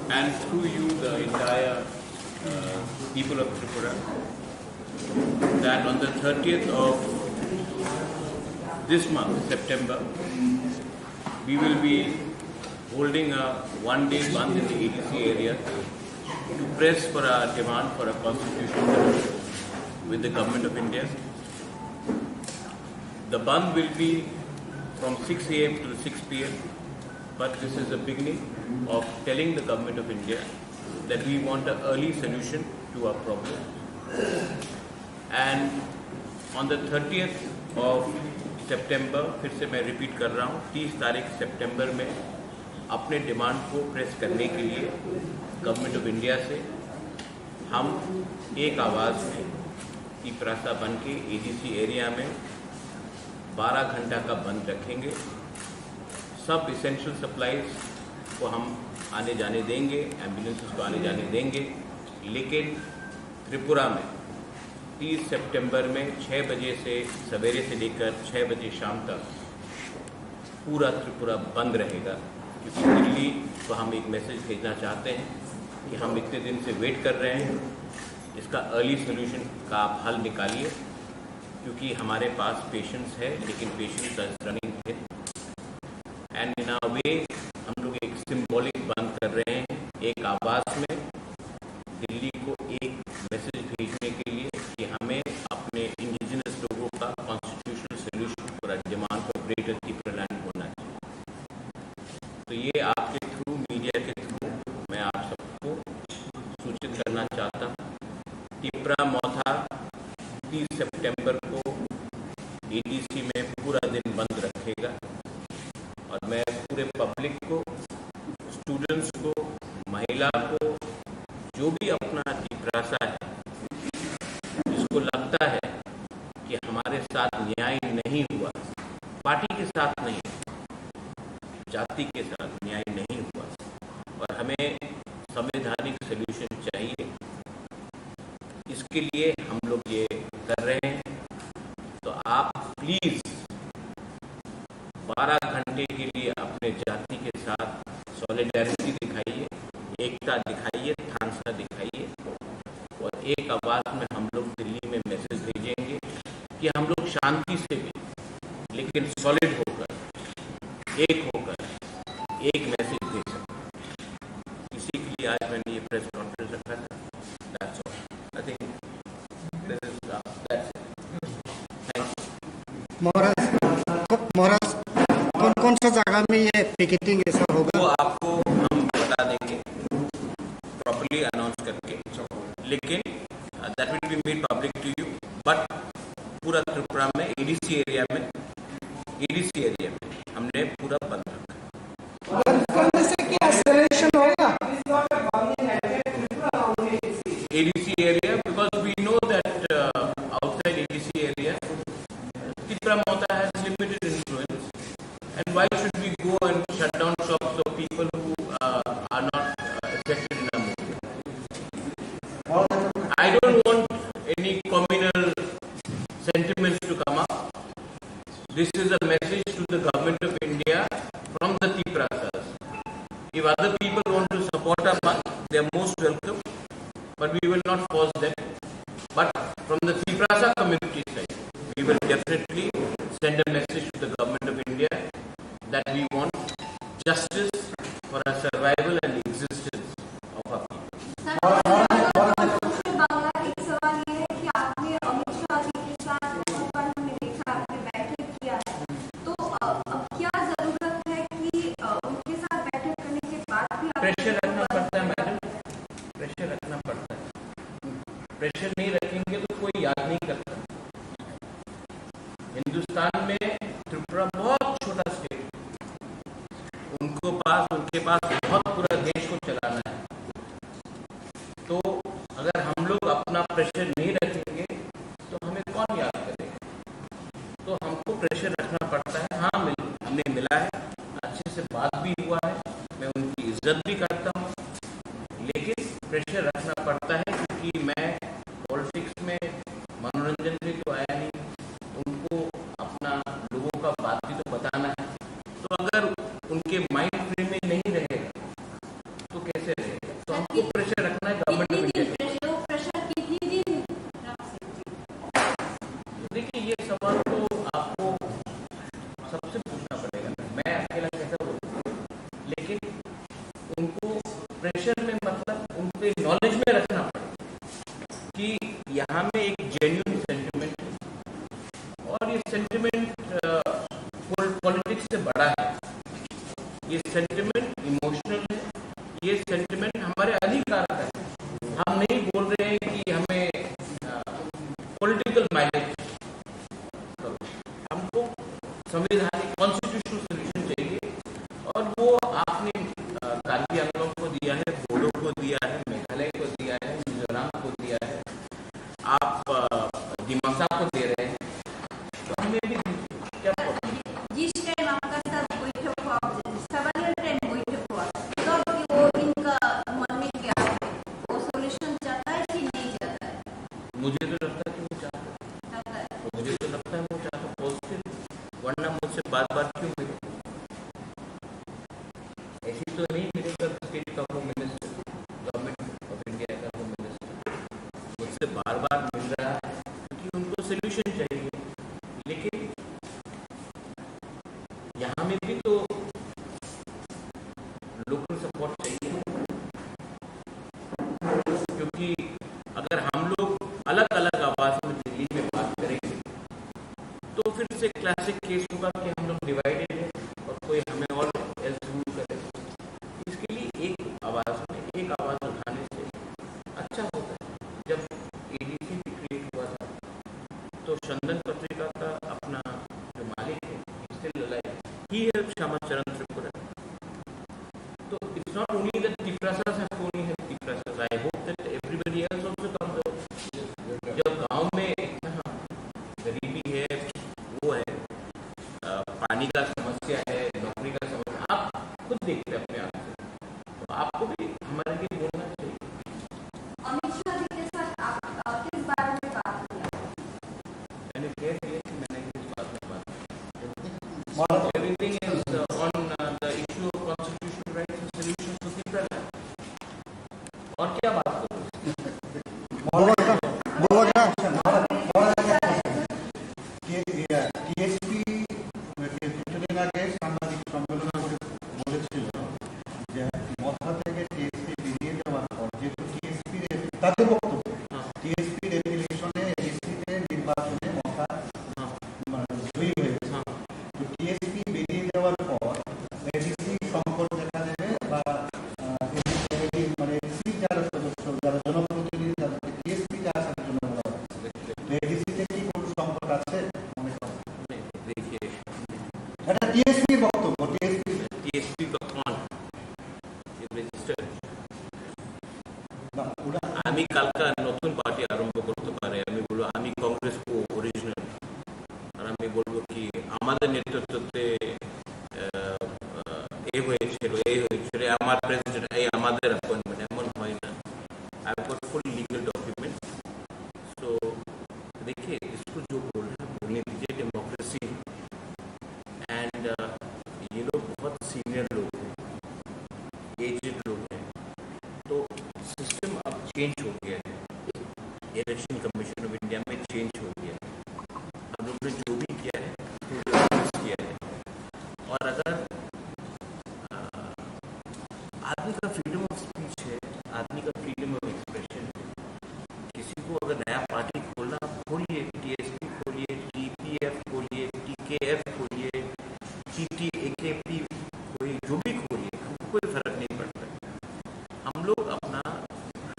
and through you the entire people of Tripura, that on the 30th of this month, September, we will be holding a one-day Bondh in the ADC area to press for our demand for a constitution with the Government of India. The Bondh will be from 6 a.m. to 6 p.m. But this is the beginning of telling the Government of India that we want an early solution to our problem. And on the 30th of September, फिर से मैं repeat कर रहा हूँ, 30 तारीख सितंबर में अपने demand को प्रेस करने के लिए गवर्नमेंट ऑफ इंडिया से हम एक आवाज़ में टिपरा सा बन के एडीसी एरिया में 12 घंटा का बंद रखेंगे। सब इसेंशियल सप्लाईज को हम आने जाने देंगे, एम्बुलेंसेस को आने जाने देंगे, लेकिन त्रिपुरा में 30 सितंबर में 6 बजे से सवेरे से लेकर 6 बजे शाम तक पूरा त्रिपुरा बंद रहेगा, क्योंकि दिल्ली को हम एक मैसेज भेजना चाहते हैं कि हम इतने दिन से वेट कर रहे हैं, इसका अर्ली सोल्यूशन का आप हल निकालिए, क्योंकि हमारे पास पेशेंट्स है लेकिन पेशेंट्स आर रनिंग है। एंड इन अ वे हम लोग एक सिंबॉलिक बंद कर रहे हैं, एक आवाज़ में दिल्ली को एक मैसेज भेजने के लिए कि हमें अपने इंडिजिनस लोगों का constitutional solution for a demand for greater Tipra land होना चाहिए। तो ये आपके थ्रू, मीडिया के थ्रू मैं आप सबको सूचित करना चाहता हूँ। टिपरा मोथा 30 सितंबर को एडीसी में पूरा दिन बंद रखेगा और मैं पूरे पब्लिक को, स्टूडेंट्स को, महिला को, जो भी अपना टिपरासा है, जिसको लगता है कि हमारे साथ न्याय नहीं हुआ, पार्टी के साथ नहीं, जाति के साथ न्याय नहीं हुआ और हमें संवैधानिक सॉल्यूशन चाहिए, इसके लिए हम लोग ये कर रहे हैं। तो आप प्लीज 12 घंटे के लिए अपने जाति के साथ सॉलिडेरिटी दिखाइए, एकता दिखाइए, थानसा दिखाइए और एक आवाज में हम लोग दिल्ली में मैसेज भेजेंगे कि हम लोग शांति से भी लेकिन सॉलिड होकर, एक होकर एक मैसेज भेज सकते। इसी के लिए आज मैंने ये प्रेस कॉन्फ्रेंस रखा था। That's all. I think this is that's it. Thank you. महाराज कौन सा जगह में ये पिकेटिंग ऐसा होगा वो आपको हम बता देंगे प्रॉपर्ली अनाउंस करके, लेकिन that will be made public to you. But पूरा त्रिपुरा में एडीसी एरिया में हमने पूरा बंद रखा। बंद करने से क्या एक्सेलरेशन होगा ADC area, because we know that outside ADC area, Tipra Motha has limited influence, and why should we go and shut down shops of people who are not affected in a movement? I don't want any communal sentiments to come up. This is a message to the Government of India from the Tiprasas. If other people want to support our Bondh, they are most welcome. But we will not force them. But from the Tiprasa community side, we will definitely send a message to the Government of India that we want justice for our survival and existence of our people. Pressure रखना पड़ता है madam, pressure रखना पड़ता है। Pressure नहीं रखेंगे तो कोई याद नहीं करता। हिंदुस्तान में त्रिपुरा बहुत छोटा स्टेट, उनके पास बहुत पूरा देश को चलाना है। तो अगर हम लोग अपना प्रेशर नहीं रखेंगे तो हमें कौन याद करेगा? तो हमको प्रेशर रखना पड़ता है। हाँ, हमने मिला है, अच्छे से बात भी हुआ है, मैं उनकी इज्जत भी करता हूँ, लेकिन प्रेशर रखना पड़ता है क्योंकि मैं पॉलिटिक्स में मनोरंजन भी तो आया नहीं, उनको अपना लोगों का बात भी तो बताना है। तो अगर उनके माइंड फ्रेम में नहीं रहेगा तो कैसे प्रेशर में मतलब उनके नॉलेज में रखना पड़ेगा कि यहाँ में एक जेन्युइन सेंटिमेंट है और ये सेंटिमेंट पॉलिटिक्स से बड़ा है, ये सेंटिमेंट इमोशनल है, ये सेंटिमेंट हमारे अधिकार का है। हम नहीं बोल रहे हैं कि हमें पॉलिटिकल माइलेज करो, हमको संवैधानिक कॉन्स्टिट्यूशनल सोल्यूशन चाहिए और वो आपने कार्बी आंगलों को दिया है, बोडो को दिया है, मेघालय को दिया है, मिजोरम को दिया है, आप दिमासा को दे रहे हैं, तो हमें भी क्या प्रॉब्लम? जिस टाइम आपका साथ बैठक हुआ, सवालिया टाइम बैठक हुआ, तब वो इनका मन में क्या है, वो सोल्यूशन चाहता है कि नहीं चाहता है? मुझे तो लगता है कि वो चाहता है, मुझे तो लगता है वो चाहता है पॉजिटिव, वरना मुझसे बार-बार क्यों मिले? ऐसी तो नहीं मिलेगा स्टेट का home minister, government of India का होम मिनिस्टर मुझसे बार-बार मिल रहा है क्योंकि उनको सोल्यूशन चाहिए, लेकिन यहाँ में भी तो लोकल सपोर्ट चाहिए, क्योंकि अगर हम लोग अलग-अलग आवाज में दिल्ली में बात करेंगे तो फिर से क्लासिक केस होगा कि हम लोग डिवाइडेड है और कोई हमें और एल्स रूल करे। इसके लिए एक आवाज में एक आवाज उठाने से अच्छा होता है। जब एडीसी भी क्रिएट हुआ था तो चंदन पत्रिका का अपना जो मालिक है स्टिल अलाइव, ही हेल्प श्यामा चरण त्रिपुरा। तो it's not only that Tipra have only helped Tipra. I hope that everybody else also comes out. जब गांव में गरीबी है, वो है, पानी का समस्या है, नौकरी का समस्या, आप खुद देखते हैं अपने आप से, तो आपको भी हमारे लिए बोलना चाहिए। अमित शाह जी के साथ आप किस बारे में बात किया? मैंने कह दिया कि मैंने किस बात में बात की। Everything is on the issue of constitutional rights and solutions to Tipra. और क्या बात करूँ? টিএসপি কিছুদিন আগে সাংবাদিক সম্মেলন করে বলেছিল যে মথা থেকে টিএসপি বেরিয়ে যাওয়ার পর যেহেতু টিএসপি তাদের বক্তব্য টিএসপি রেগুলেশনে এডিসিতে নির্বাচনে মথা জয়ী হয়েছে, তো টিএসপি বেরিয়ে যাওয়ার পর এডিসি সংকট দেখা দেবে বা মানে এডিসি যারা সদস্য যারা জনপ্রতিনিধি তাদেরকে টিএসপিতে আসার জন্য বলা হচ্ছে, তো এডিসিতে কি কোনো সংকট আছে? টিএসপি বক্তব্য, টিএসপি का कौन রেজিস্টার্ড? আমি কালকা নতুন পার্টি আরম্ভ করতে পারে, আমি বলবো আমি কংগ্রেস কো অরিজিনাল, আর আমি বলবো কি আমাদের নেতৃত্বে এই হয়েছিল আমার প্রেসিডেন্ট, এই আমাদের অ্যাপয়েন্টমেন্ট, এমন হয় না। I have got full legal document. So देखिए, इसको जो बोल रहे हैं बोलने दीजिए, डेमोक्रेसी एंड ये लोग बहुत सीनियर लोग हैं, एजेड लोग हैं, तो सिस्टम अब चेंज हो गया है, इलेक्शन कमीशन ऑफ इंडिया में चेंज हो गया है, हम लोग ने जो भी किया है किया है, और अगर आदमी का फ्रीडम ऑफ स्पीच है, आदमी का फ्रीडम ऑफ एक्सप्रेशन है, किसी को अगर नया पार्टी खोलना, खोलिए, टीएसपी खोलिए, टीपीएफ खोलिए, टीकेएफ खोलिए, टीटीएकेपी कोई जो भी खोलिए, हमको कोई फर्क नहीं पड़ता। हम लोग अपना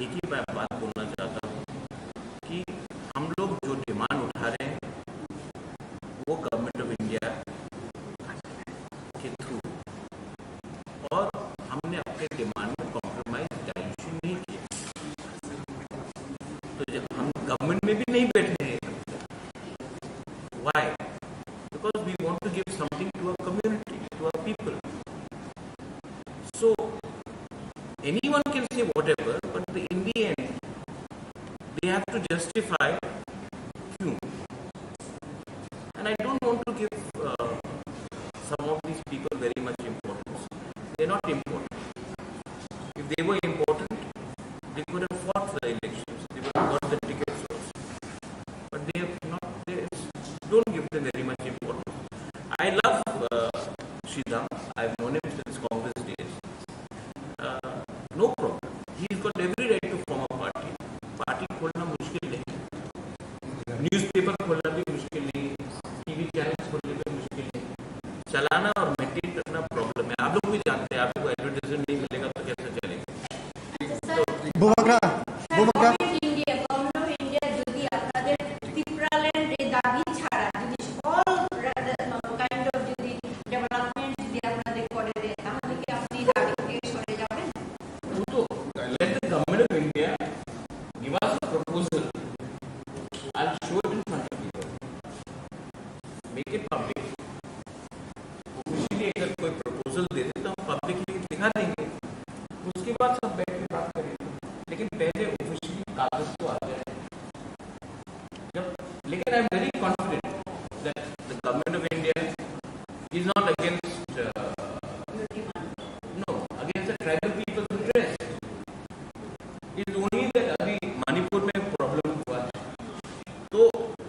एक ही बात बोलना चाहता हूँ कि हम लोग जो डिमांड उठा रहे हैं वो गवर्नमेंट ऑफ इंडिया के थ्रू, और हमने अपने डिमांड में कॉम्प्रोमाइज डाइल्यूशन नहीं किया, तो जब हम गवर्नमेंट में भी नहीं बैठे हैं, why? Because we want to give something to our community, to our people. So anyone can say whatever, but in the end they have to justify क्यों, and I don't want to give some of these people very much importance. They're not important. If they were important, they could have fought for the elections, they would have got the tickets also, but they have not. They don't give them very much importance. I love Sridham. I've known him since Congress days. No problem, he is got every right to form a party. Party खोलना मुश्किल नहीं, newspaper खोलना भी मुश्किल नहीं, TV channel खोलने भी मुश्किल नहीं, चलाना और मेंटेन करना प्रॉब्लम है। आप लोग भी जानते हैं, आपको एडवर्टाइजमेंट नहीं मिलेगा तो कैसे चलेगा। बुबाग्रा बुबाग्रा গভর্নমেন্ট অফ ইন্ডিয়া যদি আপনাদের ত্রিপুরাল্যান্ড এই দাবি ছাড়া যদি অল কাইন্ড অফ যদি ডেভেলপমেন্ট যদি আপনাদের করে দেয় তাহলে কি আপনি দাবি থেকে সরে যাবেন? तो let the government of India give us a proposal. I'll show it in front of people. Make it public. Officially अगर कोई proposal दे दे तो हम publicly दिखा देंगे, उसके बाद सब बैठ के बात करेंगे। लेकिन पहले officially कागज तो आ जाए। लेकिन I am very confident that the government of India is not against against the tribal people's interest. It is only that अभी मणिपुर में प्रॉब्लम हुआ है तो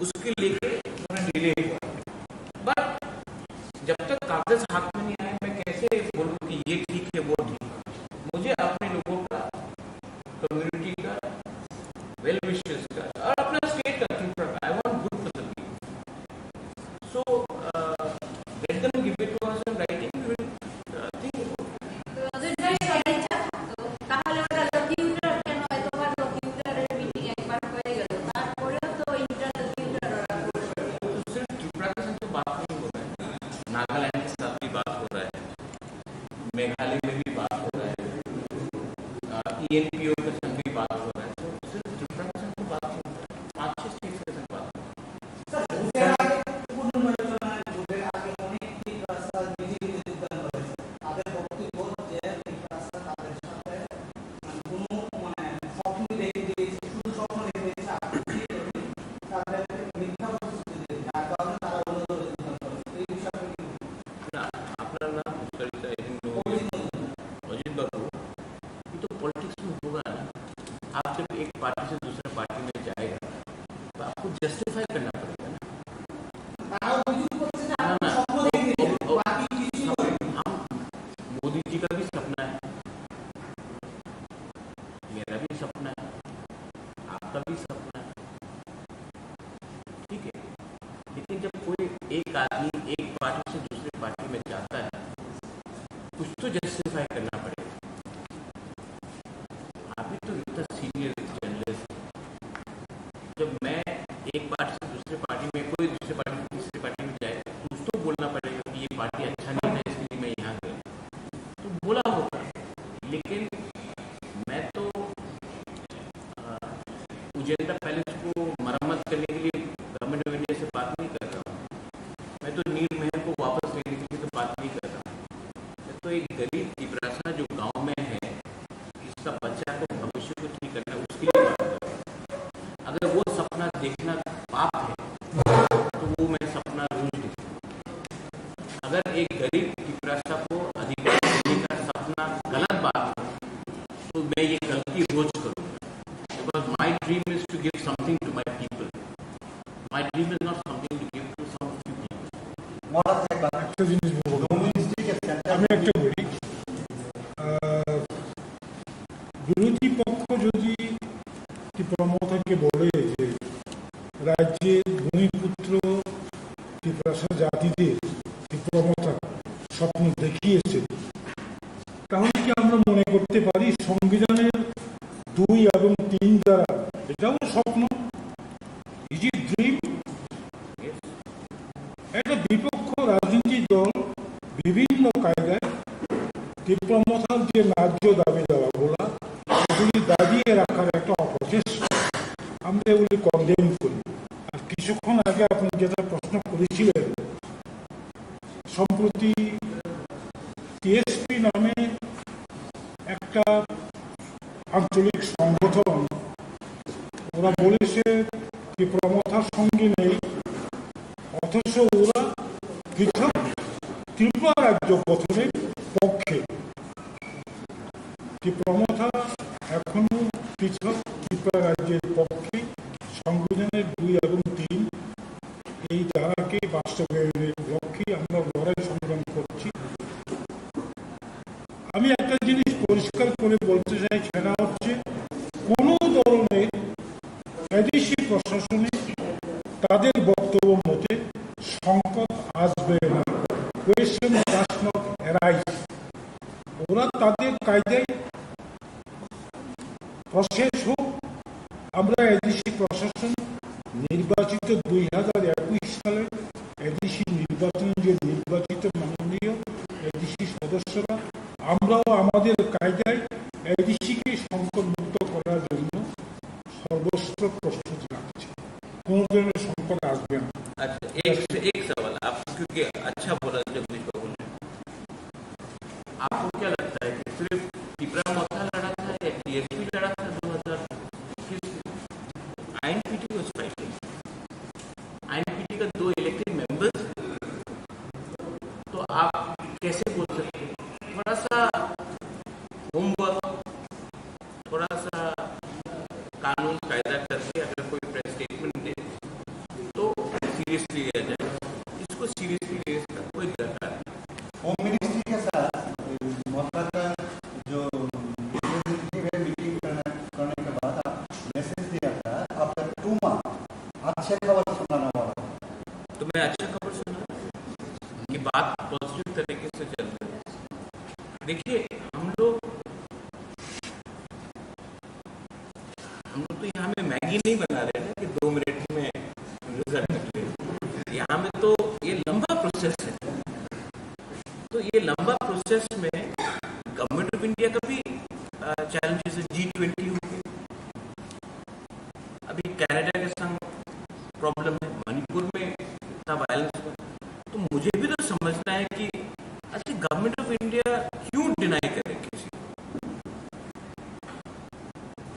उसके लेके थोड़ा डिले हुआ, बट जब तक कागज हाथ में नहीं आए मैं कैसे बोलूँ कि ये ठीक है वो ठीक है। मुझे अपने लोगों का, कम्युनिटी का, वेल विशेस का और अपना स्टेट का त्रिपुरा का, I want good for the people, so let them give it to us in writing, we will think তাহলে ওটা লকিউটার কেন এতবার লকিউটারের মিটিং একবার হয়ে গেল তারপরেও তো ইন্টারলকিউটার ওরা করবে। तो सिर्फ त्रिपुरा के साथ तो बात नहीं हो रहा है, नागालैंड के साथ भी बात हो रहा है, मेघालय में भी बात हो रहा है, ENPO के साथ भी बात हो रहा है, तो सिर्फ त्रिपुरा के साथ तो बात नहीं हो रहा है, 5-6 स्टेट के साथ बात हो रहा है। ना अपना नाम उसका अजित बाबू, ये तो पॉलिटिक्स में होगा ना। आप जब एक पार्टी से दूसरे पार्टी में जाएगा तो आपको जस्टिफाई करना पड़ेगा ना। हम मोदी जी का भी सपना है, मेरा भी सपना है, आपका भी सपना है, ठीक है। लेकिन जब कोई एक आदमी एक पार्टी से दूसरे पार्टी में जाता है कुछ तो जस्टिफाई करना पड़ेगा। आप भी तो इतना सीनियर जर्नलिस्ट, जब मैं एक पार्टी से दूसरे पार्टी में, कोई दूसरे पार्टी से तीसरी पार्टी में जाए कुछ तो बोलना पड़ेगा कि ये पार्टी अच्छा नहीं है इसलिए मैं यहाँ गया, तो बोला होगा। लेकिन मैं तो उजेंडा पैलेस को मरम्मत करने के लिए गवर्नमेंट ऑफ इंडिया से बात नहीं कर रहा हूँ, मैं तो नील महल को वापस लेने के लिए तो बात नहीं कर रहा हूँ। मैं तो एक गरीब तिपरासा जो गांव में है, इसका बच्चा को भविष्य को ठीक करना है, उसके लिए बात कर रहा हूँ। अगर वो सपना देखना पाप है तो वो मैं सपना रोज देखूँ। अगर एक गरीब तिपरासा को अधिकार देने का सपना गलत बात है तो मैं ये गलती रोज करूँगा। Because my dream is to give something to my people. My dream is not something to give to some few people. একটা জিনিস বলবো, আমি একটা বলি, বিরোধী পক্ষ যদি ত্রিপুরা বলে যে রাজ্যের ভূমিপুত্র ত্রিপুরাসা জাতিদের ত্রিপুরা স্বপ্ন দেখিয়েছে, তাহলে কি আমরা মনে করতে পারি সংবিধানের 2 এবং 3 দ্বারা এটাও স্বপ্ন? Is it dream? একটা বিপক্ষ রাজনীতি দল বিভিন্ন কায়দায় ত্রিপুরা যে ন্যায্য দাবি দেওয়া বলা, এগুলি দাবিয়ে রাখার একটা অপচেষ্টা, আমরা এগুলি কনডেম করি। আর কিছুক্ষণ আগে আপনি যেটা প্রশ্ন করেছিলেন, সম্প্রতি টিএসপি নামে একটা আঞ্চলিক সংগঠন, ওরা বলেছে ত্রিপুরা সঙ্গে নেই, অথচ ওরা পৃথক ত্রিপুরা রাজ্য গঠনের পক্ষে। ত্রিপুরা এখনো পৃথক ত্রিপুরা রাজ্যের পক্ষে, সংবিধানের 2 এবং 3 এই ধারাকে বাস্তবায়নের লক্ষ্যে আমরা লড়াই সংগ্রাম করছি। আমি একটা জিনিস পরিষ্কার করে বলতে প্রসেস হোক। আমরা এডিসি প্রশাসন নির্বাচিত 2021 সালের এডিসি নির্বাচন যে নির্বাচিত মাননীয় এডিসি সদস্যরা আমরাও আমাদের কায়দায় এডিসিকে সংকটমুক্ত করার জন্য সর্বস্ব প্রস্তুতি রাখছি। কোনো ধরনের সংকট আসবে না। अच्छा, एक सवाल आप, क्योंकि अच्छा बोला जगदीश बाबू ने, आपको क्या लगता है कि सिर्फ टिपरा मोथा लड़ा था या टीएसपी लड़ा था 2000? आईएनपीटी वाज फाइटिंग। आईएनपीटी का 2 इलेक्टेड मेंबर्स, तो आप कैसे बोल सकते हैं? थोड़ा सा होमवर्क, थोड़ा सा कानून कायदा करके अगर कोई प्रेस स्टेटमेंट दे तो सीरियसली लिया जाए। इसको सीरियसली लेने का कोई दरकार नहीं। होम मिनिस्ट्री के साथ मोथा का जो मीटिंग करने के बाद मैसेज दिया था आफ्टर 2 मंथ अच्छे खबर सुनाने वाला। तो मैं अच्छा खबर सुना कि बात पॉजिटिव तरीके से चल रही है। देखिए, हम लोग तो यहाँ में मैगी नहीं बना रहे हैं कि 2 मिनट में रिजल्ट निकले। यहाँ में तो ये लंबा प्रोसेस है। तो ये लंबा प्रोसेस में गवर्नमेंट ऑफ इंडिया का भी चैलेंजेस है। G20 हो गए, अभी कनाडा के संग प्रॉब्लम है, मणिपुर में इतना वायलेंस हुआ। तो मुझे भी तो समझना है कि अच्छा, गवर्नमेंट ऑफ इंडिया क्यों डिनाई करे किसी को?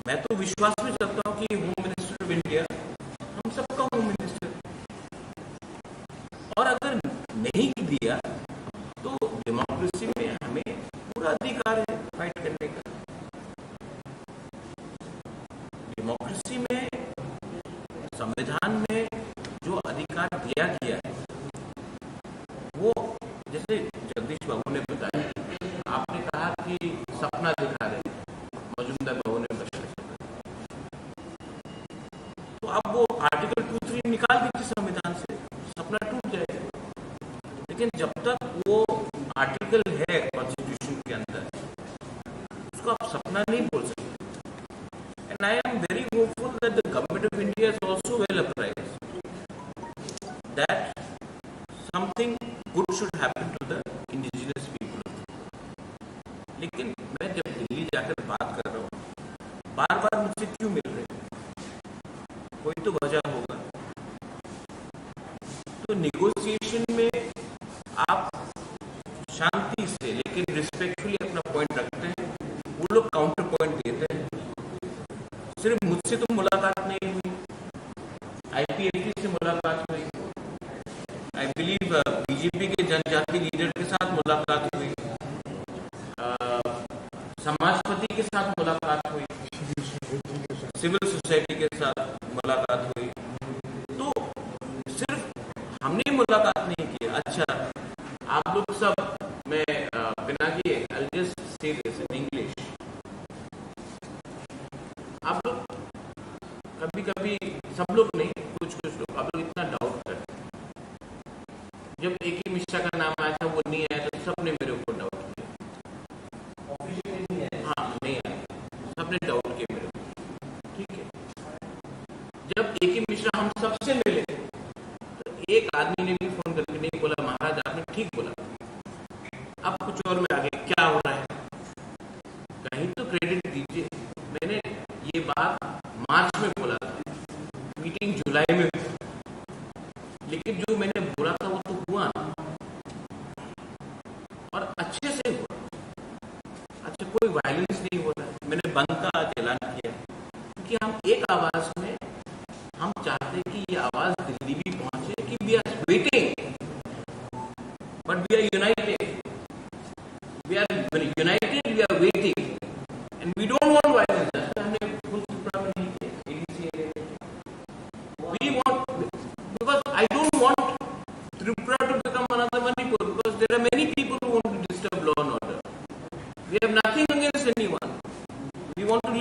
मैं तो विश्वास में करता हूँ कि होम मिनिस्टर ऑफ इंडिया हम सबका होम मिनिस्टर, और अगर नहीं दिया तो डेमोक्रेसी में हमें पूरा अधिकार है फाइट करने का। डेमोक्रेसी में, संविधान में जो अधिकार दिया गया है वो, जैसे जगदीश बाबू ने बताया, आपने कहा कि सपना दिखा रहे हैं, मौजूदा बाबू ने बताया, तो अब वो आर्टिकल 2-3 निकाल दीजिए संविधान से, सपना टूट जाएगा। लेकिन जब तक वो आर्टिकल है कॉन्स्टिट्यूशन के अंदर, उसको आप सपना नहीं बोल सकते। And I am very hopeful that the government of India is also well apprised that something good should happen to the indigenous people. लेकिन मैं जब दिल्ली जाकर बात कर रहा हूँ, बार बार मुझसे क्यों मिल रहे हैं? कोई तो वजह होगा। तो नेगोशिएशन में आप शांति से लेकिन रिस्पेक्टफुली अपना पॉइंट रखते हैं, वो लोग काउंटर पॉइंट देते हैं। सिर्फ मुझसे तो मुलाकात नहीं हुई, आईपीएफटी से मुलाकात हुई, आई बिलीव बीजेपी के जनजाति लीडर के साथ मुलाकात हुई, समाजपति के साथ मुलाकात हुई, सिविल सोसाइटी के साथ मुलाकात हुई। तो सिर्फ हमने मुलाकात नहीं की। अच्छा, आप लोग सब, मैं Pinaki, I'll just say this in English. आप लोग कभी कभी, सब लोग नहीं, कुछ लोग, आप लोग इतना डाउट करते हैं। जब एक ही मिश्रा का नाम आया था, वो नहीं आया, तो सबने मेरे ऊपर डाउट किया। हाँ, नहीं आया, सबने डाउट किया मेरे ऊपर। ठीक है, जब एक ही मिश्रा हम सबसे मिले, तो एक आदमी ने भी फोन करके नहीं बोला महाराज आपने ठीक बोला, अब कुछ और में आगे क्या हो रहा है, कहीं तो क्रेडिट दीजिए। मैंने ये बात मार्च में बोला था, मीटिंग जुलाई में, लेकिन जो मैंने बोला था वो तो हुआ ना, और अच्छे से हुआ। अच्छा, कोई वायलेंस नहीं हो रहा है। मैंने बंद का आज ऐलान किया, क्योंकि हम एक आवाज में, हम चाहते हैं कि ये आवाज दिल्ली भी पहुंचे कि we are waiting but we are united, we are united, we are waiting and we don't want violence. हमने फुल त्रिपुरा में नहीं किया, ADC we want, because I don't want Tripura to become another Manipur, because there are many people who want to disturb law and order. We have nothing against anyone, we want to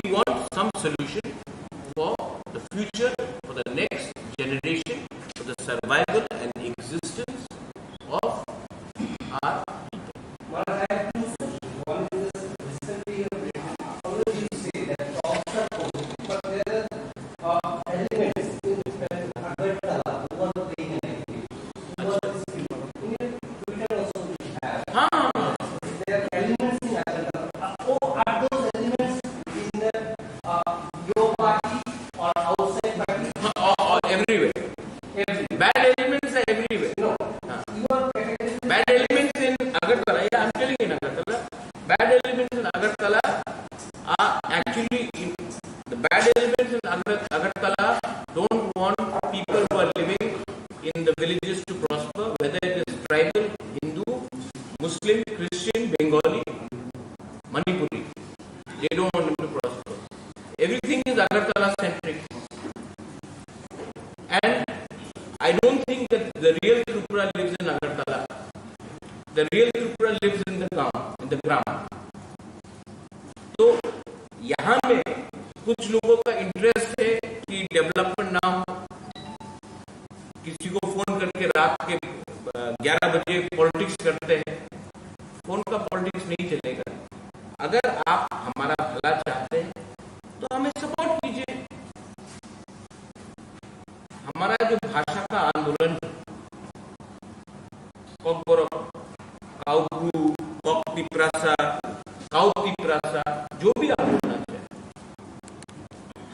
we want some solution for the future, for the next generation, for the survival and existence of our everywhere. Bad elements are everywhere. Bad elements in Agartala, yeah, I'm telling you in Agartala, bad elements in Agartala are actually the bad elements in Agartala don't want people who are living in the villages to prosper, whether it is tribal, Hindu, Muslim, Christian, Bengali, Manipuri. They don't want them to prosper. Everything is Agartala centric. And I don't think that the real Tipra lives in Agartala. The real Tipra lives in the ground. तो यहाँ में कुछ लोगों का interest है कि development ना हो, किसी को फोन करके रात के 11 बजे पॉलिटिक्स करते हैं. फोन का पॉलिटिक्स नहीं चलेगा. अगर आप हमारा भला चाहते हैं तो हमें सपोर्ट कीजिए. हमारा जो भाषा का आंदोलन तिप्रासा जो भी आप बोलना चाहें,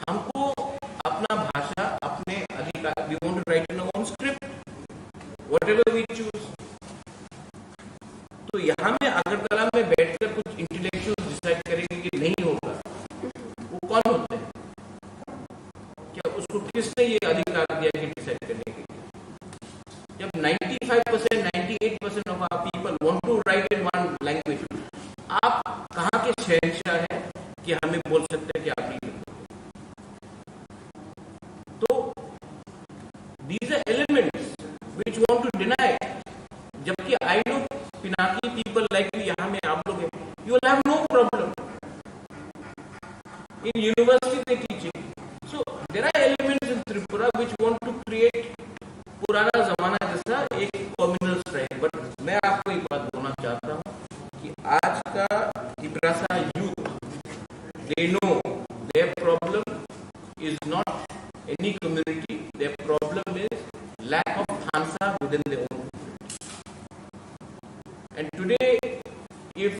हमको अपना भाषा, अपने अधिकार, we want to write in our own script, whatever we choose. तो यहाँ में अगरतला में बैठकर कुछ इंटेलेक्चुअल डिसाइड करेंगे कि नहीं होगा, वो कौन होते हैं? क्या उसको किसने ये अधिकार दिया कि डिसाइड करने के लिए? जब 95%, 98% of our people want to write in one language, आप कहाँ के शहंशाह हैं कि हमें बोल सकते हैं कि आप नहीं करते? तो these are elements which want to deny. जबकि I know Pinaki people like you, यहाँ में आप लोग हैं, you will have no problem. In university they teach it. So there are elements in Tripura which want to create पुराना जमाना जैसा एक कम्युनल स्ट्राइक. बट मैं आपको एक बात बोलना चाहता हूँ कि आज का Tiprasa youth, they know their problem is not any community, their problem is lack of thansa within their own. And today, if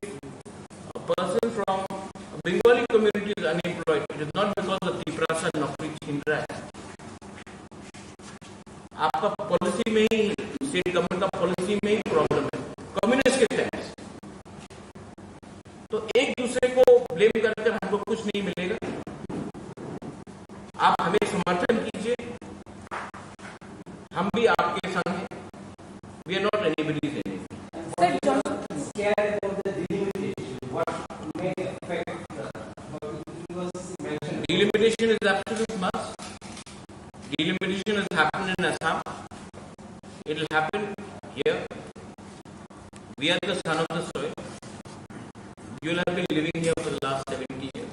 a person from a Bengali community is unemployed, it is not because of Tiprasa नौकरी छीन रहा है. आपका policy में ही, state government का policy में ही problem है, communist के टैक्स. तो एक दूसरे को ब्लेम करके हमको कुछ नहीं मिलेगा. आप हमें समर्थन कीजिए, हम भी आपके संग हैं. We are not anybody's enemy. Delimitation is absolute must. Delimitation has happened in Assam. It will happen here. We are the son of the soil. You will have been living here for the last 70 years.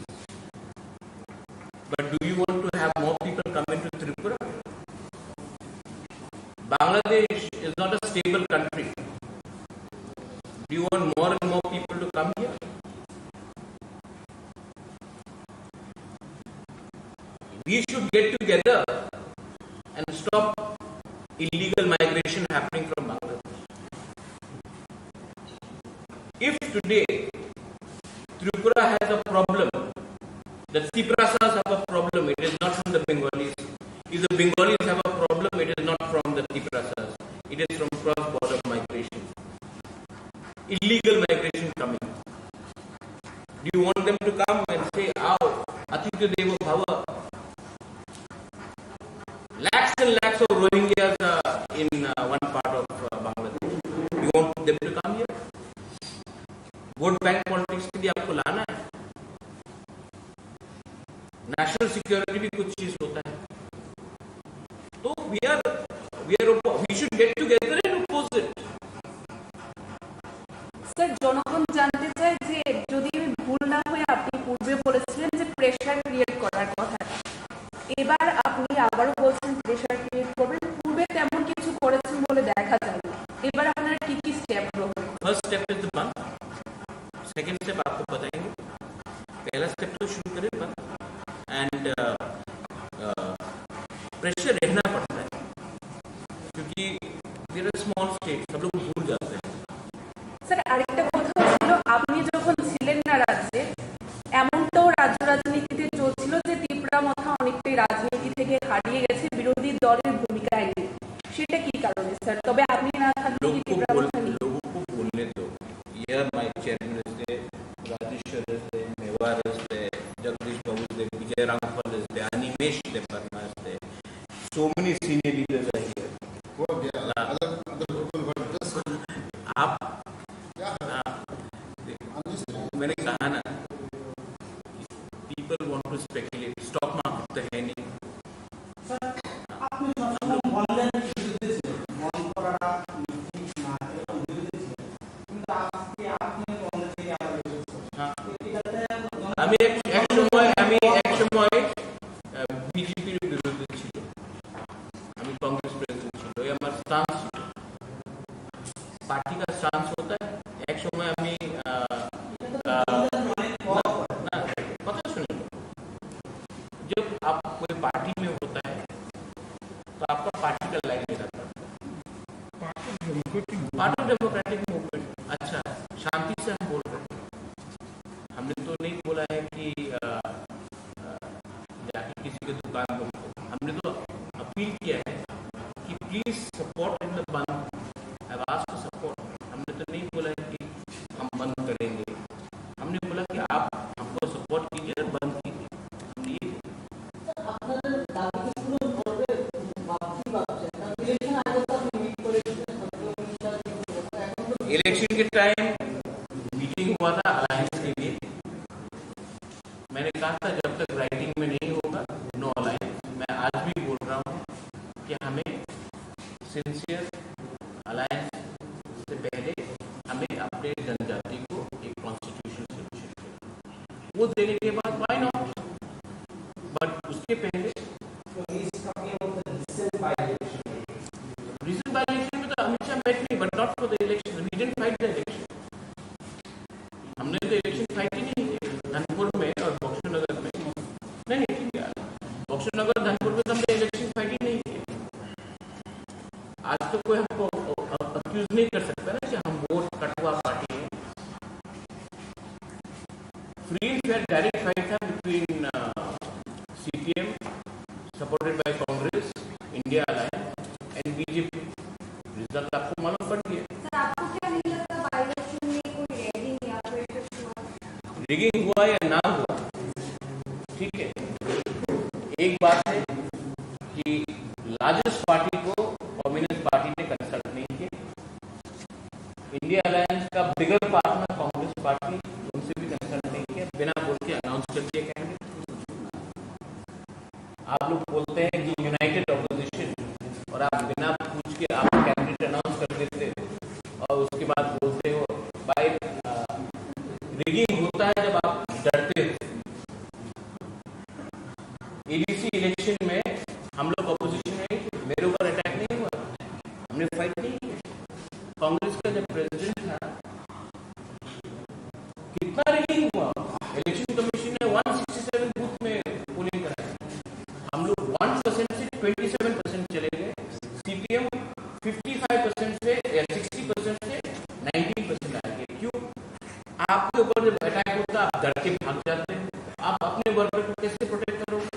But do you want to have more people come into Tripura? Bangladesh is not a stable country. Do you want more and more people to come here? We should get together and stop illegal migration happening from Bangladesh. If today Tripura has a problem, the Tiprasas have a problem, it is not from the Bengalis. If the Bengalis have a problem, it is not from the Tiprasas. It is from cross-border migration. Illegal migration coming. Do you want them to come and say, "Aao, Atitya Devo Bhava"? Lakhs and lakhs of Rohingyas in one part of Bangladesh. You want them to come here? Vote bank politics के लिए आपको लाना है. National security भी कुछ चीज होता है. तो we should get together and oppose it. Sir, জনগণ জানতে চায় যে যদি আমি ভুল না হয়ে আপনি পূর্বে বলেছিলেন যে প্রেশার ক্রিয়েট করার কথা, এবার আপনি আবারও বলছেন প্রেশার ক্রিয়েট করবেন। পূর্বে তেমন কিছু করেছেন বলে দেখা যায়। এবার আপনারা কি কি স্টেপ গ্রহণ? फर्स्ट स्टेप इज द बंद, सेकंड स्टेप आपको बताएंगे। पहला स्टेप तो शुरू करें बंद, एंड प्रेशर रहना पड़ता है क्योंकि देयर आर स्मॉल स्टेट, सब लोग भूल जाते हैं। স্যার আরেকটা কথা ছিল, আপনি যখন ছিলেন না রাজ্যে, এমনটাও রাজ্য রাজনীতিতে চলছিল যে ত্রিপুরা মথা অনেকটাই রাজনীতি থেকে হারিয়ে গেছে বিরোধী দলের ভূমিকায় নিয়ে। সেটা কি কারণে স্যার? তবে আপনি না থাকলে কি ত্রিপুরা মথা নিয়ে? लोगों को बोलने दो। Here my chairman is there, Rajeshwar is there, Mewar is there, Jagdish Babu is there, Vijay Rampal is there, Animesh Deparna is there. So many senior leaders are here. आप मैंने कहा ना, people want to speculate, stock market तो है नहीं। আমি এক সময় বিজেপির বিরুদ্ধে ছিল, আমি कांग्रेस प्रेसिडेंट ছিল, এই আমার স্টান্স ছিল। पार्टी का स्टांस होता है। एक समय আমি पता सुनिए, जब आप कोई पार्टी में होता है तो आपका पार्टी का लाइन रहता है, पार्ट ऑफ डेमोक्रेटिक मूवमेंट। अच्छा, शांति से हम बोल रहे हैं, हमने तो नहीं बोला है कि जाके किसी के दुकान पर, हमने तो अपील किया है कि प्लीज सपोर्ट इन द बंद, आवाज को सपोर्ट। हमने तो नहीं बोला है कि हम बंद करेंगे, हमने बोला कि आप हमको सपोर्ट कीजिए और बंद कीजिए। इलेक्शन के टाइम मीटिंग हुआ था अलायंस के लिए, मैंने कहा था जब तक राइटिंग में नहीं होगा नो अलायंस। मैं आज भी बोल रहा हूँ कि हमें सिंसियर अलायंस से पहले हमें अपने जनजाति को एक कॉन्स्टिट्यूशन सोल्यूशन वो देने के बाद व्हाई नॉट, बट उसके पहले रीजन बाय इलेक्शन में तो अमित शाह बैठ नहीं, but not for the election, we didn't fight the election. हमने तो इलेक्शन फाइट ही नहीं किया धनपुर में और बक्सर नगर में। नहीं ठीक है, बक्सर नगर धनपुर में तो हमने इलेक्शन फाइट ही नहीं किया। आज तो कोई हमको अक्यूज नहीं कर सकता ना कि हम वोट कटवा पार्टी है। Free and fair direct fight था between CPM supported by Congress, India alliance and BJP. Result आपको मालूम पड़ गया। सर आपको क्या नहीं लगता बाई इलेक्शन में कोई रैगिंग या प्रेशर हुआ? रिगिंग हुआ या ना हुआ, ठीक है, एक बात है कि लार्जेस्ट पार्टी को कम्युनिस्ट पार्टी ने कंसल्ट नहीं किया। इंडिया अलायंस का बिगर पार्टनर कांग्रेस पार्टी, उनसे भी कंसल्ट नहीं किया, बिना बोल के अनाउंस कर दिया कैंडिडेट। आप लोग बोलते हैं कि यूनाइटेड ऑपोजिशन, और आप बिना पूछ के आप कैंडिडेट अनाउंस कर देते हो और उसके बाद बोलते हो बाय रिगिंग होता है जब आप डरते हो। एडीसी इलेक्शन में हम लोग ऑपोजिशन में मेरे ऊपर अटैक नहीं हुआ, हमने फाइट नहीं किया। कांग्रेस का जब प्रेसिडेंट था कितना रिगिंग हुआ, इलेक्शन कमीशन ने 167 बूथ में पोलिंग कराया, हम लोग 1% से 27% चले गए। सीपीएम 55% से या 60% से 19% आ गए। क्यों? आपके ऊपर जब अटैक होता आप डर के भाग जाते हैं, आप अपने वर्कर को कैसे प्रोटेक्ट करोगे?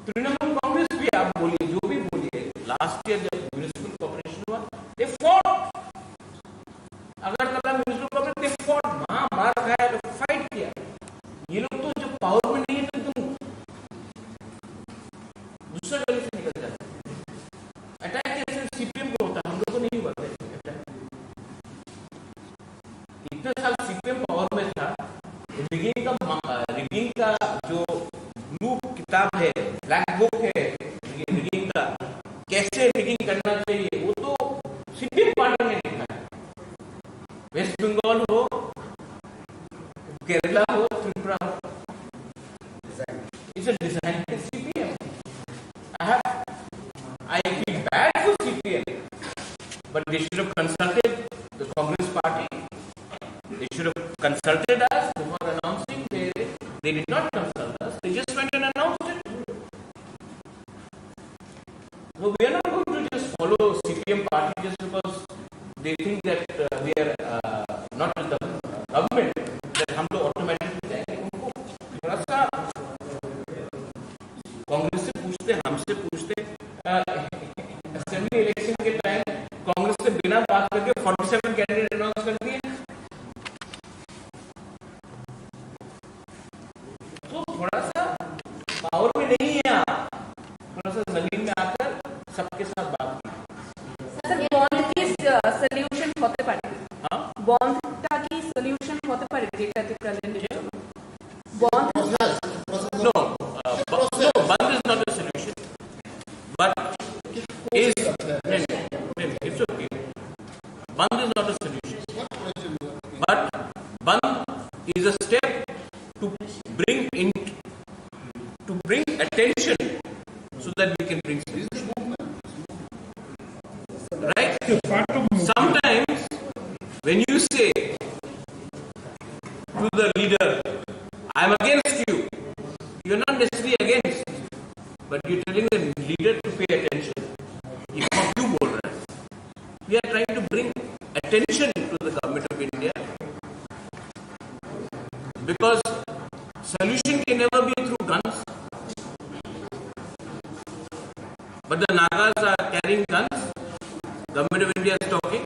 तृणमूल कांग्रेस भी आप बोलिए, जो भी बोलिए, लास्ट ईयर जब म्यूनिसिपल कॉर्पोरेशन हुआ दे फॉट, अगर कल म्यूनिसिपल कॉर्पोरेशन दे फॉट, वहां मार खाया तो फाइट किया। ये लोग तो जब पावर में नहीं है तो तुम दूसरा गली से निकल जाते। अटैक कैसे सीपीएम को होता, हम लोग को नहीं हुआ। इतने साल सीपीएम पावर में था, रिगिंग का जो ब्लू किताब है, ब्लैक बुक है रिगिंग का, कैसे रिगिंग करना चाहिए, वो तो सीपीएम पार्टी ने लिखा है। वेस्ट बंगाल हो, केरला हो, त्रिपुरा हो। is a design for CPM. I feel bad for CPM, but they should have consulted the Congress party. They should have consulted us before announcing. They did not consult us. They just went and announced it. So we are not going to just follow CPM party just because they think that we are not with the government. That हम लोग automatically जाएंगे. उनको थोड़ा सा कांग्रेस से पूछते, हमसे पूछते. असेंबली इलेक्शन के टाइम कांग्रेस से बिना बात करके 47 कैंडिडेट अनाउंस कर दिए. तो थोड़ा सा पावर में नहीं है आप, थोड़ा सा जमीन में आकर सबके साथ बात की. सर बॉन्ड की सॉल्यूशन होते पारे. हाँ, बॉन्डটা কি সলিউশন হতে পারে যেটা ত্রিপুরাল্যান্ডের জন্য? বন্ধ no, Bondh is not a solution, but is it's okay. Bondh is not a solution, but Bondh is a step to bring attention so that we can bring solution. Right? Sometimes when you say to the leader, I am against you, you are not necessarily against, but you are telling the leader to pay attention. ये क्यों बोल रहा है? We are trying to bring attention to the government of India, because solution can never be through guns. But the Nagas are carrying guns. Government of India is talking.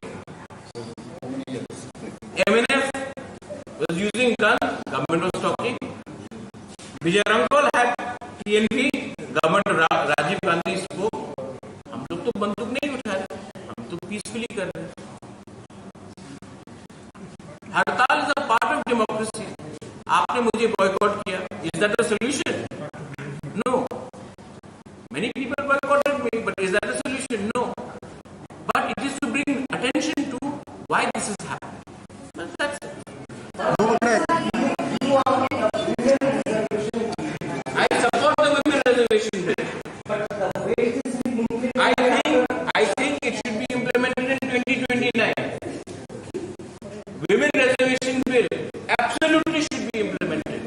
MNF was using guns. Government was talking. Vijayarankol had TNP. Government of Rajiv Gandhi spoke. हम लोग तो बंदूक नहीं उठा रहे, हम तो peacefully कर रहे हैं. हड़ताल is a part of democracy. आपने मुझे बॉयकॉट किया. Is that a solution? No. Many people boycotted me, but is that a solution? No. But it is to bring attention to why this is happening. That's it. I support the women reservation bill. I think it should be implemented in 2029. Women reservation bill absolutely should be implemented.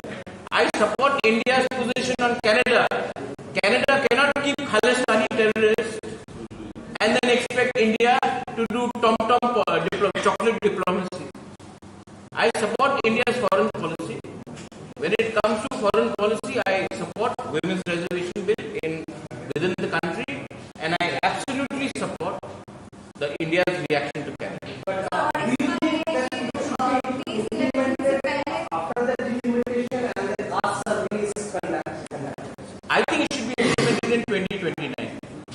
I support India's position on Canada. Canada cannot keep Khalistani terrorists and then expect India to do tom-tom chocolate diplomacy. I support India's foreign policy. When it comes to foreign policy, I support women's reservation bill within the country, and I absolutely support the India's reaction to Canada. I think it should be implemented in 2029.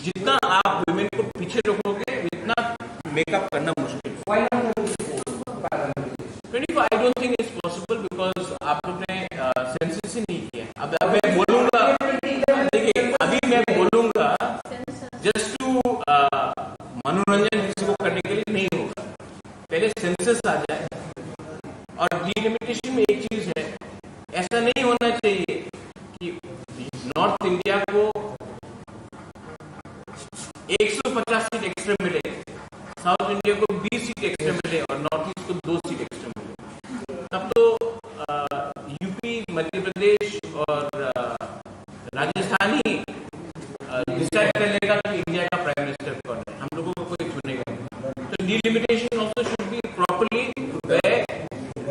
जितना आप women को पीछे रोकोगे, इतना makeup करना मुश्किल. 24, I don't think it's possible because आप लोग ने सेंसस ही नहीं किया. अब मैं बोलूँगा, देखिए अभी मैं बोलूँगा just to मनोरंजन किसी को करने के लिए नहीं होगा. पहले सेंसस आ जाए. और डिलिमिटेशन में एक चीज है, ऐसा नहीं होना चाहिए कि नॉर्थ इंडिया को 150 सीट एक्स्ट्रा मिले, साउथ इंडिया को 20 सीट एक्स्ट्रा मिले और नॉर्थ ईस्ट को 2 सीट एक्स्ट्रा मिले. तब तो यूपी, मध्य प्रदेश और राजस्थान ही डिसाइड कर लेगा कि इंडिया का प्राइम मिनिस्टर कौन है. हम लोगों को कोई चुनेगा नहीं. तो delimitation also should be properly where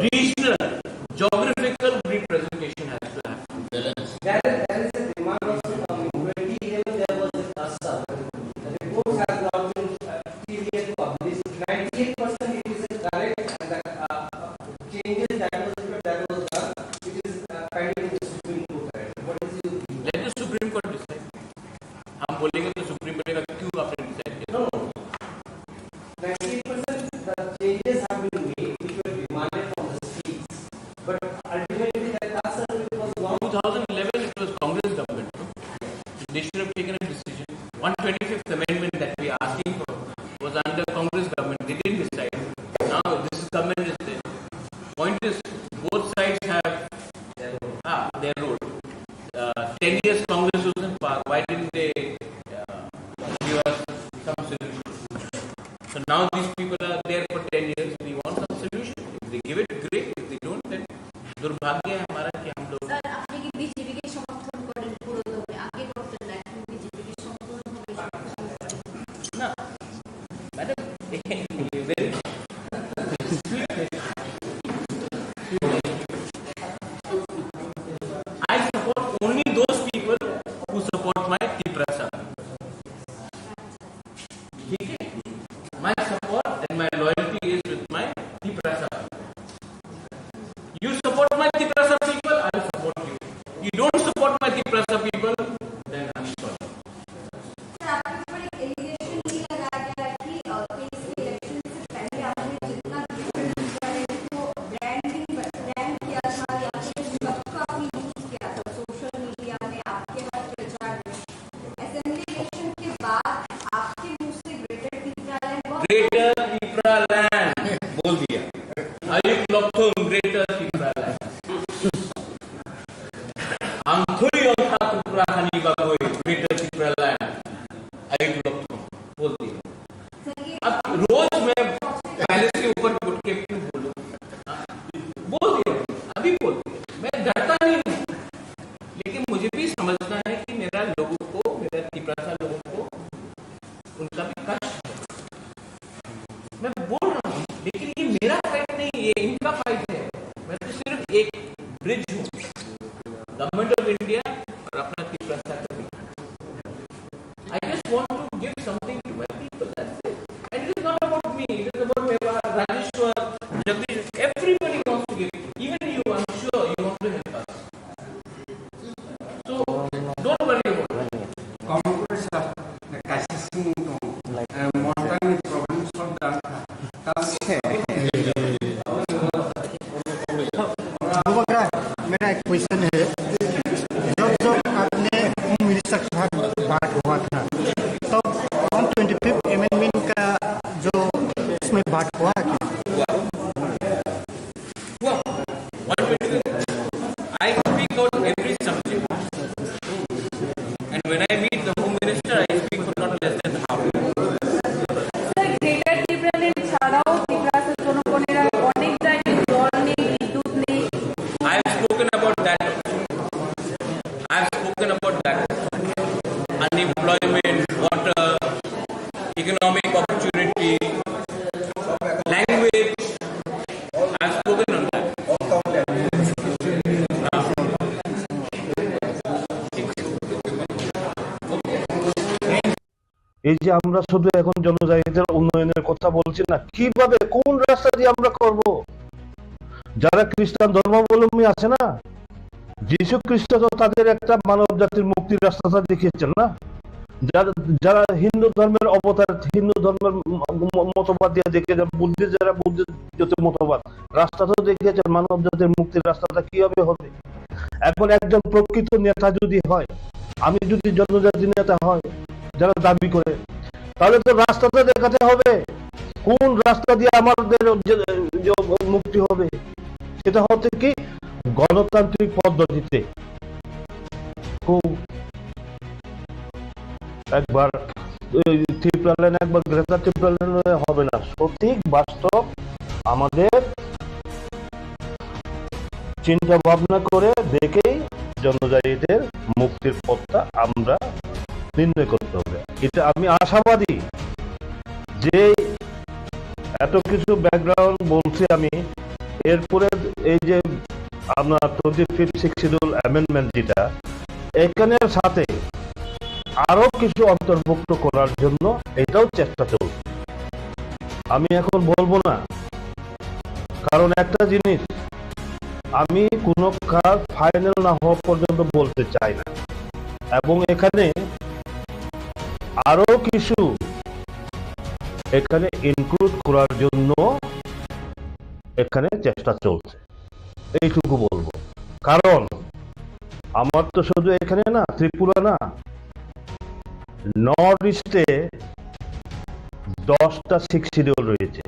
regional, geographical representation has to happen. There is a demand also coming. 2011 there was a cluster. The reports have now been TTAADC published. 98% it is correct, and the changes that was done, it is pending in the Supreme Court. What is your view? Let the Supreme 10 years Congress was in power. Why didn't they give us some solution? So now these people are there for 10 years. We want some solution. If they give it, great. If they don't, then दुर्भाग्य है हमारा कि हम लोग sir आपने की BJP के समर्थन करें पूरे में आगे करते हैं बीजेपी के समर्थन ना madam very I support only those people who support my Tipra sir. My support and my loyalty is with my Tipra sir. You support my Tipra sir people, I will support you. You don't support my Tipra sir people, then I'm sorry. Sir आपके ऊपर एक allegation भी लगाया गया है कि case के election से पहले आपने जितना डिफरेंट ब्रांड किया था या फिर सबका भी यूज किया था सोशल मीडिया में आपके हर प्रचार में असेंबली इलेक्शन के बाद आपके मुंह से ग्रेटर टिप्रा लैंड बोल दिया अयुक लोकथुम ग्रेटर Tipra land. आंखोई ओंथा टुकड़ा खानी बागोई ग्रेटर Tipra land. अयुक लोकथुम बोल दिया. अब रोज मैं पैलेस के ऊपर उठ के क्यों बोलूं? बोल दिया अभी बोल दिया. मैं डरता नहीं हूं, लेकिन मुझे भी समझना है कि मेरा लोगों को मेरा Tipra सा लोगों को उनका भी कष्ट है. मैं बोल रहा हूँ, लेकिन ये मेरा फाइट नहीं, ये इनका फाइट है. मैं तो सिर्फ एक ब्रिज हूँ गवर्नमेंट ऑफ इंडिया और अपना Tipra सा का भी. I just want to give something to my people. That's it. And it is not about me. It is about Meva, Rajeshwar, Jagdish. Everybody wants to give. Even you, I'm sure you want to help us. So don't worry about it. Congress assessing modern problems of the बुबग्रा, मेरा एक question है. जब आपने home minister के साथ बात हुआ था तब 125 अमेंडमेंट का जो इसमें बात हुआ कि I speak out every subject. And when I meet the Home Minister, I speak for not less than half. Sir greater Tipraland ছাড়াও টিপ্রাসের জনগণেরা অনেক জায়গায় জল নেই, বিদ্যুৎ নেই. I have spoken about that. I have spoken about that. Unemployment, water, economic opportunity, language. I have spoken on that. এই যে আমরা শুধু এখন জনজাতিদের উন্নয়নের কথা বলছি না, কিভাবে কোন রাস্তা দিয়ে আমরা করব? যারা খ্রিস্টান ধর্মাবলম্বী আছে না, যীশু খ্রিস্ট তো তাদের একটা মানব জাতির মুক্তির রাস্তাটা দেখিয়েছেন না. যারা হিন্দু ধর্মের অবতার, হিন্দু ধর্মের মতবাদ দিয়ে দেখিয়েছেন, বুদ্ধি যারা বুদ্ধি মতবাদ রাস্তা তো দেখিয়েছেন, মানব জাতির মুক্তির রাস্তাটা কিভাবে হবে? এখন একজন প্রকৃত নেতা যদি হয়, আমি যদি জনজাতি নেতা হয় যারা দাবি করে, তাহলে তো রাস্তাটা দেখাতে হবে কোন রাস্তা দিয়ে আমাদের মুক্তি হবে. সেটা হচ্ছে কি গণতান্ত্রিক পদ্ধতিতে. একবার Tipra land একবার গ্রেটার Tipra land হবে না. সঠিক বাস্তব আমাদের চিন্তা ভাবনা করে দেখেই জনজাতিদের মুক্তির পথটা আমরা নির্ণয় করতে হবে. এটা আমি আশাবাদী যে এত কিছু ব্যাকগ্রাউন্ড বলছি আমি, এরপরে এই যে আপনার 25th শিডিউল অ্যামেন্ডমেন্ট যেটা এখানের সাথে আরো কিছু অন্তর্ভুক্ত করার জন্য এটাও চেষ্টা চলছে. আমি এখন বলবো না, কারণ একটা জিনিস আমি কোনো কাজ ফাইনাল না হওয়া পর্যন্ত বলতে চাই না, এবং এখানে আরো কিছু এখানে ইনক্লুড করার জন্য এখানে চেষ্টা চলছে, এইটুকু বলবো. কারণ আমার তো শুধু এখানে না, ত্রিপুরা না, নর্থ ইস্টে 10টা 6 শিডিউল রয়েছে.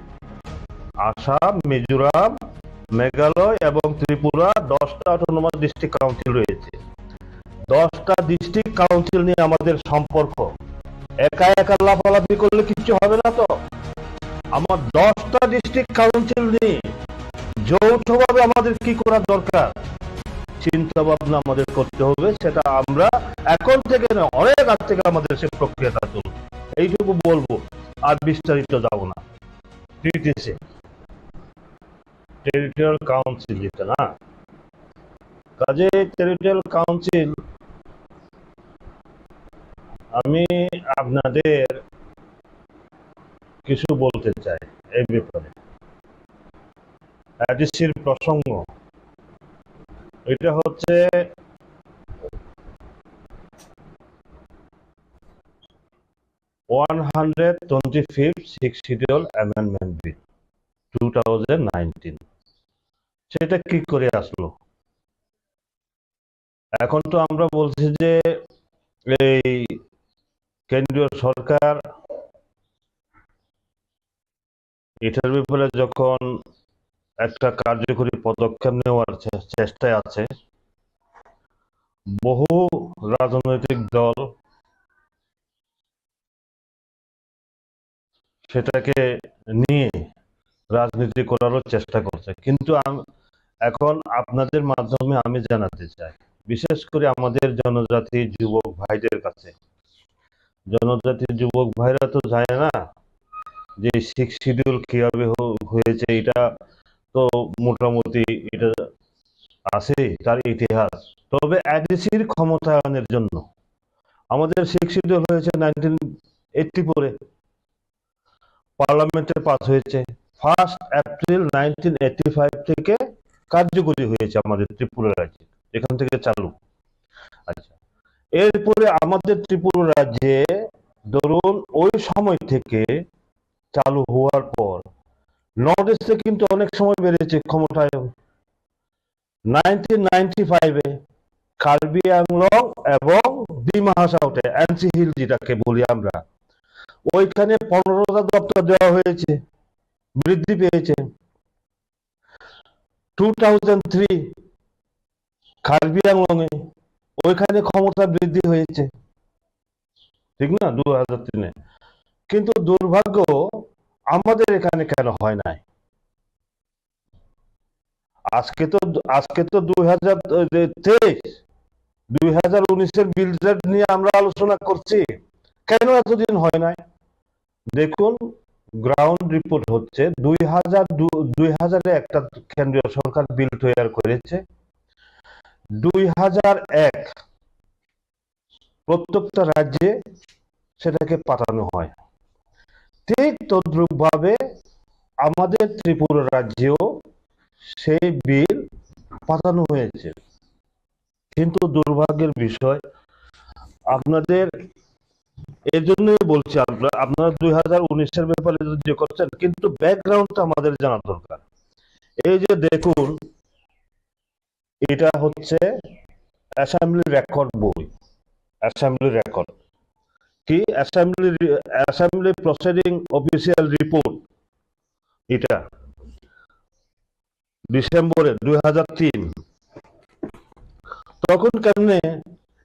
আসাম, মিজোরাম, মেঘালয় এবং ত্রিপুরা 10টা অটোনমাস ডিস্ট্রিক্ট কাউন্সিল রয়েছে. 10টা ডিস্ট্রিক্ট কাউন্সিল নিয়ে আমাদের সম্পর্ক। একা একা লাফালাফি করলে কিচ্ছু হবে না তো। আমার 10টা ডিস্ট্রিক্ট কাউন্সিল নিয়ে যৌথভাবে আমাদের কি করা দরকার, চিন্তা ভাবনা আমাদের করতে হবে। সেটা আমরা এখন থেকে না, অনেক আগ থেকে আমাদের সে প্রক্রিয়াটা চলবে। এইটুকু বলবো, আর বিস্তারিত যাব না। টিটিসি, টেরিটোরিয়াল কাউন্সিল, যেটা না, কাজে টেরিটোরিয়াল কাউন্সিল, আমি আপনাদের কিছু বলতে চাই এই ব্যাপারে। এডিসির প্রসঙ্গ, এটা হচ্ছে 125th Sixth Schedule Amendment Bill 2019। সেটা কি করে আসলো? এখন তো আমরা বলছি যে এই কেন্দ্রীয় সরকার এটার ব্যাপারে যখন একটা কার্যকরী পদক্ষেপ নেওয়ার চেষ্টায় আছে, বহু রাজনৈতিক দল সেটাকে নিয়ে রাজনীতি করারও চেষ্টা করছে। কিন্তু এখন আপনাদের মাধ্যমে আমি জানাতে চাই, বিশেষ করে আমাদের জনজাতি যুবক ভাইদের কাছে, জনজাতি যুবক ভাইরা তো জানে না যে সিক্স শিডিউল কিভাবে হয়েছে। এটা তো মোটামুটি এটা আছে তার ইতিহাস। তবে এডিসির ক্ষমতায়নের জন্য আমাদের সিক্স শিডিউল হয়েছে 1984-এ, পার্লামেন্টে পাস হয়েছে। 1 এপ্রিল 1985 থেকে কার্যকরী হয়েছে আমাদের ত্রিপুরা রাজ্যে, এখান থেকে চালু। আচ্ছা, এরপরে আমাদের ত্রিপুরা রাজ্যে ধরুন ওই সময় থেকে চালু হওয়ার পর নর্থ ইস্টে কিন্তু অনেক সময় বেড়েছে ক্ষমতায়ন। 1995-এ কার্বি আংলং এবং ডিমা হাসাওতে, এনসি হিল যেটাকে বলি আমরা, ওইখানে 15টা দপ্তর দেওয়া হয়েছে, বৃদ্ধি পেয়েছে। 2003 কার্বি আংলংয়ে, ওইখানে ক্ষমতা বৃদ্ধি হয়েছে, ঠিক না, 2003-এ। কিন্তু দুর্ভাগ্য আমাদের এখানে কেন হয় নাই? আজকে তো 2019-এর বিল নিয়ে আমরা আলোচনা করছি, কেন এতদিন হয় নাই? দেখুন, গ্রাউন্ড রিপোর্ট হচ্ছে 2000-এ একটা কেন্দ্রীয় সরকার বিল তৈরি করেছে। 2001 প্রত্যেকটা রাজ্যে সেটাকে পাঠানো হয়। ঠিক তদ্রুপভাবে আমাদের ত্রিপুরা রাজ্যেও সেই বিল পাঠানো হয়েছে। কিন্তু দুর্ভাগ্যের বিষয়, আপনাদের এর জন্যই বলছি, আপনারা 2019-এর ব্যাপারে যে করছেন, কিন্তু ব্যাকগ্রাউন্ডটা আমাদের জানা দরকার। এই যে দেখুন, এটা হচ্ছে অ্যাসেম্বলি রেকর্ড বই, অ্যাসেম্বলি রেকর্ড কি, অ্যাসেম্বলি প্রসিডিং অফিসিয়াল রিপোর্ট, এটা ডিসেম্বরে 2003। তখন কেমনে,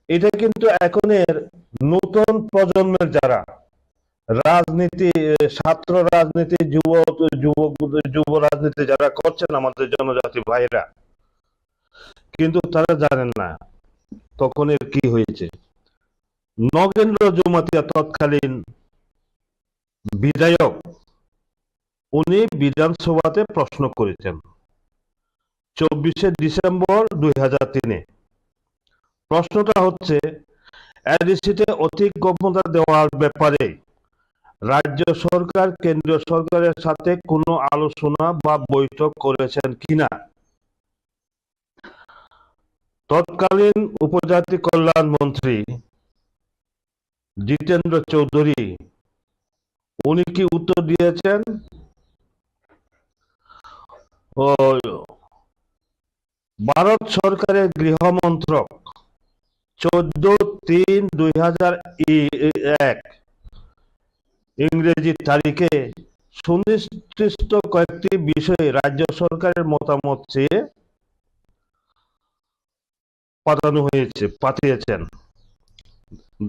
এটা কিন্তু এখনের নতুন প্রজন্মের যারা রাজনীতি, ছাত্র রাজনীতি, যুব রাজনীতি যারা করছেন আমাদের জনজাতি ভাইরা, কিন্তু তারা জানেন না তখন এর কি হয়েছে। নগেন্দ্র জমাতিয়া তৎকালীন বিধায়ক, উনি বিধানসভাতে প্রশ্ন করেছেন 24শে ডিসেম্বর 2003-এ। প্রশ্নটা হচ্ছে, এডিসিতে অধিক ক্ষমতা দেওয়ার ব্যাপারে রাজ্য সরকার কেন্দ্রীয় সরকারের সাথে কোনো আলোচনা বা বৈঠক করেছেন কিনা। তৎকালীন উপজাতি কল্যাণ মন্ত্রী জিতেন্দ্র চৌধুরী, উনি কি উত্তর দিয়েছেন? ভারত সরকারের গৃহ মন্ত্রক 14/3/2001 ইংরেজি তারিখে সুনির্দিষ্ট কয়েকটি বিষয়ে রাজ্য সরকারের মতামত চেয়ে পাঠিয়েছেন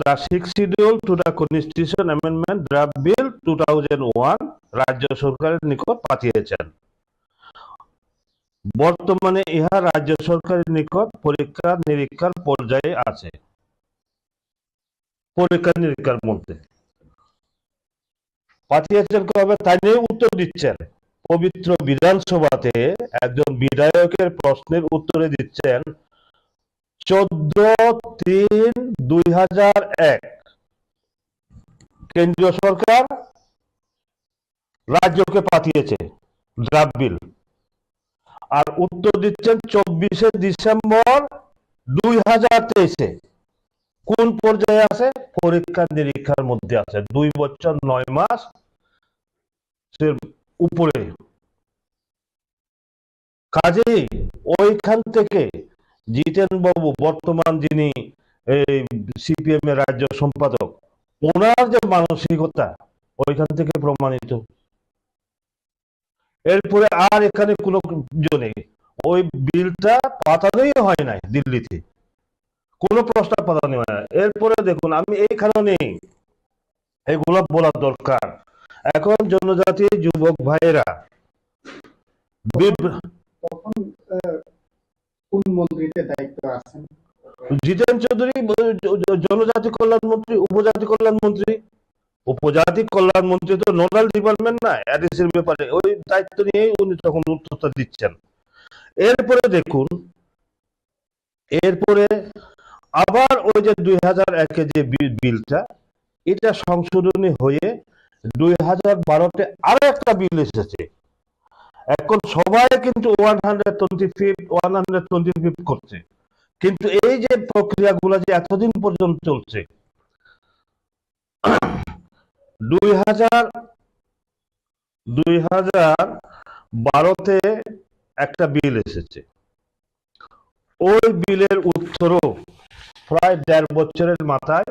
the six schedule to the constitution amendment draft bill 2001 রাজ্য সরকারের নিকট পাঠিয়েছেন। বর্তমানে ইহা রাজ্য সরকারের নিকট পরীক্ষা নিরীক্ষার পর্যায়ে আছে। পরীক্ষা নিরীক্ষার মধ্যে পাঠিয়েছেন কবে তাই নিয়ে উত্তর দিচ্ছেন। পবিত্র বিধানসভাতে একজন বিধায়কের প্রশ্নের উত্তরে দিচ্ছেন 14/3/2001 কেন্দ্রীয় সরকার রাজ্যকে পাঠিয়েছে ড্রাফট বিল, আর উত্তর দিচ্ছেন 24 ডিসেম্বর 2023। কোন পর্যায়ে আছে? পরীক্ষা নিরীক্ষার মধ্যে আছে। 2 বছর 9 মাস উপরে। কাজেই ওইখান থেকে জিতেন বাবু, বর্তমান যিনি সিপিএম এর রাজ্য সম্পাদক, ওনার যে মানসিকতা ওইখান থেকে প্রমাণিত। এরপরে আর এখানে কোনো নেই। ওই বিলটা পাঠানোই হয় নাই দিল্লিতে, কোনো প্রস্তাব পাঠানো হয় না। এরপরে দেখুন, আমি এই কারণে এগুলো বলা দরকার। এখন জনজাতি যুবক ভাইয়েরা তখন কোন মন্ত্রীতে দায়িত্ব আছেন? জিতেন চৌধুরী জনজাতি কল্যাণ মন্ত্রী, উপজাতি কল্যাণ মন্ত্রী। উপজাতি কল্যাণ মন্ত্রী তো নোডাল ডিপার্টমেন্ট না এডিসির ব্যাপারে, ওই দায়িত্ব নিয়েই উনি তখন উত্তরটা দিচ্ছেন। এরপরে দেখুন, এরপরে আবার ওই যে 2001 যে বিলটা, এটা সংশোধনী হয়ে 2012-তে আরো একটা বিল এসেছে। এখন সবাই কিন্তু 125 করছে, কিন্তু এই যে প্রক্রিয়াগুলো যে এতদিন পর্যন্ত চলছে, 2012-তে একটা বিল এসেছে। ওই বিলের উত্তরও প্রায় 1.5 বছরের মাথায়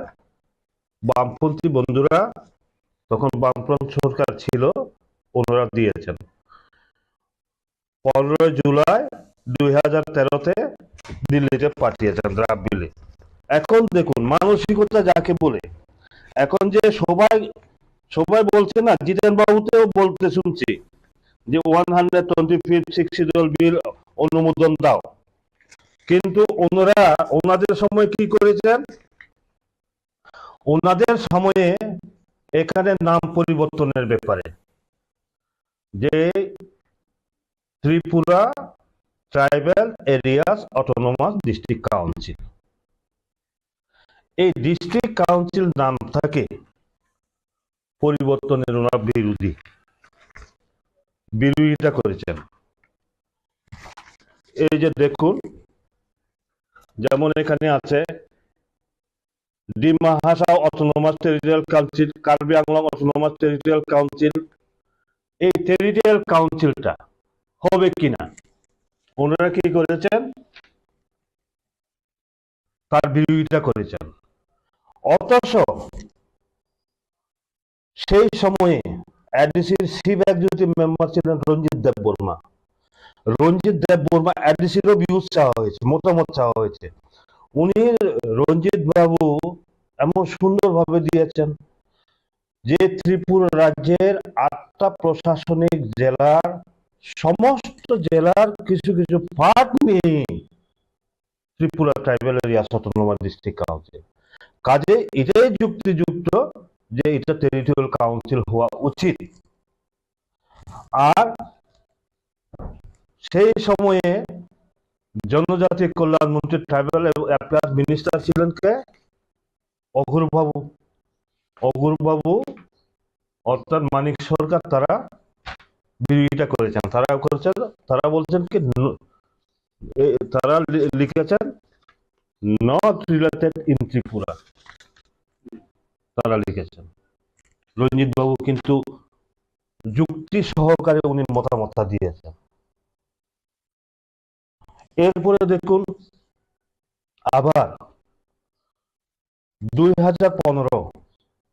বামপন্থী বন্ধুরা, তখন বামপন্থী সরকার ছিল, ওনারা দিয়েছেন। 15 জুলাই 2013-তে দিল্লিতে পাঠিয়েছেন ড্রাফট বিলে। এখন দেখুন মানসিকতা যাকে বলে, এখন যে সবাই বলছে না, জিতেন বাবুতেও বলতে শুনছি যে 125 বিল অনুমোদন দাও, কিন্তু ওনাদের সময় কি করেছেন? ওনাদের সময়ে এখানে নাম পরিবর্তনের ব্যাপারে, যে Tripura tribal areas autonomous district council, এই ডিস্ট্রিক্ট কাউন্সিল নামটাকে পরিবর্তনের ওনারা বিরোধিতা করেছেন। এই যে দেখুন, যেমন এখানে আছে Dima Hasao autonomous territorial council, Karbi Anglong autonomous territorial council. এই টেরিটোরিয়াল কাউন্সিলটা হবে কিনা ওনারা কি করেছেন? তার বিরোধিতা করেছেন। অথচ সেই সময়ে এডিসির চিফ এক্সিকিউটিভ মেম্বার ছিলেন রঞ্জিত দেববর্মা। এডিসিরও ভিউজ চাওয়া হয়েছে, মতামত চাওয়া হয়েছে। উনি রঞ্জিত বাবু এমন সুন্দরভাবে দিয়েছেন যে ত্রিপুরা রাজ্যের 8টা প্রশাসনিক জেলার সমস্ত জেলার কিছু কিছু পার্ট নিয়ে Tripura tribal area autonomous district council. কাজে এটাই যুক্তিযুক্ত যে এটা টেরিটোরিয়াল কাউন্সিল হওয়া উচিত। আর সেই সময়ে জনজাতি কল্যাণ মন্ত্রী, ট্রাইবাল অ্যাফেয়ার্স মিনিস্টার ছিলেন কে? অঘুর বাবু অর্থাৎ মানিক সরকার। তারা বিরোধিতা করেছেন। তারা বলছেন কি, তারা লিখেছেন নট রিলেটেড ইন ত্রিপুরা, তারা লিখেছেন। রঞ্জিত বাবু কিন্তু যুক্তি সহকারে উনি মতামত দিয়েছেন। এরপরে দেখুন, আবার 2015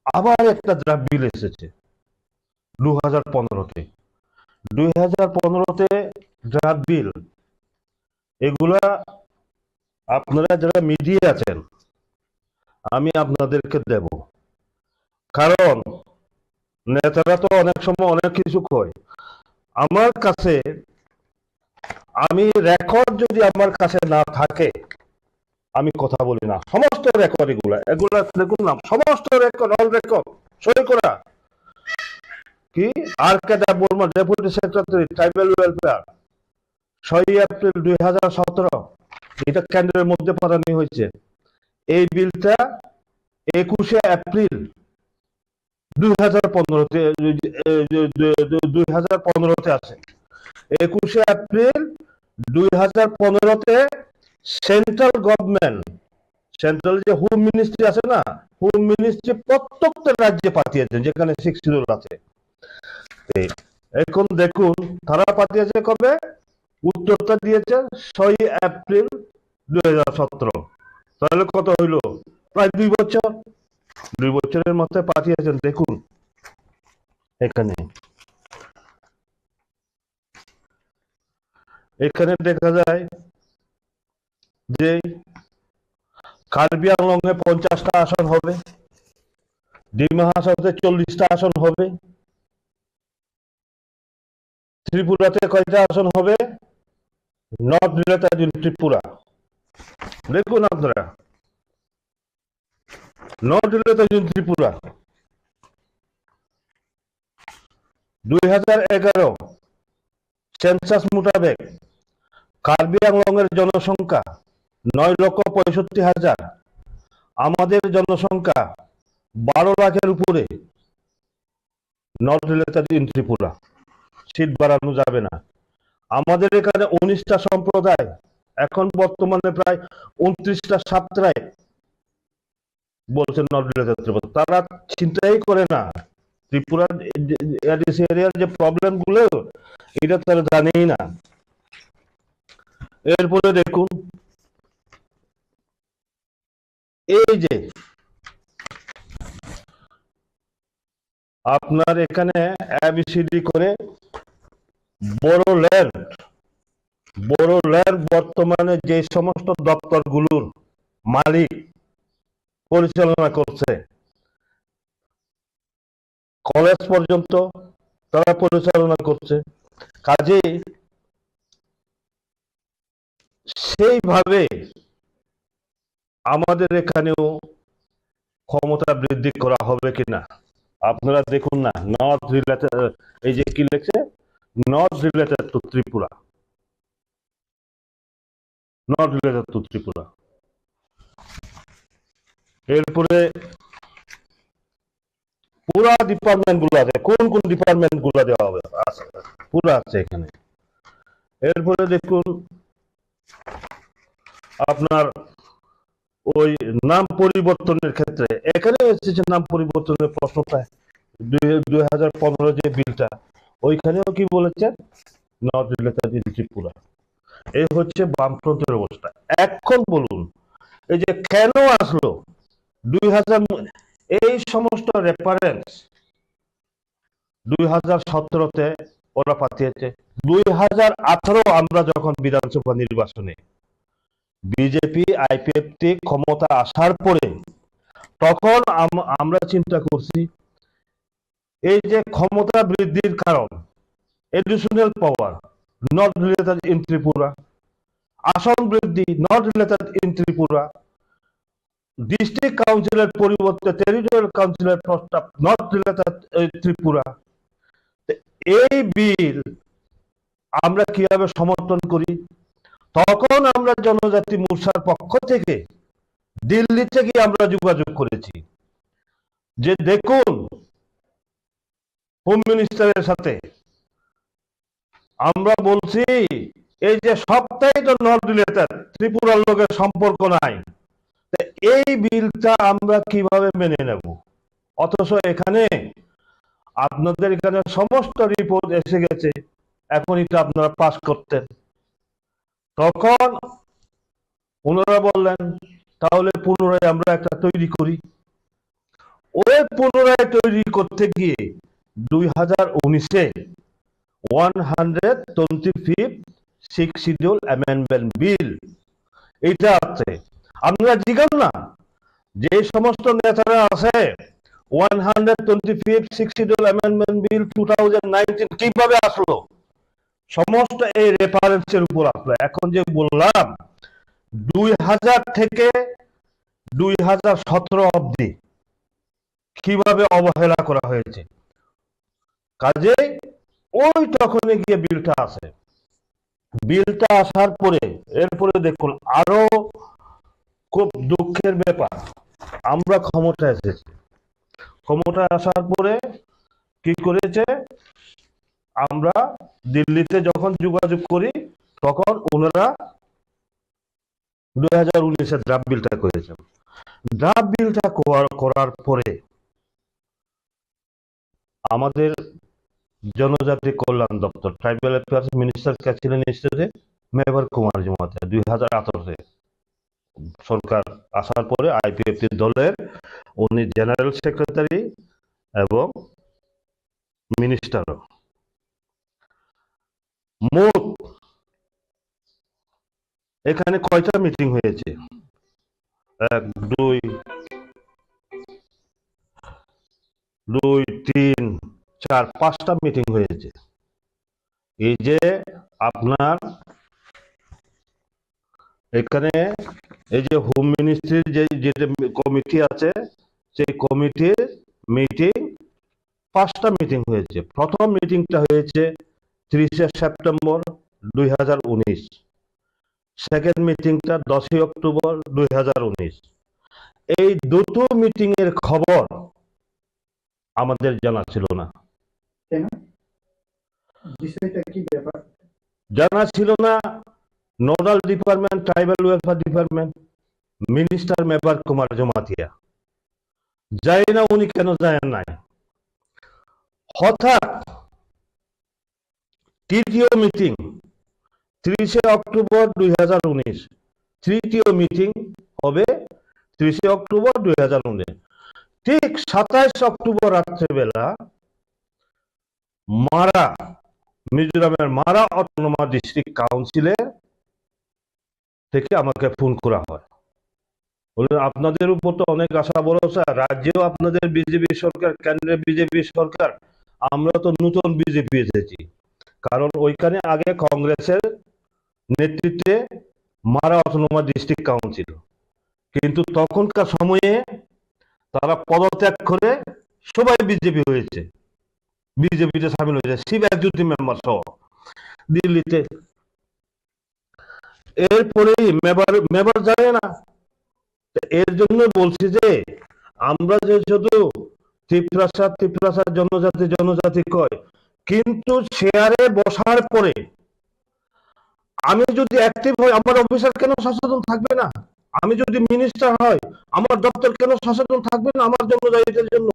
আবার একটা ড্রাফট বিল এসেছে। 2015-তে ড্রাফট বিল, এগুলা আপনারা যারা মিডিয়া আছেন, আমি আপনাদেরকে দেব, কারণ নেতারা তো অনেক সময় অনেক কিছু কয়। আমার কাছে, আমি রেকর্ড যদি আমার কাছে না থাকে আমি কথা বলি না। সমস্ত রেকর্ড এগুলা দেখুন না, সমস্ত রেকর্ড, অল রেকর্ড সই করা। কি R K Barma, deputy secretary tribal welfare, 6 April 2017, এটা কেন্দ্রের মধ্যে পাঠানো হয়েছে। এই বিলটা 21 এপ্রিল 2015-তে আছে। 21 এপ্রিল 2015-তে সেন্ট্রাল গভর্নমেন্ট, সেন্ট্রাল যে হোম মিনিস্ট্রি আছে না, হোম মিনিস্ট্রি প্রত্যেকটা রাজ্যে পাঠিয়েছেন যেখানে 6 শিডিউল আছে। এখন দেখুন তারা পাঠিয়েছে কবে, উত্তরটা দিয়েছে 6 এপ্রিল 2017। তাহলে কত হইল, প্রায় 2 বছর। 2 বছরের মধ্যে পাঠিয়েছেন। দেখুন এখানে, এখানে দেখা যায় যে কার্বি আংলংয়ে 50টা আসন হবে, ডিমা হাসাওতে 40টা আসন হবে, ত্রিপুরাতে কয়টা আসন হবে, নর্থ রিলেটেড ইন ত্রিপুরা। দেখুন আপনারা, north related in Tripura 2011 census মোতাবেক কার্বি আংলংয়ের জনসংখ্যা 9,65,000, আমাদের জনসংখ্যা 12 লাখের উপরে। North related in Tripura seat বাড়ানো যাবে না। আমাদের এখানে 19টা সম্প্রদায়, এখন বর্তমানে প্রায় 29টা সাতটায় বলছেন নর্থ রিলেটেড ত্রিপুরা। তারা চিন্তাই করে না ত্রিপুরার এডিসি এরিয়ার যে প্রবলেম গুলো, এটা তারা জানেই না। এরপরে দেখুন, এই যে আপনার এখানে এবিসিডি করে বোরোল্যান্ড বর্তমানে যে সমস্ত দপ্তরগুলোর মালিক পরিচালনা করছে, কলেজ পর্যন্ত তারা পরিচালনা করছে। কাজেই সেইভাবে আমাদের এখানেও ক্ষমতা বৃদ্ধি করা হবে কিনা আপনারা দেখুন না। নর্থ রিলেটেড, এই যে কি লেখছে, north related to Tripura, north related to Tripura. এরপরে পুরা ডিপার্টমেন্ট গুলো আছে, কোন কোন ডিপার্টমেন্ট গুলো দেওয়া হবে পুরা আছে এখানে। এরপরে দেখুন আপনার ওই নাম পরিবর্তনের ক্ষেত্রে, এখানে এসেছে নাম পরিবর্তনের প্রশ্নটা 2015 যে বিলটা, ওইখানেও কি বলেছেন, নর্থ রিলেটেড ইন ত্রিপুরা। এই হচ্ছে বামফ্রন্টের অবস্থা। এখন বলুন এই যে কেন আসলো 2000, এই সমস্ত রেফারেন্স 2017-তে ওরা পাঠিয়েছে। 2018 আমরা যখন বিধানসভা নির্বাচনে বিজেপি আইপিএফটি ক্ষমতা আসার পরে, তখন আমরা চিন্তা করছি এই যে ক্ষমতা বৃদ্ধির কারণ, additional power not related in Tripura, আসন বৃদ্ধি not related in Tripura, district কাউন্সিলের পরিবর্তে টেরিটোরিয়াল কাউন্সিলের প্রস্তাব নট রিলেটেড ত্রিপুরা। এই বিল আমরা কিভাবে সমর্থন করি, তখন আমরা জনজাতি মোর্চার পক্ষ থেকে দিল্লি থেকে আমরা যোগাযোগ করেছি যে দেখুন হোম মিনিস্টারের সাথে আমরা বলছি এই যে সবটাই তো নট রিলেটেড, ত্রিপুরার লোকের সম্পর্ক নাই, এই বিলটা আমরা কিভাবে মেনে নেব। অথচ এখানে আপনাদের এখানে সমস্ত রিপোর্ট এসে গেছে, এখন এটা আপনারা পাস করতেন। তখন ওনারা বললেন তাহলে পুনরায় আমরা একটা তৈরি করি। ওই পুনরায় তৈরি করতে গিয়ে 2019-এ 125th 6th schedule amendment bill এইটা আছে। আপনারা জিজ্ঞান না যে সমস্ত নেতারা আছে 125th শিডিউল অ্যামেন্ডমেন্ট বিল 2019 কিভাবে আসলো, সমস্ত এই রেফারেন্সের উপর আসলো। এখন যে বললাম 2000 থেকে 2017 অবধি কিভাবে অবহেলা করা হয়েছে, কাজে ওই তখনই গিয়ে বিলটা আসে। বিলটা আসার পরে এরপরে দেখুন আরো খুব দুঃখের ব্যাপার, আমরা ক্ষমতায় এসেছি, ক্ষমতায় আসার পরে কি করেছে, আমরা দিল্লিতে যখন যোগাযোগ করি তখন ওনারা 2019-এর ড্রাফট বিলটা করেছেন। ড্রাফট বিলটা করার পরে আমাদের জনজাতি কল্যাণ দপ্তর ট্রাইবাল অ্যাফেয়ার্স মিনিস্টার কে ছিলেন স্টেটে মেবার কুমার জমাতিয়া 2018-এ সরকার আসার পরে আইপিএফটি দলের উনি জেনারেল সেক্রেটারি এবং মিনিস্টারও। মোট এখানে কয়টা মিটিং হয়েছে, 1 2 3 4 5টা মিটিং হয়েছে। এই যে আপনার এখানে এই যে হোম মিনিস্ট্রির যে কমিটি আছে সেই কমিটির মিটিং 5টা মিটিং হয়েছে। প্রথম মিটিংটা হয়েছে 30শে সেপ্টেম্বর 2019, সেকেন্ড মিটিংটা 10ই অক্টোবর 2019। এই দুটো মিটিং এর খবর আমাদের জানা ছিল না। কেন? বিষয়টা কি ব্যাপার? জানা ছিল না। Nodal department tribal welfare department, minister Mebar Kumar Jamatia, জানি না উনি কেন যায় নাই। হঠাৎ তৃতীয় মিটিং 30শে অক্টোবর 2019, তৃতীয় মিটিং হবে 30শে অক্টোবর 2019। ঠিক 27 অক্টোবর রাত্রেবেলা মারা, মিজোরামের মারা অটোনোমাস ডিস্ট্রিক্ট কাউন্সিলের থেকে আমাকে ফোন করা হয়, বলে আপনাদের উপর তো অনেক আশা ভরসা, রাজ্যেও আপনাদের বিজেপি সরকার, কেন্দ্রে বিজেপি সরকার, আমরা তো নতুন বিজেপি এসেছি। কারণ ওইখানে আগে কংগ্রেসের নেতৃত্বে মারা অটোনোমাস ডিস্ট্রিক্ট কাউন্সিল, কিন্তু তখনকার সময়ে তারা পদত্যাগ করে সবাই বিজেপি হয়েছে, বিজেপিতে সামিল হয়েছে, শিব একজুটি মেম্বার সহ দিল্লিতে। এরপরেই মেবার যায় না। এর জন্য বলছি যে আমরা যে শুধু ত্রিপ্রাসাদ জনজাতি কয়, কিন্তু চেয়ারে বসার পরে আমি যদি অ্যাক্টিভ হই আমার অফিসার কেন সচেতন থাকবে না? আমি যদি মিনিস্টার হয় আমার দপ্তর কেন সচেতন থাকবে না আমার জনজাতিদের জন্য?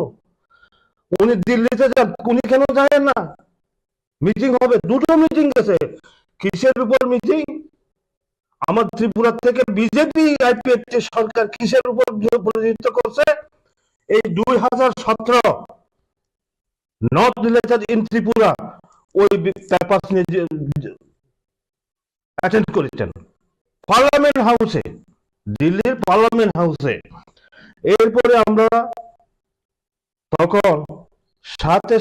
উনি দিল্লিতে যান, উনি কেন যায় না? মিটিং হবে, দুটো মিটিং গেছে। কিসের উপর মিটিং? আমার ত্রিপুরা থেকে বিজেপি আইপিএফটি সরকার কিসের উপর প্রতিনিধিত্ব করছে? এই 2017 নট রিলেটেড ইন ত্রিপুরা ওই পেপারস নিয়ে অ্যাটেন্ড করেছেন পার্লামেন্ট হাউসে, দিল্লির পার্লামেন্ট হাউসে। এরপরে আমরা তখন সাথে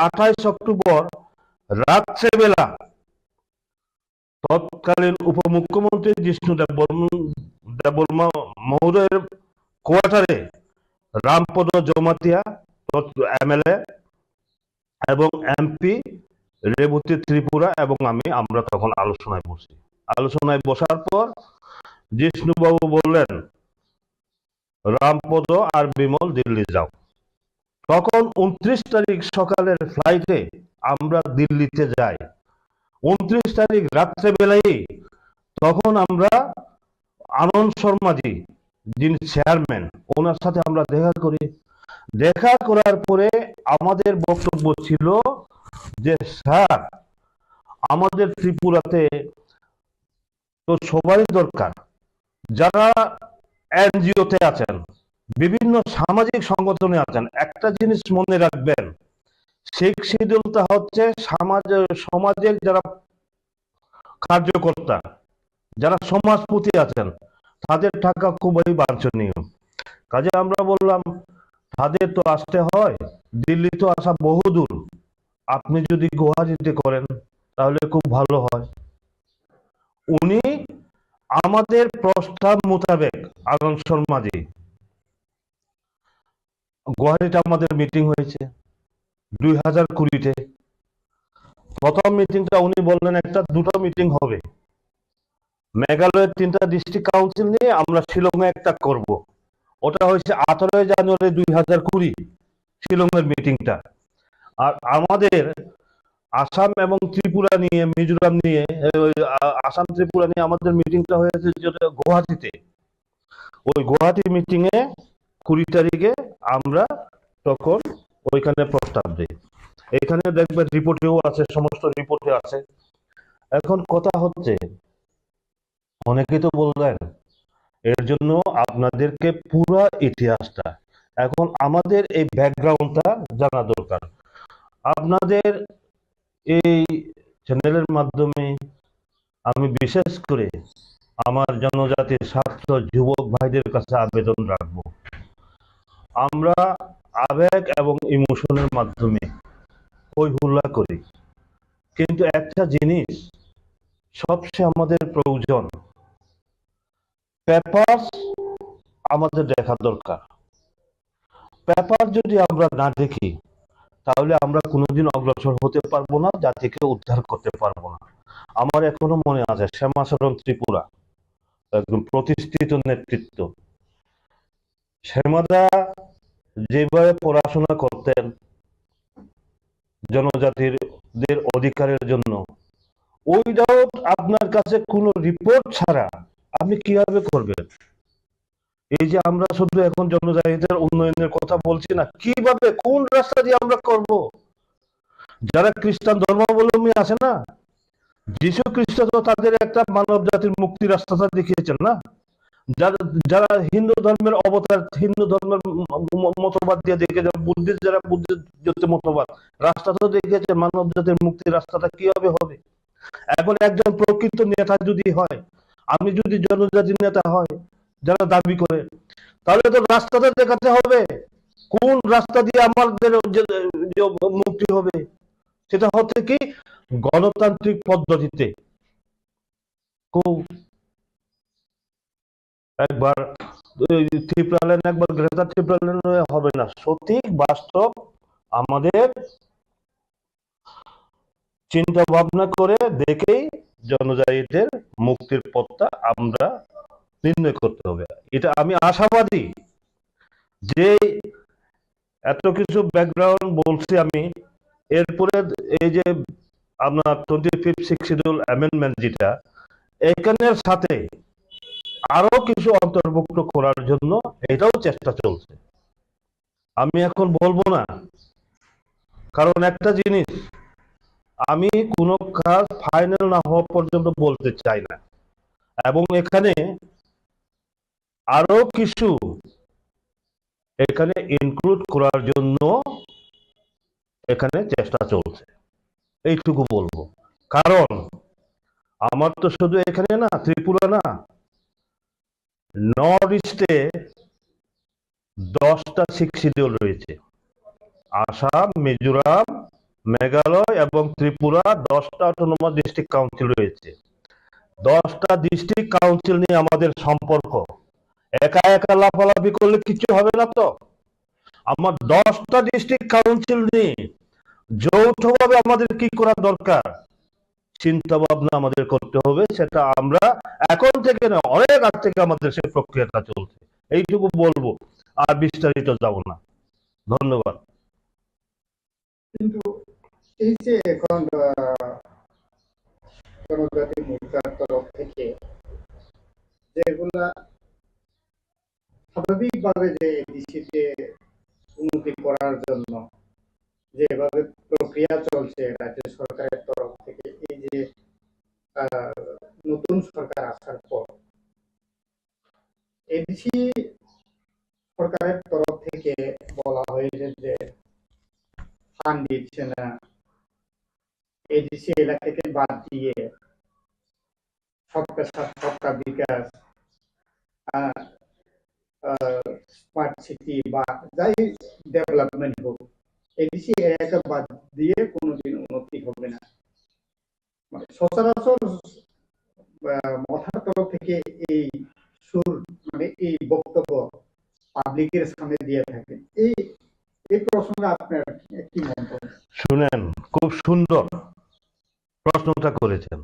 28 অক্টোবর রাত্রেবেলা তৎকালীন উপমুখ্যমন্ত্রী জিষ্ণু দেববর্মা মহোদয়ের কোয়ার্টারে রামপদ জমাতিয়া এমএলএ এবং এমপি রেবতী ত্রিপুরা এবং আমরা তখন আলোচনায় বসি। আলোচনায় বসার পর জিষ্ণুবাবু বললেন রামপদ আর বিমল দিল্লি যাও। তখন 29 তারিখ সকালের ফ্লাইটে আমরা দিল্লিতে যাই। 29 তারিখ রাত্রেবেলায় তখন আমরা আনন্দ শর্মাজি যিনি চেয়ারম্যান ওনার সাথে আমরা দেখা করি। দেখা করার পরে আমাদের বক্তব্য ছিল যে স্যার আমাদের ত্রিপুরাতে তো সবাই দরকার, যারা এনজিওতে আছেন, বিভিন্ন সামাজিক সংগঠনে আছেন, একটা জিনিস মনে রাখবেন, শেখ শিডিউলটা হচ্ছে সমাজের যারা কার্যকর্তা, যারা সমাজপতি আছেন, তাদের থাকা খুবই বাঞ্ছনীয়। কাজে আমরা বললাম তাদের তো আসতে হয়, দিল্লি তো আসা বহুদূর, আপনি যদি গুয়াহাটিতে করেন তাহলে খুব ভালো হয়। উনি আমাদের প্রস্তাব মোতাবেক আনন্দ শর্মাজি, গুয়াহাটিতে আমাদের মিটিং হয়েছে 2020-তে। প্রথম মিটিংটা উনি বললেন একটা দুটো মিটিং হবে, মেঘালয়ের 3টা ডিস্ট্রিক্ট কাউন্সিল নিয়ে আমরা শিলংয়ে একটা করব। ওটা হয়েছে 18 জানুয়ারি 2020 শিলংয়ের মিটিংটা। আর আমাদের আসাম এবং ত্রিপুরা নিয়ে, মিজোরাম নিয়ে, আসাম ত্রিপুরা নিয়ে আমাদের মিটিংটা হয়েছে যেটা গুয়াহাটিতে। ওই গুয়াহাটি মিটিং এ 20 তারিখে আমরা তখন ওইখানে প্রস্তাব দিই। এখানে দেখবেন রিপোর্টেও আছে, সমস্ত রিপোর্টে আছে। এখন কথা হচ্ছে, অনেকেই তো বললেন এর জন্য আপনাদেরকে পুরো ইতিহাসটা, এখন আমাদের এই ব্যাকগ্রাউন্ডটা জানা দরকার। আপনাদের এই চ্যানেলের মাধ্যমে আমি বিশেষ করে আমার জনজাতির ছাত্র যুবক ভাইদের কাছে আবেদন রাখব, আমরা আবেগ এবং ইমোশনের মাধ্যমে হই হুল্লা করি, কিন্তু একটা জিনিস সবচেয়ে আমাদের প্রয়োজন, পেপার আমাদের দেখা দরকার। পেপার যদি আমরা না দেখি তাহলে আমরা কোনোদিন অগ্রসর হতে পারবো না, জাতিকে উদ্ধার করতে পারবো না। আমার এখনো মনে আছে শ্যামাচরণ ত্রিপুরা, একদম প্রতিষ্ঠিত নেতৃত্ব, শ্যামাদা যেভাবে পড়াশোনা করতেন জনজাতিদের অধিকারের জন্য, ওইটাও আপনার কাছে কোনো রিপোর্ট ছাড়া আপনি কিভাবে করবেন? এই যে আমরা শুধু এখন জনজাতিদের উন্নয়নের কথা বলছি না, কিভাবে কোন রাস্তা দিয়ে আমরা করব? যারা খ্রিস্টান ধর্মাবলম্বী আছে না, যীশু খ্রিস্ট তো তাদের একটা মানব জাতির মুক্তির রাস্তাটা দেখিয়েছেন না। যারা যারা হিন্দু ধর্মের অবতার, হিন্দু ধর্মের মতবাদ দিয়ে দেখেছেন, বুদ্ধিস্ট যারা বুদ্ধিস্ট মতবাদ, রাস্তাটা দেখিয়েছে মানব জাতির মুক্তির রাস্তাটা কিভাবে হবে। এখন একজন প্রকৃত নেতা যদি হয়, আমি যদি জনজাতির নেতা হয় যারা দাবি করে, তাহলে তো রাস্তাটা দেখাতে হবে কোন রাস্তা দিয়ে আমাদের মুক্তি হবে। সেটা হচ্ছে কি গণতান্ত্রিক পদ্ধতিতে। খুব একবার ত্রিপুরালেন, একবার গ্রেটার ত্রিপুরালেন হবে না, সঠিক বাস্তব আমাদের চিন্তা ভাবনা করে দেখেই জনজাতিদের মুক্তির পথটা আমরা নির্ণয় করতে হবে। এটা আমি আশাবাদী যে এত কিছু ব্যাকগ্রাউন্ড বলছি আমি, এরপরে এই যে আপনার 25 শিডিউল অ্যামেন্ডমেন্ট যেটা, এখানের সাথে আরো কিছু অন্তর্ভুক্ত করার জন্য এটাও চেষ্টা চলছে। আমি এখন বলবো না, কারণ একটা জিনিস, আমি কোনো কাজ ফাইনাল না হওয়া পর্যন্ত বলতে চাই না, এবং এখানে আরো কিছু এখানে ইনক্লুড করার জন্য এখানে চেষ্টা চলছে, এইটুকু বলবো। কারণ আমার তো শুধু এখানে না, ত্রিপুরা না, নর্থ ইস্টে 10টা 6 শিডিউল রয়েছে। আসাম, মিজোরাম, মেঘালয় এবং ত্রিপুরা 10টা অটোনমাস ডিস্ট্রিক্ট কাউন্সিল রয়েছে। 10টা ডিস্ট্রিক্ট কাউন্সিল নিয়ে আমাদের সম্পর্ক, একা একা লাফালাফি করলে কিছু হবে না তো। আমার 10টা ডিস্ট্রিক্ট কাউন্সিল নিয়ে যৌথভাবে আমাদের কি করা দরকার, চিন্তা ভাবনা আমাদের করতে হবে। সেটা আমরা এখন থেকে না, অনেক আগ থেকে আমাদের সেই প্রক্রিয়াটা চলছে। এইটুকু বলবো, আর বিস্তারিত যাব না। ধন্যবাদ। কিন্তু এই যে এখন জনজাতি মোর্চার তরফ থেকে যেগুলা স্বাভাবিকভাবে যে এডিসিতে উন্নতি করার জন্য যেভাবে প্রক্রিয়া চলছে রাজ্য সরকারের তরফ থেকে, এই যে নতুন সরকার আসার পর এডিসি সরকারের তরফ থেকে বলা হয়েছে যে ফান্ড দিচ্ছে না, এডিসি এলাকাকে বাদ দিয়ে সবকা সাথ সবকা বিকাশ স্মার্ট সিটি বা যাই ডেভেলপমেন্ট হোক, এডিসি এরিয়াকে বাদ দিয়ে কোনোদিন উন্নতি হবে না। মানে সচরাচর মথার তরফ থেকে এই সুর, মানে এই বক্তব্য পাবলিকের সামনে দিয়ে থাকে। এই প্রসঙ্গে আপনার কি মন্তব্য? শুনেন, খুব সুন্দর প্রশ্নটা করেছেন।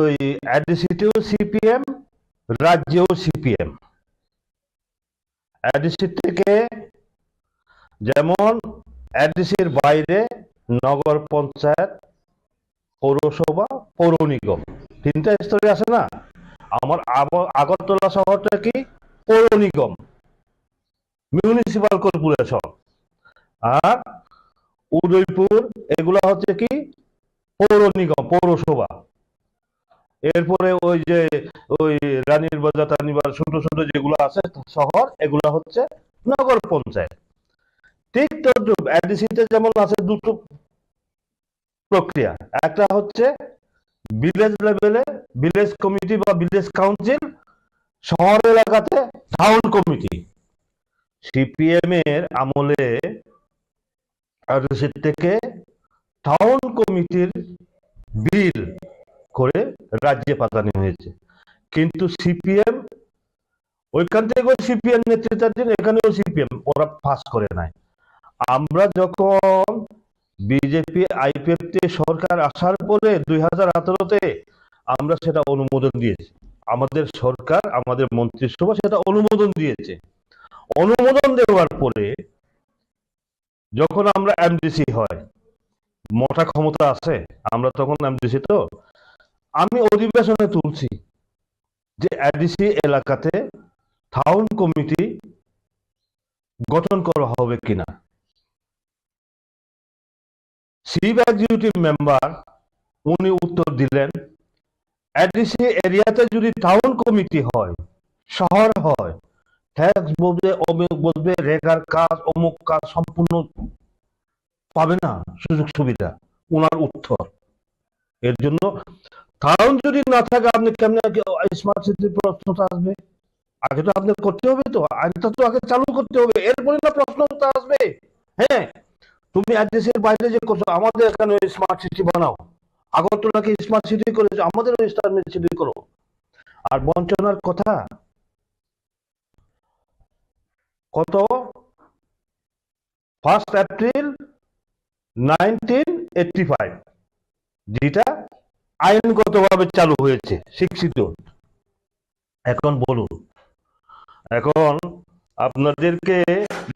ওই এডিসিতেও সিপিএম, রাজ্যেও সিপিএম। এডিসি থেকে যেমন এডিসির বাইরে নগর পঞ্চায়েত, পৌরসভা, পৌর নিগম, তিনটা স্তরে আছে না। আমার আগরতলা শহরটা কি পৌর নিগম, মিউনিসিপাল কর্পোরেশন, আর উদয়পুর এগুলা হচ্ছে কি পৌর নিগম, পৌরসভা। এরপরে ওই যে ওই রানীর বাজার, টানিবার ছোট ছোট যেগুলো আছে শহর, এগুলা হচ্ছে নগর পঞ্চায়েত। ঠিক তদ্রুপ এডিসিতে যেমন আছে দুটো প্রক্রিয়া, একটা হচ্ছে ভিলেজ লেভেলে ভিলেজ কমিটি বা ভিলেজ কাউন্সিল, শহর এলাকাতে টাউন কমিটি। সিপিএম এর আমলে এডিসি থেকে টাউন কমিটির বিল করে রাজ্যে পাঠানো হয়েছে। কিন্তু সিপিএম ওইখান থেকেও সিপিএম নেতৃত্বাধীন, এখানেও সিপিএম, ওরা পাস করে নাই। আমরা যখন বিজেপি আইপিএফটি সরকার আসার পরে 2018-তে আমরা সেটা অনুমোদন দিয়েছি। আমাদের সরকার, আমাদের মন্ত্রিসভা সেটা অনুমোদন দিয়েছে। অনুমোদন দেওয়ার পরে যখন আমরা এমডিসি হয়, মোটা ক্ষমতা আছে, আমরা তখন এমডিসি, তো আমি অধিবেশনে তুলছি যে এডিসি এলাকাতে টাউন কমিটি গঠন করা হবে কিনা। চিফ এক্সিকিউটিভ মেম্বার উনি উত্তর দিলেন, এডিসি এরিয়াতে যদি টাউন কমিটি হয়, শহর হয়, ট্যাক্স বলবে, অমুক বলবে, রেগার কাজ, অমুক কাজ সম্পূর্ণ পাবে না, সুযোগ সুবিধা। ওনার উত্তর, এর জন্য টাউন যদি না থাকে আপনি কেমনে স্মার্ট সিটির প্রশ্নটা আসবে? আগে তো আপনি করতে হবে, তো আইনটা তো আগে চালু করতে হবে, এরপরে না প্রশ্নটা আসবে। হ্যাঁ, তুমি এডিসির বাইরে যে করছো, আমাদের এখানে স্মার্ট সিটি বানাও, আগরতলাকে স্মার্ট সিটি করেছো, আমাদের স্মার্ট সিটি করো। আর বঞ্চনার কথা কত, 1 এপ্রিল 1985 যেটা আইনগতভাবে চালু হয়েছে, স্বীকৃত। এখন বলুন, এখন আপনাদেরকে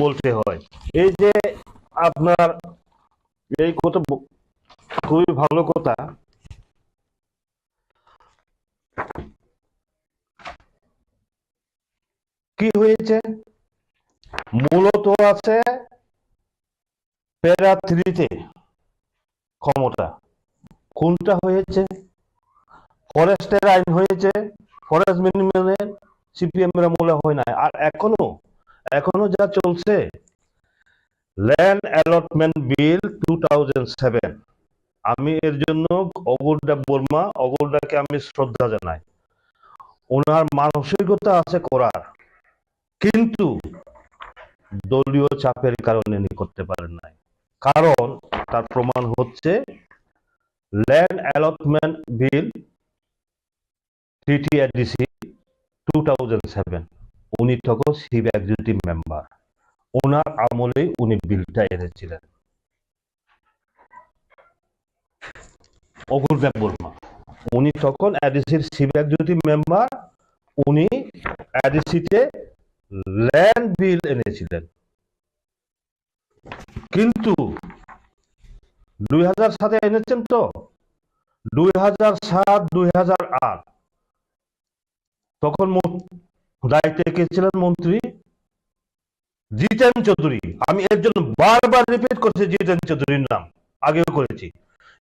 বলতে হয়, এই যে আপনার এই কথা খুবই ভালো কথা, কি হয়েছে মূলত আছে প্যারা 3-তে ক্ষমতা। কোনটা হয়েছে? ফরেস্টের আইন হয়েছে, ফরেস্ট মিনিমামের সিপিএম এর আমলে হয় নাই। আর এখনো যা চলছে, ল্যান্ড অ্যালটমেন্ট বিল 2007, আমি এর জন্য অগরদা বর্মা, অগরদাকে আমি শ্রদ্ধা জানাই। ওনার মানসিকতা আছে করার, কিন্তু দলীয় চাপের কারণে উনি করতে পারেন নাই। কারণ তার প্রমাণ হচ্ছে ল্যান্ড অ্যালটমেন্ট বিল TTAADC 2007, উনি তখন চিফ এক্সিকিউটিভ মেম্বার, ওনার আমলে উনি বিলটা এনেছিলেন। অগুরদেব বর্মা উনি তখন এডিসির চিফ এক্সিকিউটিভ মেম্বার, উনি এডিসিতে ল্যান্ড বিল এনেছিলেন। কিন্তু 2007-এ এনেছেন, তো 2007-2008 তখন দায়িত্বে কে ছিলেন মন্ত্রী? জিতেন চৌধুরী। আমি এর জন্য বারবার রিপিট করছি জিতেন চৌধুরীর নাম, আগেও করেছি।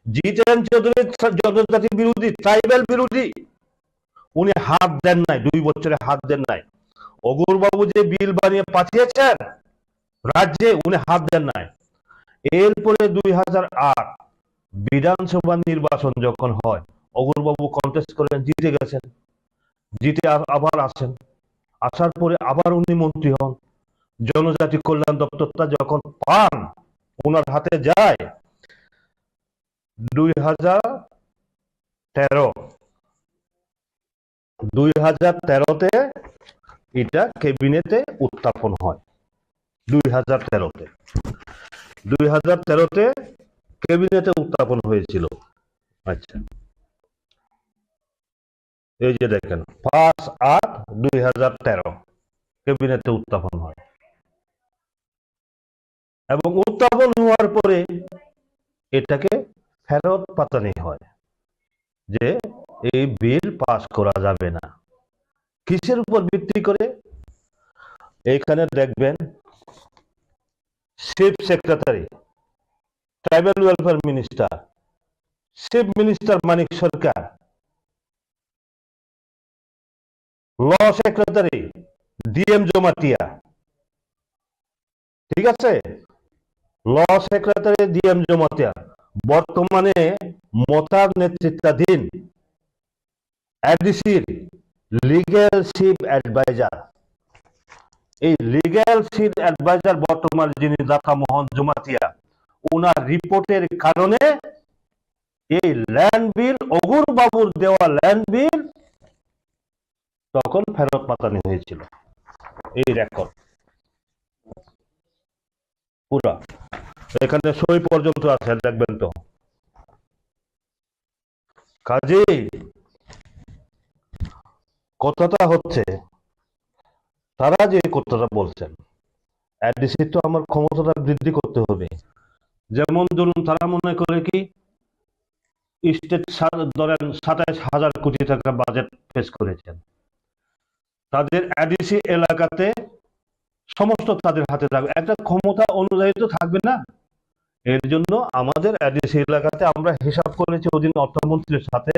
জিতেন চৌধুরী জনজাতি বিরোধী, ট্রাইবেল বিরোধী, উনি হাত দেন নাই, 2 বছরে হাত দেন নাই। অগরবাবু যে বিল বানিয়ে পাঠিয়েছেন রাজ্যে, উনি হাত দেন নাই। এরপরে 2008 বিধানসভা নির্বাচন যখন হয়, অগরবাবু কন্টেস্ট করেন, জিতে গেছেন, জিতে আবার আসেন, আসার পরে আবার উনি মন্ত্রী হন। জনজাতি কল্যাণ দপ্তরটা যখন পান, ওনার হাতে যায় 2013 2013-তে এটা ক্যাবিনেটে উত্থাপন হয়। 2013-তে ক্যাবিনেটে উত্থাপন হয়েছিল। আচ্ছা, এই যে দেখেন 5/8/2013 ক্যাবিনেটে উত্থাপন হয়, এবং উত্থাপন হওয়ার পরে এটাকে ফেরত পাঠানো হয় যে এই বিল পাস করা যাবে না। কিসের উপর ভিত্তি করে? এখানে দেখবেন chief secretary, tribal welfare minister, chief minister Manik Sarkar, law secretary DM Jamatia, ঠিক আছে, ল সেক্রেটারি ডিএম জমাতিয়া, বর্তমানে মথার নেতৃত্বাধীন এডিসির লিগ্যাল চিফ অ্যাডভাইজার। এই লিগ্যাল চিফ অ্যাডভাইজার বর্তমান যিনি দাতা মোহন জমাতিয়া, ওনার রিপোর্টের কারণে এই ল্যান্ড বিল, অগুর বাবুর দেওয়া ল্যান্ড বিল তখন ফেরত পাঠানো হয়েছিল। এই রেকর্ড পুরা এখানে সই পর্যন্ত আছে, দেখবেন তো। কাজেই কথাটা হচ্ছে, তারা যে কথাটা বলছেন, এডিসি তো আমার ক্ষমতাটা বৃদ্ধি করতে হবে। যেমন ধরুন, তারা মনে করে কি স্টেট ধরেন 27,000 কোটি টাকা বাজেট পেশ করেছেন, তাদের এডিসি এলাকাতে সমস্ত তাদের হাতে থাকবে, একটা ক্ষমতা অনুযায়ী তো থাকবে না। এর জন্য আমাদের এডিসি এলাকাতে আমরা হিসাব করেছি ওদিন অর্থমন্ত্রীর সাথে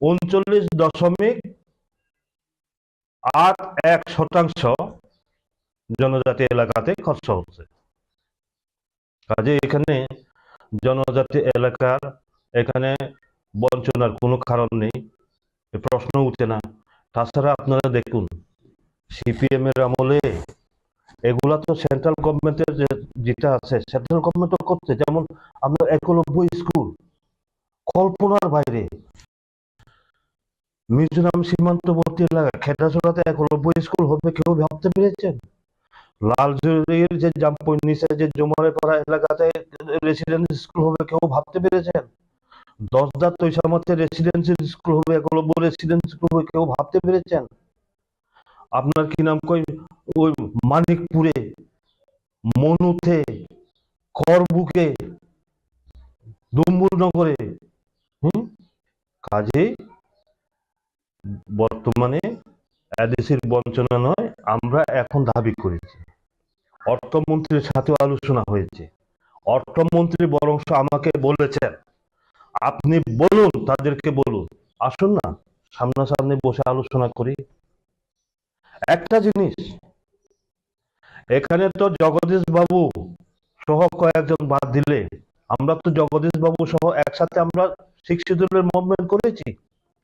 39.81% জনজাতি এলাকাতে খরচ হচ্ছে। কাজে এখানে জনজাতি এলাকার এখানে বঞ্চনার কোনো কারণ নেই, প্রশ্ন উঠে না। তাছাড়া আপনারা দেখুন, সিপিএম এর আমলে এগুলা তো সেন্ট্রাল গভর্নমেন্টের যেটা আছে, সেন্ট্রাল গভর্নমেন্ট করছে। যেমন আমরা 91 স্কুল, কল্পনার বাইরে। মিজোরাম সীমান্তবর্তী এলাকা খেটাছড়াতে 91 স্কুল হবে, কেউ ভাবতে পেরেছেন? লালজুরির যে জাম্পই নিচে যে জমারে পাড়া এলাকাতে রেসিডেন্সি স্কুল হবে, কেউ ভাবতে পেরেছেন? 10 তৈসামাতে রেসিডেন্সি স্কুল হবে, 91 রেসিডেন্সি স্কুল হবে, কেউ ভাবতে পেরেছেন? আপনার কি নাম কই ওই মানিকপুরে, মনুতে, করবুকে, ডুম্বুরনগরে। কাজে বর্তমানে এডিসির বঞ্চনা নয়, আমরা এখন দাবি করেছি। অর্থমন্ত্রীর সাথে আলোচনা হয়েছে, অর্থমন্ত্রী বরং আমাকে বলেছেন আপনি বলুন, তাদেরকে বলুন আসুন না সামনাসামনি বসে আলোচনা করি। একটা জিনিস, এখানে তো জগদীশ বাবু সহ কয়েকজন বাদ দিলে, আমরা তো জগদীশ বাবু সহ একসাথে আমরা শিক্ষিতদের মুভমেন্ট করেছি,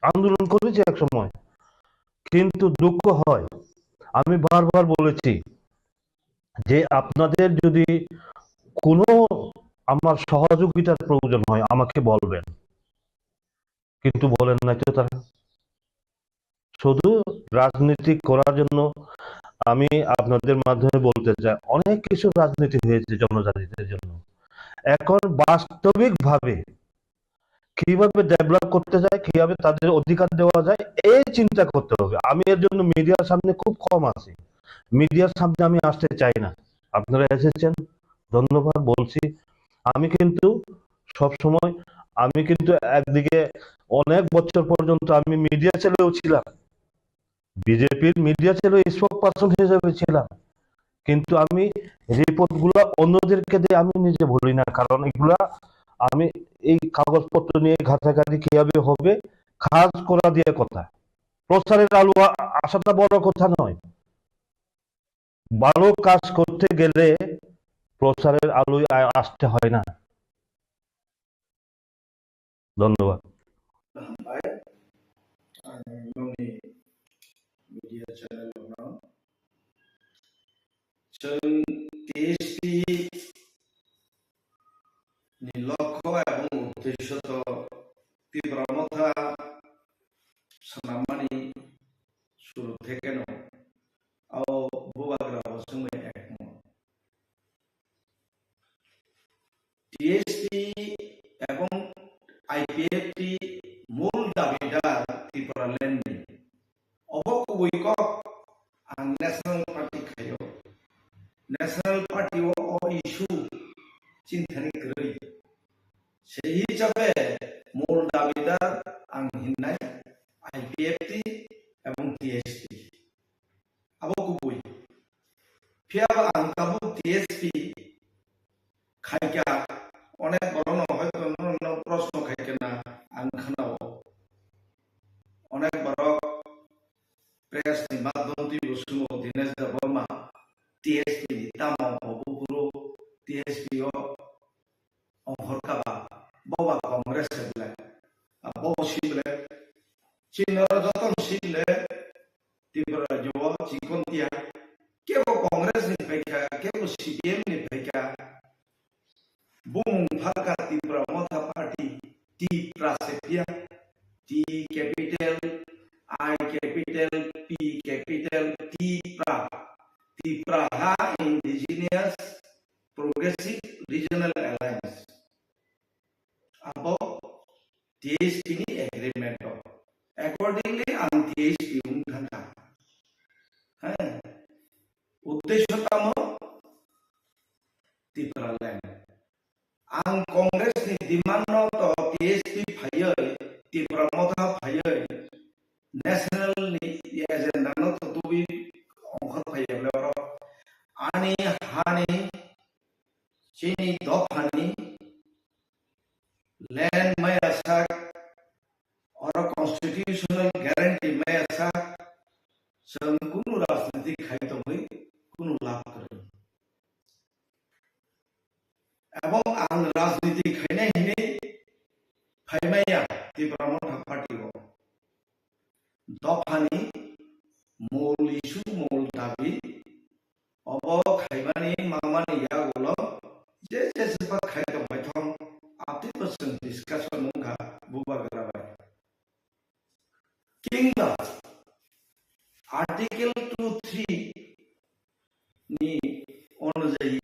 আন্দোলন করেছি এক সময়। কিন্তু দুঃখ হয়, আমি বারবার বলেছি যে আপনাদের যদি কোনো আমার সহযোগিতার প্রয়োজন হয় আমাকে বলবেন, কিন্তু বলেন না তো। তারা শুধু রাজনীতি করার জন্য, আমি আপনাদের মাধ্যমে বলতে চাই, অনেক কিছু রাজনীতি হয়েছে জনজাতিদের জন্য। এখন বাস্তবিকভাবে কিভাবে ডেভেলপ করতে যায়, কিভাবে তাদের অধিকার দেওয়া যায়, এই চিন্তা করতে হবে। আমি এর জন্য মিডিয়ার সামনে খুব কম আছি, মিডিয়ার সামনে আমি আসতে চাই না। আপনারা এসেছেন, ধন্যবাদ বলছি। আমি কিন্তু সব সময়, আমি কিন্তু একদিকে অনেক বছর পর্যন্ত আমি মিডিয়া ছেলেও ছিলাম, বিজেপির মিডিয়া ছেলে স্পোক পারসন হিসেবে ছিলাম, কিন্তু আমি রিপোর্ট গুলা অন্যদেরকে দিয়ে আমি নিজে বলি না, কারণ এগুলা আমি এই কাগজপত্র নিয়ে ঘাটাঘাটি কিভাবে হবে, কাজ করা দিয়ে কথা। প্রচারের আলো আসাটা বড় কথা নয়, ভালো কাজ করতে গেলে প্রচারের আলোয় আসতে হয় না। ধন্যবাদ। हामबाय गावनि मिडिया चेनेलाव जों TSP ni loko এবং উদ্দেশ্যত তীব্র মথা সানামানি শুরু থেকে ন আও বুবাগ্রা বসুমে একমত TSP এবং IPFT মূল দাবিদার ত্রিপুরা ল্যান্ডনি অবকুবৈক আং ন্যাশনাল পার্টি খায়ো ন্যাশনাল পার্টি ও ইস্যু চিন্তানি গরৈ সেই হিসাবে মূল দাবিদার আং হিন্নাই IPFT এবং TSP আবকুবৈ ফিয়াবা আং কাবু TSP খাইকা অনেক বড় হয়তো প্রশ্ন খাইকে না আং খানাও অনেক বড় প্রেস ni মাধ্যমটি বসুমো দিনেশ দেববর্মা TSP ni তামাম অবগুরু TSP ও অংহরকাবা ববা কংগ্রেস বলে বব শিবলে চিনর যতন শিবলে ত্রিপুরা যুব চিকন্তিয়া কেবল Congress ni Faika cable CPM ni Faika Bung Bhaga Tipra Motha Party Tipra Sepia T capital I capital P capital Tipra Tipra ha Indigenous Progressive Regional Alliance Abo TSP ni agreement accordingly ang TSP ungkana uddesho tamo Tipra land ang Congress ni demand no to TSP phayoi Tipra Motha phayoi national ni agenda no to tubi ongkhar phayoi ro ani hani chini dophani land may asak or constitutional guarantee may asak sang kunu rajniti khai to bhai kunu labh kare এবং আং রাজনীতি খাইনে হিনে ফাইমাইয়া ত্রিপুরা মথা party দফানি মূল issue মূল দাবি of খাইমানি মামানি ইয়াগুলো যে যেসেবা খাইতো বাইথম আপনি বসন ডিসকাশন নুঙ্গা বুবাগ্রা বাই কিংবা আর্টিকেল 2-3 ni অনুযায়ী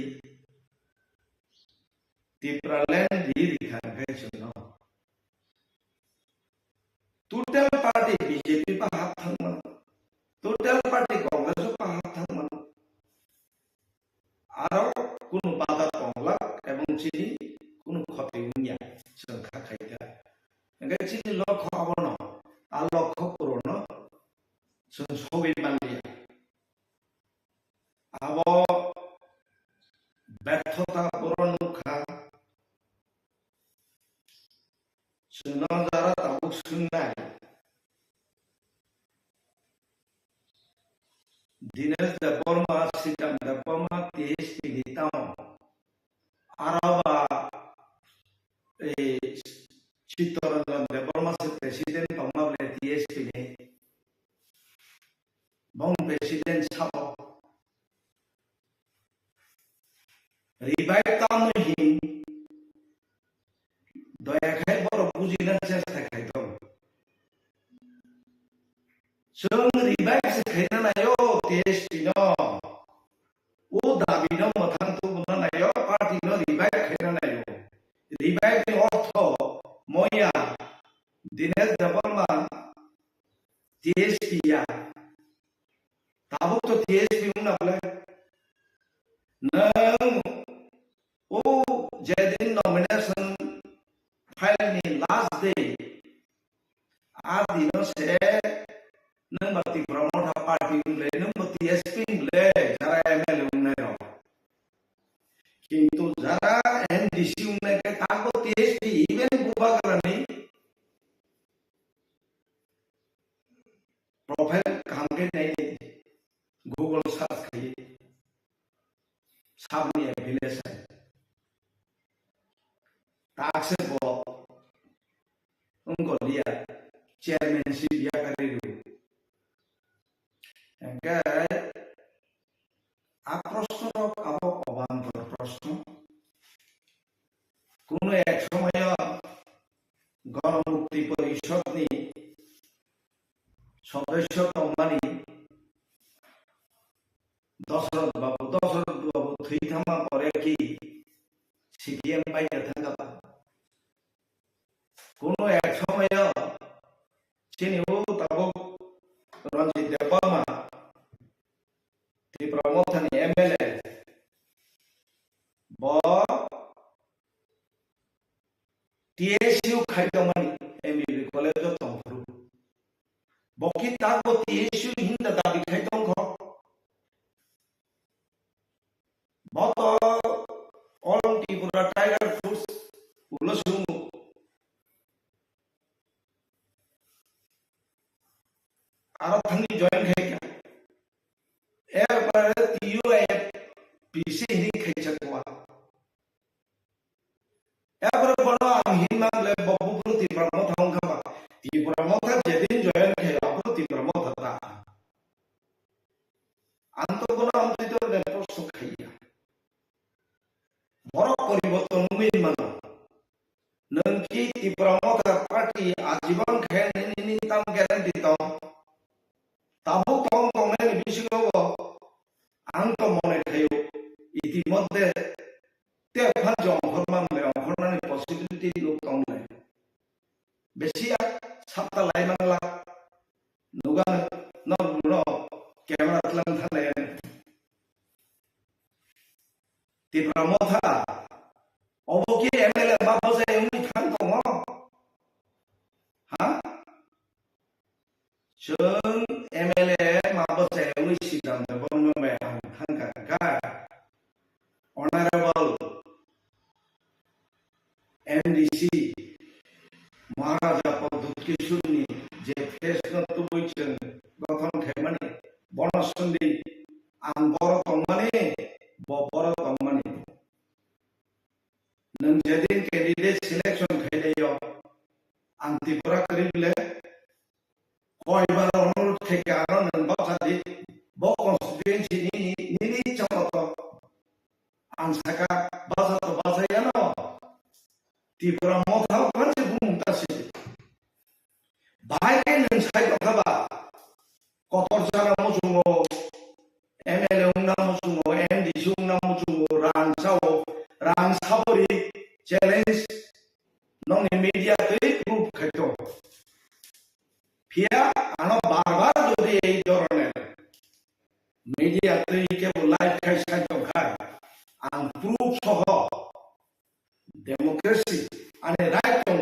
Tipra land diri khagai total party BJP pa hat thangman total party Congress pa hat thangman aro kunu bada tongla ebong chini kunu khoti unya sangkha khaita engai chini lokho abono a lokho purono sung sobi manliya abo ব্যর্থতা পূরণ খা Sunan Dara tabuk sunai Dinesh Deborma Sidam Deborma TSP hitam Araba Chitoranjan Deborma se Presiden Pamable TSP ni Bong Presiden Sao Revive tamuhin দয়া খাই বড় বুঝিনার চেষ্টা খাইতো जों revise खायना नायो TSP no o dabi no mothang tu buna nayo party no revive खायना नायो revive ni ortho moya Dinesh Deborma TSP ya tabuk to TSP ungna bole nang o jedin nomination file ni last day adino se nang mati promote party le nang mati TSP le jara MLA unna no kintu jara NDC unna ke tago TSP even Bubagra ni profile kamke nahi Google search kariye sabni village hai tax se bo उनको लिया engkai aprosno abo অবান্তর প্রশ্ন কোন এক সময় গণমুক্তি পরিষদনি সদস্য তমানি দশরথ বাবু থৈথামা পরে কি সিপিএম বাইরে থাকা কোন এক সময় চিনিও তাবো রঞ্জিত দেববর্মা ত্রিপুরা মথানি এমএলএ ব টিএসইউ খাইতমানি এমবিবি কলেজ তংফ্রু বকি তাগো টিএসইউ হিন্দা দাবি খাইতংখ বত অল ত্রিপুরা টাইগার ফোর্স উলসুমু আর থানি জয়েন খাইকা এরপরে টিইউএফ পিসি হি খাইছাকওয়া এরপরে বড় হিমালয় ববুপুর ত্রিপুরা মথা অংখাবা ত্রিপুরা মথা যেদিন জয়েন খাই অপুর ত্রিপুরা মথা তা আন্তঃগণ অন্তিত প্রশ্ন খাইয়া বড় পরিবর্তন নুমিন মানো নংকি ত্রিপুরা মথা পার্টি আজীবন খাইনি নিতাম গ্যারান্টি তম তাবো তম তমের বিষয় আন্ত মনে খাইও ইতিমধ্যে তেফান জংহরমানলে অংহরনানি পসিবিলিটি লোক তমলে বেশি সাতটা লাইনাংলা নুগান ন ক্যামেরা তলাং থালে ত্রিপুরা মথা অবকি এমএলএ বাবসে উনি থান দङ হা जों एमएलए माबसे उनि सिद्धांत बर्ममे आं थांगा ऑनरेबल एमडीसी महाराजा प्रद्योत किशोरनि जे फेसबुक तुबैचों गठन खायमानि बनसुन्दी आं बर तंमानि बर तंमानि नों जेदिन कैंडिडेट सिलेक्शन खायनायाव आं त्रिपुरा करिबले কয়বার অনুরোধ থেকে আরো নবাসাদি ব কনস্টিটুয়েন্সি নিনি চমত আনসাকা বাজাত বাজায়ানো ত্রিপুরা মথাও কাছে বুমতাসি বাইরে নংসাই কথাবা কতর জানা মজুঙ্গো এমএলএ উংনা মজুঙ্গো এমডিসি উংনা মজুঙ্গো রাংসাবরি চ্যালেঞ্জ নন ইমিডিয়েটলি প্রুফ খাইতো फिर आनो बार-बार যদি এই ধরনের মিডিয়া তৈরিকে লাইভ খাইছাই দরকার আন প্রুফ সহ ডেমোক্রেসি আনে রাইট দङ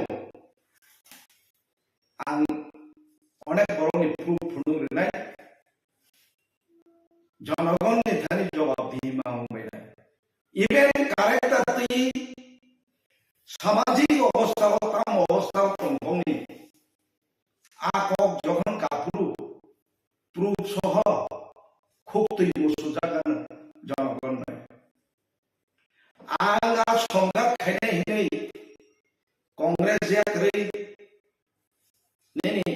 আন অনেক বড়নি প্রুফ নুরনাই জনগণনি থানি জবাব দিমা হইনা ইভেন কারেক্ট তুই সামাজিক অবস্থা তাম অবস্থা দङনি आकब जखन काफुरु प्रूफ सह खुब तैरि सुजागन जनगण आंगा संघात खायनाय हिनै कांग्रेस याखै नेनि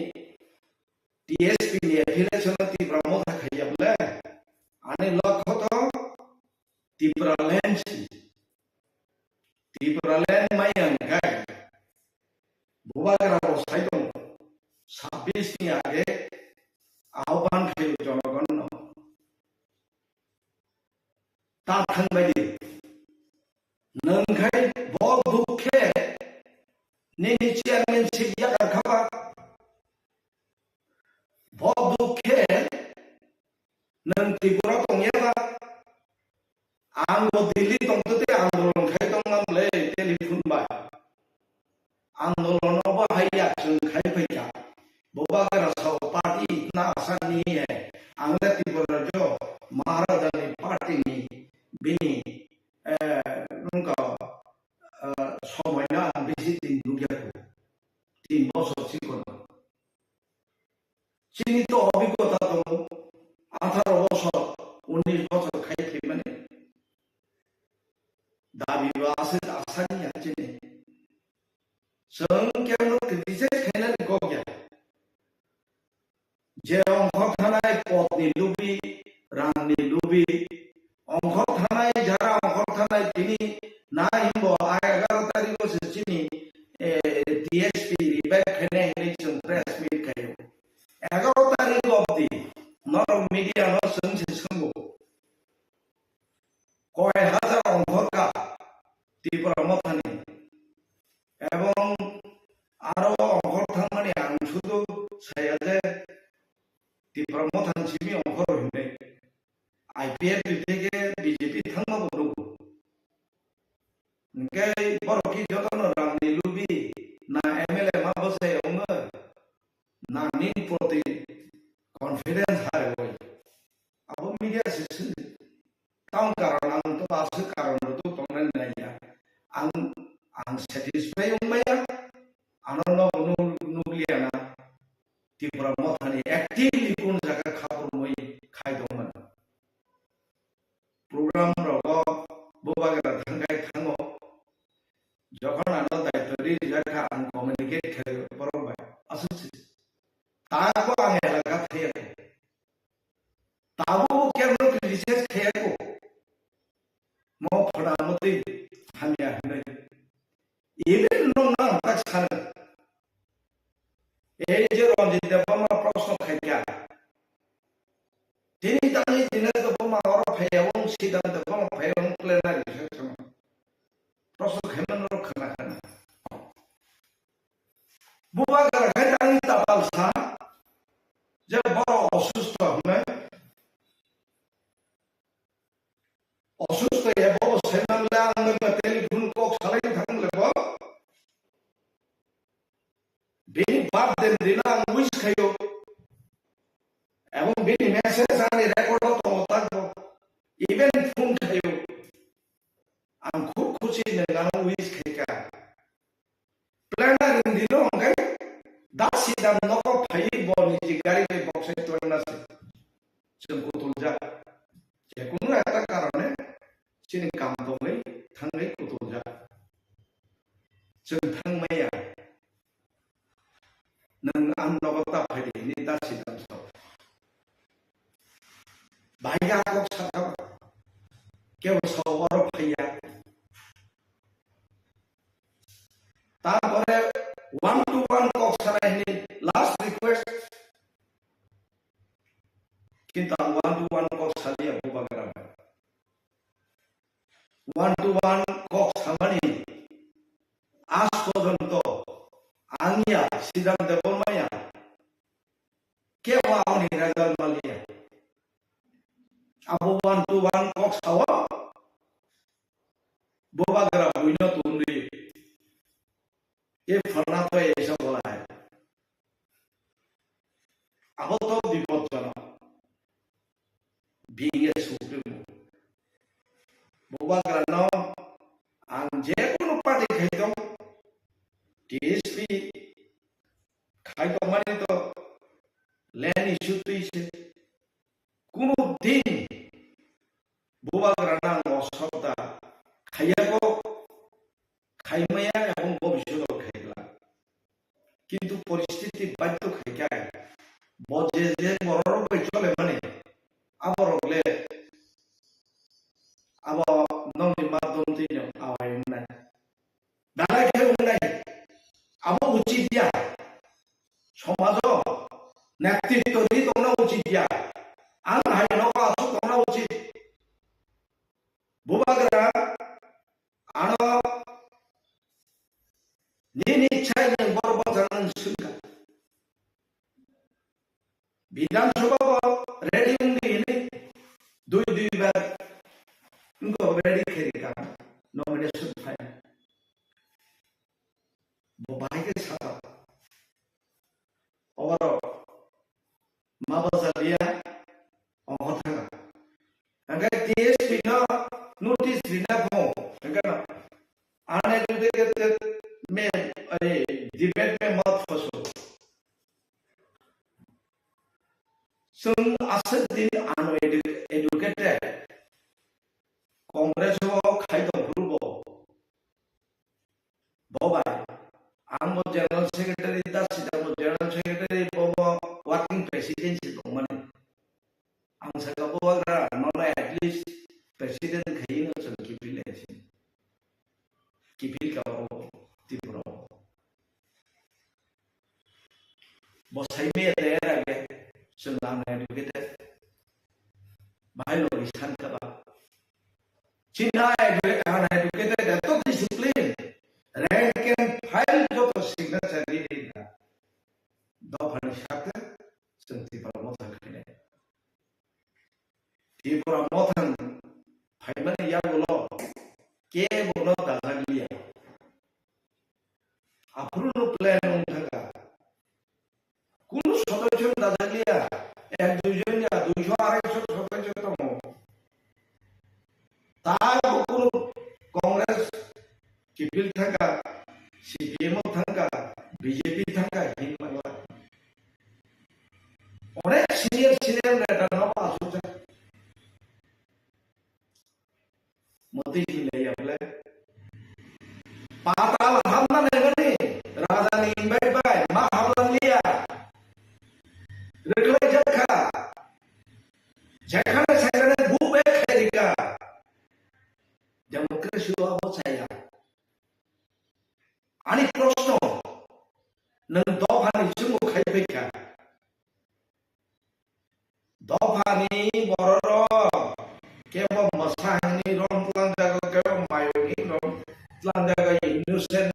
टीएसपी नि एफिलिएशन त्रिपुरा मथा खायब्ला आने लक्ष्य तो त्रिपुरा लैंड मायन गाय बुबाग्रा साइड 26 नि आगे आह्वान खायो जनगण ता थांबायदि नंखाय ब दुखे नेनि चेयारमेन सिबिया गारखाबा ब दुखे नों त्रिपुरा दङयाबा आंबो दिल्ली दंतते आंदोलन खाय दंमोनलै टेलिफोन बा आंदोलनाव बाहाया जों खाय फैया बुबाग्रा साव पार्टी इतना आसान नहीं है आंग्ला त्रिपुरा जो महाराजा ने पार्टी नि बिनी उनका समय ना बेसी दिन दुगिया 3 বছর सिखो चिनी तो अभिज्ञता दङ 18 বছর 19 বছর খাইতে মানে दाबी बासे आसानी आचिने जों केवल क्रिटिसाइज खायनानै गया जे अंख थानाय पदनि ni lubi rang ni lubi ongkor thanai jara ongkor thanai tini na himbo ai 11 tarik ko sini TSP ribek khene hene chung press meet kayo 11 tarik obdi nor media no sung sisungbo কয় হাজার অঙ্করকা ত্রিপুরা মথানি এবং আরো অঙ্কর থাকমানি আং শুধু সায়া যে ত্রিপুরা মথান সিমি অঙ্কর হইনে IPF থেকে BJP থাকমাবো রুগু ngay বড়কি যতন রামনি লুবি না এমএলএ মা বসে অঙ্গ না নিন প্রতি কনফিডেন্স হারে বই আবো media system Tahu karena itu pasti karena itu pengen nanya, ang satisfy umpaya, ano nugliana, di promosi aktif pun jaga kapur moi kai doman. Program rogo, bubagra tangkai tango, jokon ano daituri jaga ang communicate kai program, asusi. Tahu ang elakat kaya, tahu kerana krisis kaya ko. mau pernah mati hanya ini nong tak sana je ronji dapama prasno khaya tini tani dinas dapama ora phayawong sidang dapama phayawong plenary session prasno kheman ro khana khana bubagra khani tapal sa je baro অসুস্থ হলে অসুস্থ হবো সেনালে আমরা telephone cock সালাই থাকলেব বেনি বাদ দেন দিনা উইস খাইও এবং বেনি message আনি রেকর্ড তো থাকবো ইভেন ফোন খাইও আম খুব খুশি নেগানো উইস খাইকা প্ল্যানার দিনো গাই দাসি দাম নক ফাই বনি জি গাড়ি বক্সে তোনাছে जोंखौ तुलजा जेखुनु একটা কারণে sini kampungै थाङै कुतुलजा जों थांमाया नों आं नगता फैनायनि दासि दामसाव बायगा कक साथाव केव सावर फैया তারপরে 1-to-1 কক সারাইনি লাস্ট রিকোয়েস্ট কিন্তু 1-to-1 কক সালিয়া বুবাগ্রা 1-to-1 কক সামানি আজ পর্যন্ত আনিয়া সিদ্ধান্ত বলমায়া কেউ আনি রাজাল মালিয়া আবু 1-to-1 কক সাওয়া বুবাগ্রা বইন তুন্দি ये फरना तो ऐसा बोला है अब तो विपज्जनक बीए सुप्रीम बुबाग्रा न आं जेकुनु पार्टी खाइदों टीएसपी खाइदों माने तो लैंड इश्यू तो इसे कुनु दिन बुबाग्रा न असब्दा खाइयाको खाइमाया एवं भविष्य কিন্তু পরিস্থিতি বাধ্য খাইকায় বজে যে বড় বই চলে মানে আবরলে আবা ননি মাধ্যম দিন আওয়াই না দাঁড়াই খেয়ে নাই আবা উচিত দিয়া সমাজ নেতৃত্ব দি তোমরা উচিত দিয়া আন হাই নক আসো তোমরা উচিত বুবাগ্রা আনো নিনি চাই विधानसभा रेडी होंगे इन्हें दो बार उनको रेडी करेगा नॉमिनेशन फाइल वो भाई के साथ और माबा लिया और था अगर टीएसपी ना नोटिस बिना को अगर आने दूसरे में डिबेट में मत फंसो जों आसदिन आनो एडुकेटेड कांग्रेस खाइदों ग्रुप बबाय आंबो जनरल सेक्रेटारि दासिदाबो जनरल सेक्रेटारि बबो वर्किंग प्रेसिडेंसी दंमोन ang sa Bubagra nono at least president kayo no sa kipil sin kipil ka o Tipra bosay me dera ge sunang na educated bahai lo isan ka ba China educated to discipline rank and file jo to signature di na do bhani sakta santi Motha khine Tipra Motha bhai mane ya bolo ke bolo dazagliya apruno plan unthaga কোন সদস্য দাদাগিয়া এক দুইজন या 200 250 সদস্য তম তার কোন কংগ্রেস কিপিল থাকা সিপিএম থাকা বিজেপি থাকা হিনমালা অনেক সিনিয়র নেতা না আসছে মতি দিলে বলে পাতাল হামনা নেগনি রাজধানী ইনভাইট বাই মা হামলা লিয়া Reklai jakha, jakha na saya na bube khairika, demokrasi apa saya. Ani prosto, nang dohani sungguh khairika, dohani bororo, kaya masahani rom tulang jaga kaya mayoni rom tulang jaga innocent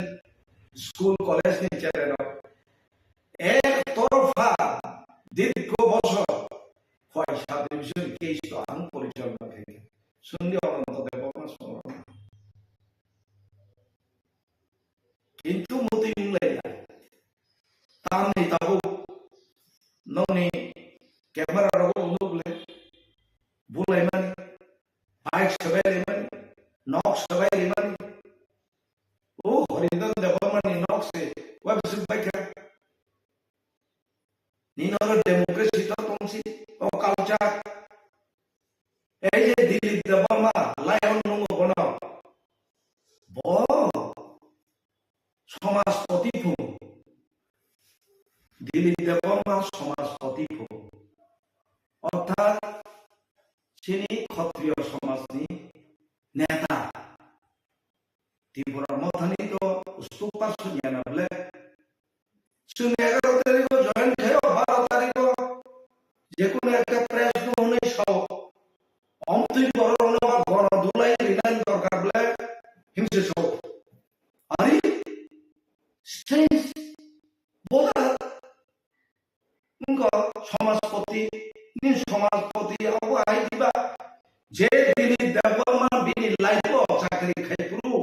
school college ni cari rom, torfa দীর্ঘ বছর পয়সা division case তো আন পরিচালনা থেকে সন্ধি অনন্ত দেবনা স্মরণ কিন্তু মতি মিলাইয়া তামনি তাবু ননি ক্যামেরা রব অনুবলে বুলাই মানি বাইক সবাই মানি নক সবাই মানি ও হরিন্দন দেবমানি নক সে ওয়েবসাইট বাইকা Nino demokrasi to tongsi o culture এই যে দিল্লি দেবমা লায়ন নঙ্গ বন ব সমাজপতি ভূ দিল্লি দেবমা সমাজপতি ভূ অর্থাৎ চিনি ক্ষত্রিয় সমাজনি নেতা ত্রিপুরা মথানি তো স্তূপার শুনিয়া না বলে শুনে 11 তারিখ জয়েন খেয়ে 12 তারিখ যে কোনো একটা প্রেস নহনে সব অমতুই বড় বা গণ দুলাই রিনান দরকার বলে হিংসে সব আরে স্টেজ বোধা সমাজপতি নি সমাজপতি আবু আই দিবা যে দিলি দেবমা বিনি লাইফ চাকরি খাইপুরু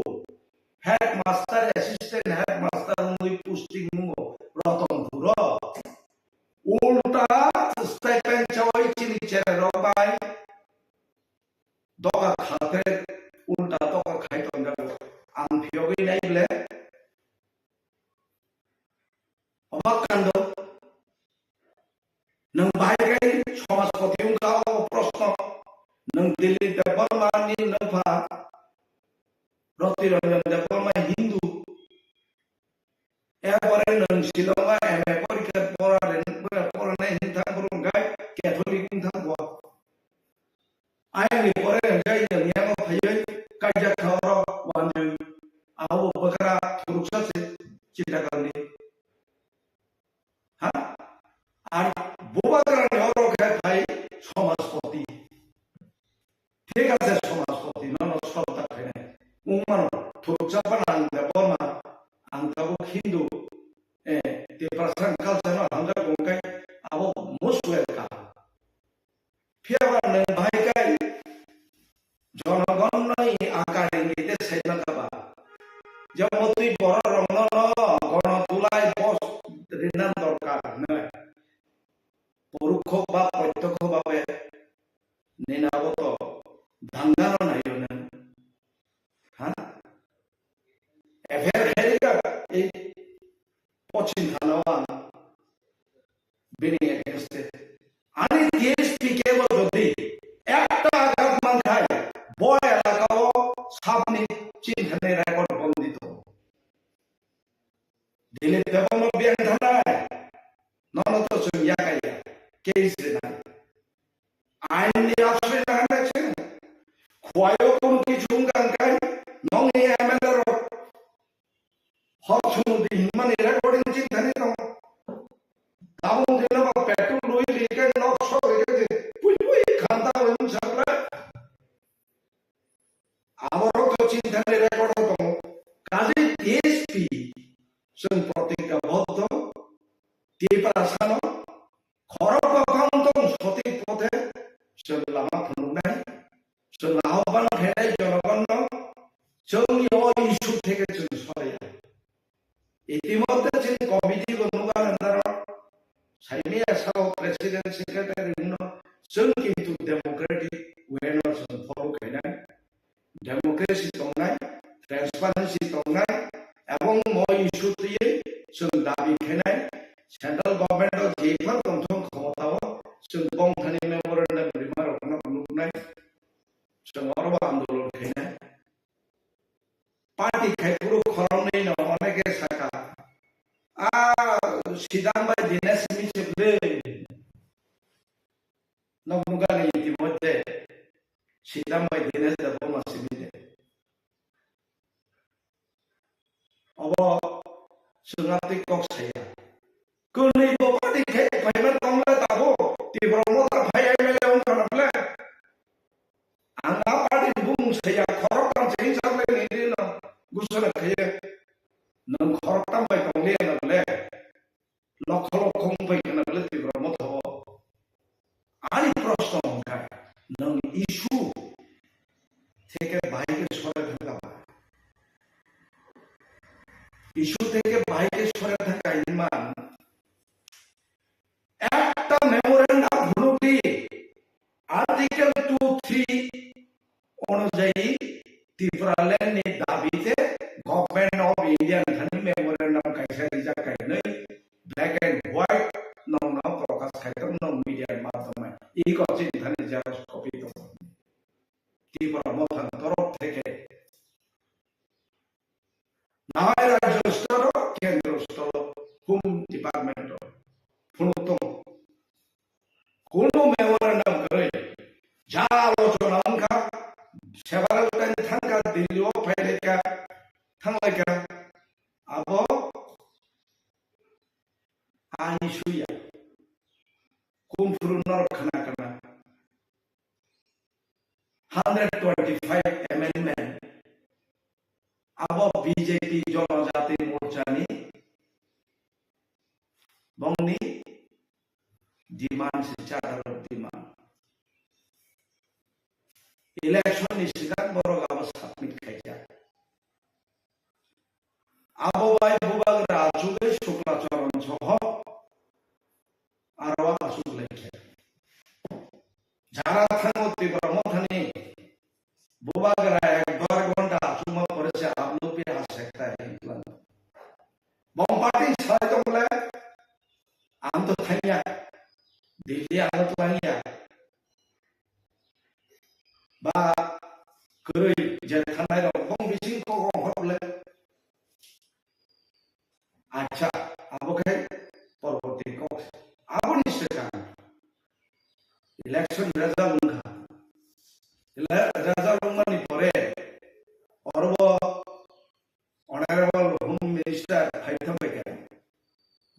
হেডমাস্টার অ্যাসিস্ট্যান্ট হেডমাস্টার মুই পোস্টিং মুগো রতনপুর উল্টা স্টাইপেন্ড চাওয়াই চিনি চেরে রবাই দগা খাতে উল্টা দগা খাইতন আন ফিয়গই নাইলে অবাক কাণ্ড নং বাইগাই সমাজপতি উনকাও প্রশ্ন নং দিল্লি দেবমানি নফা রতিরঞ্জন দেবমা হিন্দু এরপরে নং শিলংয়া এমএ পরীক্ষা পড়ানে হিংসা করুন গাই ক্যাথলিক হিংসা গোয়া আইনি পরে গাই নিয়াম ফাইয়ে কাজা খাওয়া ওয়ানজু আও বকরা থুরুকসাছে চিটাগানি হ্যাঁ আর বুবাগ্রা নেওয়ার গায় ভাই সমাজপতি ঠিক আছে সমাজপতি নন শ্রদ্ধা খায় উমান থুরুকসাপা নাং দেবমা আং তাবো Hindu Tipra culture no hangga gongkai abo most welcome fiawa ne bhai kai jonagon nai akar ingite saina kaba jamotui boro rongno no gono tulai bos rinan dorkar na porukho ba protyokho babe nenabo to dangano nayo na ha ever herika ei pochin thanawa bini against ani TSP কেবল যদি একটা আঘাত মান খায় বয় এলাকাও সামনে চিহ্ন 아인이 앞서에 나가는 과요 কিছু 강가이 농이 에멜로 허충도 힘만 이래버린 진단이 너 다음 되는 막 배틀 로이 리게 넉서 이게 뿌이뿌이 간다고 연습을 아무것도 진단이 이래버려도 가지 DSPซึ่ง प्रतिज्ञा बद्ध Tipra sano खरब काउंटों सती पथे जों लामा फुनुनाय जों आहबान फैनाय जनगण जोंनि इस्यु থেকে जों सराया इतिमध्ये जों कमिटि गनुगा नंदर साइमे आसाव प्रेसिडेंट सेक्रेटारि जों किन्तु डेमोक्रेटिक वेनो जों फलो खायनाय डेमोक्रेसि दंनाय ट्रान्सपारेन्सि दंनाय एवं इस्यु दियै जों दाबि खायनाय सेंट्रल गवर्नमेंट जेफोर दंथं क्षमताव जों बंधनि मेमोरेंडम रिमार्कना नुनाय जों अरब आंदोलन खायनाय पार्टी खायपुरु खरंनै न अनेके साका सिदांबाय दिनेश मिसेबले नमुगानि इतिमध्ये सिदांबाय दिनेश दबो मासिमिदे अब जोंहाति कक्साया कुनै पार्टी खाय फाइमन दंला दाबो तिब्र मथा फाय एमएलए उनखानाब्ले आंगा पार्टी बुंसैया खरकताम चाहिँ जाबले निदिन गुसरा खायो नों खरकताम बाय दंले नाब्ले लख लख बाय नाब्ले तिब्र मथा आनि प्रश्न होंखाय नों इस्यु থেকে বাইরে সরে থাকা ইস্যু থেকে বাইরে সরে থাকা ইমান একটা মেমোরেন্ডাম হলুদি আর্টিকেল 2-3 অনুযায়ী ত্রিপুরাল্যান্ডের দাবিতে গভর্নমেন্ট অফ ইন্ডিয়া খানি মেমোরেন্ডাম কাইসারি জাকাयनै ব্ল্যাক এন্ড হোয়াইট নন প্রকাশ খাইতম নন মিডিয়ার মাধ্যমে এই কচিন খানি জেরক্স কপি দं ত্রিপুরা মথান তরফ থেকে নাহাই রাজ্য স্তর কেন্দ্র স্তর হোম ডিপার্টমেন্ট फुनुतों कोनो मेमोरेंडम करे जा आलोचना उनका सेवरल टाइम थांगा दिल्लीओ फैलेका थांलायका आबो आनि सुया कुमफुरुनर खाना खाना 125 amendment आबो बीजेपी जनजाति मोर्चानि बंगनि demand secara demand election ni sikat borok abo submit khaija abo bai bubagra ajuge shukla charan soho arwa Saklaikha jara thango Tipra mothani bubagra 1-2 घंटा चुमा परेছে আপলো पे आ सकता है प्लान बम पार्टी छाय तो बोले आम तो थाइया दिल्ली आनो तुलानिया बा गरै जेरखानाय रंबं बिसिं को हरले अच्छा आबोखाय परवर्ती को आबोनि सेका इलेक्शन रेजाल्ट उनखा रेजाल्ट उनमानि परे अरब ऑनरेबल होम मिनिस्टर फाइथम बेके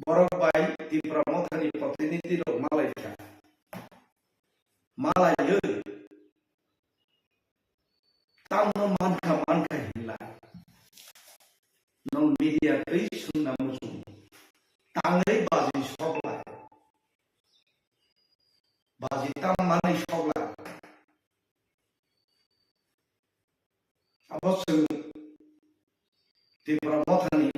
बरक बाय Tipra मथानि प्रतिनिधि रक मालायखा मालायो तामनो मानखा हिला नों मीडिया कै सुनना मुसु ताङै बाजि सकला बाजि ताम मानै सकला अवश्य Tipra मथानि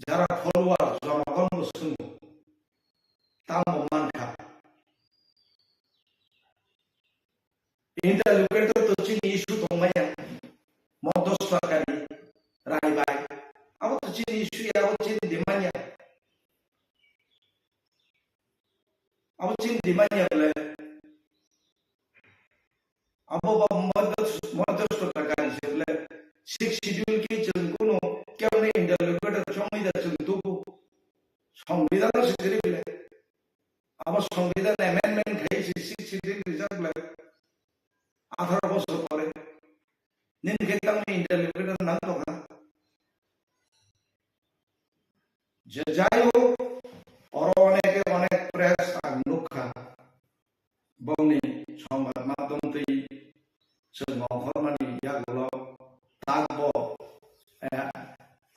যারা ফলোয়ার জনগণ বসুন তাম মানখা ইন্টারলোকেটর তো চিনি ইস্যু দंमाया মধ্যস্থকারী রায়বাই আবার তো চিনি ইস্যু আবার চিনি দিমানিয়া আবার চিনি দিমানিয়া বলে আবার মধ্যস্থকারী বলে 6 শিডিউল কি जों কোনো কেমনে ইন্টারলোকেটর সময় যাচ্ছে দুবু সংবিধান সেক্রেটারি আবার সংবিধান অ্যামেন্ডমেন্ট খাইছে 6 schedule nin ketang ni interview na nang to ka jayo oro onek press ang lukha bongni সংবাদ মাধ্যম tei जों অফরমানি ইয়াগুলো থাকবো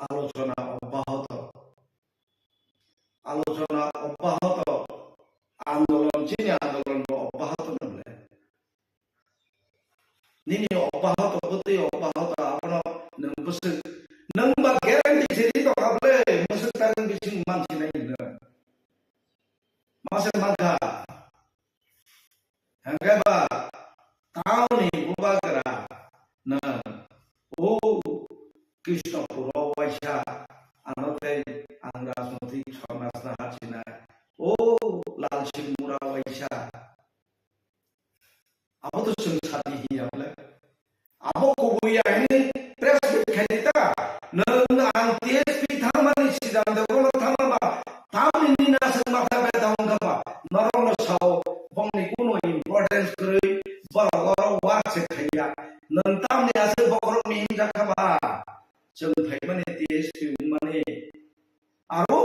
আলোচনা অব্যাহত আন্দোলন চিনি আন্দোলন অব্যাহত নলে নিনি অব্যাহত হতে অব্যাহত আপনো নং বসে নং বা গ্যারান্টি সেরি তো কাবলে মসে তাগন বিসিং মানসি নাই না মাসে মাথা হ্যাঙ্গাবা tauni Bubagra na o Krishnapur Waisha anote ang rajnaitik সমাজ na hachina o Lalsing Mura Waisha abo to sung sati hi amle abo ko buya ini press khaita nang ang TSP thamani sidang de kono thamaba tauni ni na sang matha be daung ba norong sao bongni kuno importance kri boro wase khaya nantam ni ase boro mi jakaba जों फाइमाने TSP माने आरो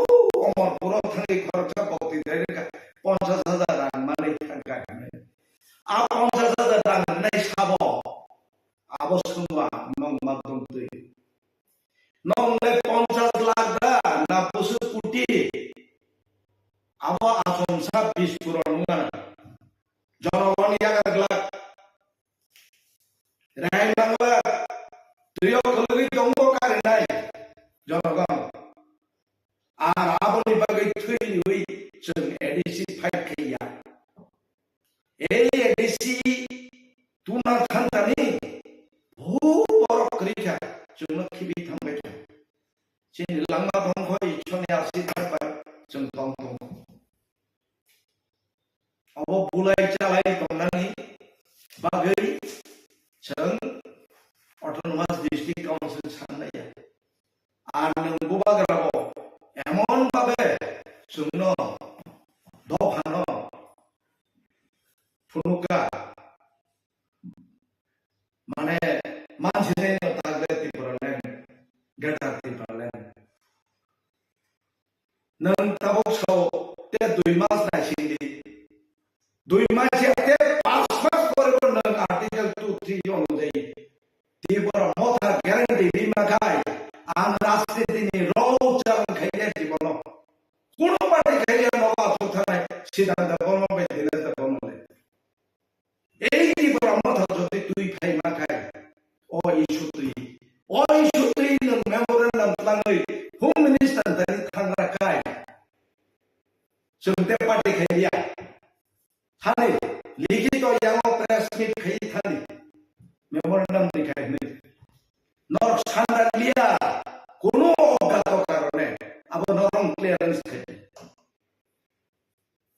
अमर पुरो थांगे खरचा बक्ति देरे 50,000 रां माने थांगा आ 50,000 रां नै साबो आबो सुनवा नंग मादम तै नंगले 50 लाख दा ना बुसु कोटी आबो आसम सा 20 करोड़ नुगा जनगण यागला राय बांगला दुयो खलुगि दंगो कारे नाय जनगण आर आबोनि बागै थैलि बै जों ADC फाइट खैया ए ADC तुना थांतानि भु बरक करिखा जों खिबि थांबाय था जों लांगा दंखौ इछनि आसि थाबाय जों दं अब बुलाय चालाय दंनानि बागै जों autonomous district council साननाया आर नों बुबाग्राबो एमन भाबे जोंनो दफानो फुनुका माने मानसिने तागले तिप्रलेन गेटा तिप्रलेन नों ताबो सौ ते 2 मास नासिंदि 2 मास ते 5 मास परबो नों article 2-3 अनुযায়ী Tipra Motha guarantee dimakai ang rastri ni row chang khaya jibono kuno party khaya noka suthane sidanta bono be dilata bono le ei Tipra Motha jodi tui phai makai o isutri no memorandum tlangai home minister dari thangra kai sumte party khaya thani likhito yango press meet khai thani memorandum dikai ni nor sandar liya kono gato karone abo norong clearance khai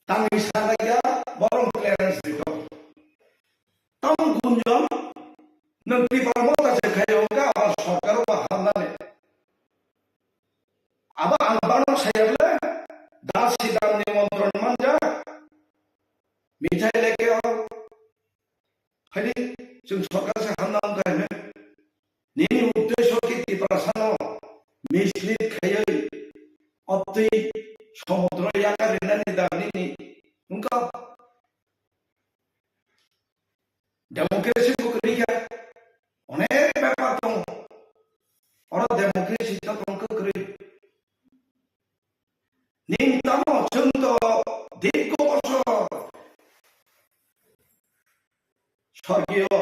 tangi sandaya borong clearance dito tang gunjam nang Tipra Motha se khayo ga aba sarkar ba hamnane aba angbano sayable das sidam nimantron manja mithai leke hadi जों सरकार से हामनाम गायनो निनि उद्देश्य की Tipra सानो mislead खायै अब्दै समुद्र याका रेनानि दानि उनका डेमोक्रेसी को करिका अनेक व्यापार दं और डेमोक्रेसी तो तंको करि निं तामो जों तो दीर्घ बছর স্বর্গীয়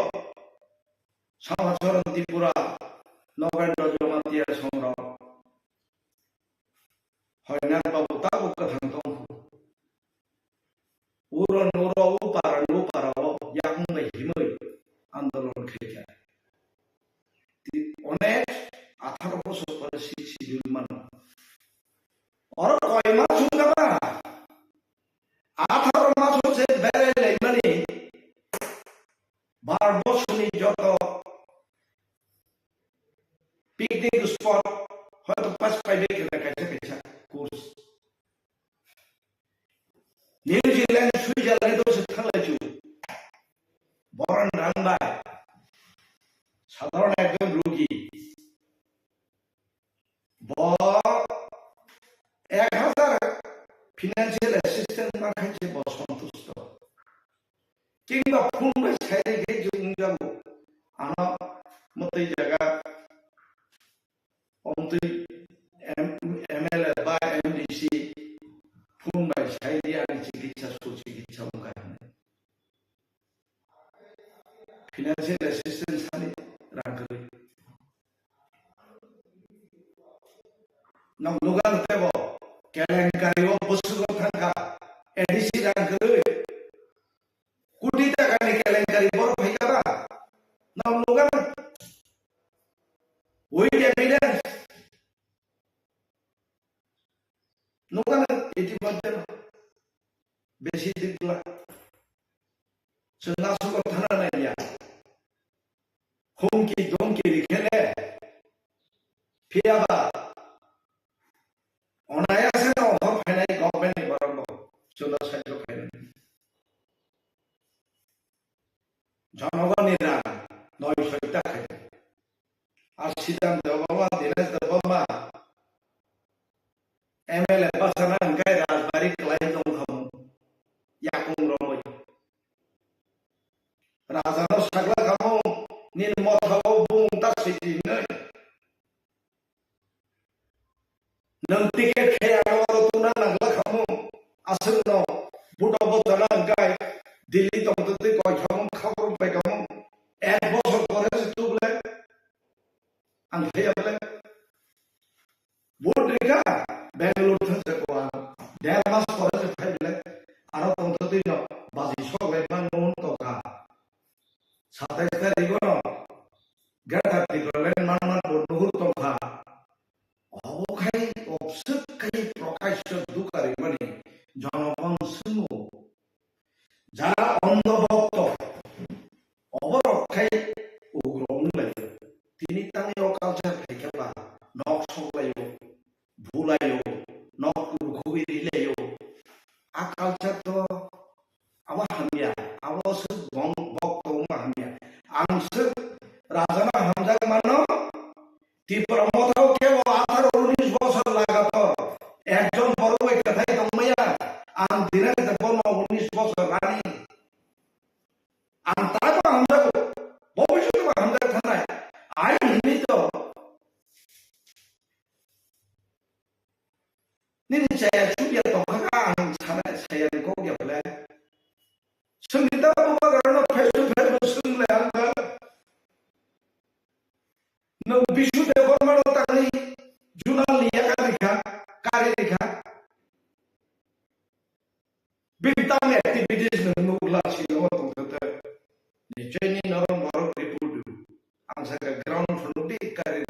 সমাচরণ ত্রিপুরা নগেন্দ্র জমাতিয়া সংগ্রাম হয়নার বাবু তাবো কথাং দं উরন উরো পারাও ইয়াংमै হিमै আন্দোলন খেকা অনেক 18 বছর পরে শিডিউল মানা और কয় মাস শুনবা 18 মাস হচ্ছে বেড়াইলে মানে 12 বছরই যত পিকনিক স্পট হয়তো 5 কেনা কাছে কোর্স নিউজিল্যান্ড সুইজারল্যান্ড তো থাকলে চু বরন রানবাই সাধারণ একজন রোগী 1000 ফিনান্সিয়াল অ্যাসিস্ট্যান্ট না খাইছে সন্তুষ্ট কিংবা ফোন সাইডে গিয়ে যাবো আনা মতো এই জায়গা অন্তই এমএলএ বা এমডিসি ফোন বাই সাইডে আনি চিকিৎসা সুচিকিৎসা মুখায় ফিনান্সিয়াল অ্যাসিস্ট্যান্ট সানি রাখবে nam lugar tebo kelengkari o busu thangka edisi rangkre kuti ta kani kelengkari bor bhaika ba nam lugar with evidence lugar ইতিমধ্যে বেশি দিকলা সন্ন্যাস কথা নাই ya হুমকি ধমকি লিখেলে ফিরাবা অনায়াসে অভাব ফেলাই গভর্নমেন্ট বরাবর চলো সাহায্য করেন জনগণের নয় সৈতা খাই আর সিদ্ধান্ত বাবা দিনেশ দেবমা এমএলএ বাসানা গাই রাজবাড়ি ক্লাইন দং খাম ইয়াকুং রমই রাজানো সাগলা খামো নিন মথাও বুং তা সিটি নয় nang tiket kaya loro tuna nang lakhamu asul no buto botana gai Delhi tong tute koi khamum khabor pai kamum ek bochor pore tubule ang khayable bot rika Bangalore thang ko an demas pore phaile aro tong tute no baji sogle man non to ka 27 tarikh no gata tiklen man man bonur to ka অবখাই অবসৎকারী প্রকাশ্য দুকারে মানে জনগণ শুনো যারা অন্ধভক্ত অবরক্ষাই উগ্রম লাগে তিনি তানি অকালচার খাইকেবা নখ সগলাইও ভুলাইও নখ ঘুবি দিলেও আকালচার তো আবার হামিয়া আবশ্যক ভক্ত হামিয়া আংশ রাজানা হামজা মানো ত্রিপুরা মথাও কেউ 18-19 বছর লাগাতো একজন বড় ওই কথাই তম্মাইয়া আম দিনের দেবন 19 বছর রানী আম তারপর আমরা ভবিষ্যতে আমরা থানায় আই নিমিত নিন saya সুবিয়া তখা আম ছানা saya কো গেলে সুবিধা বুবাগ্রা ফেস টু ফেস শুনলে আমরা no bisu de forma no tani junal liya kare dikha bintang activities no glass no to ni cheni no moro report ang sa ground floor di kare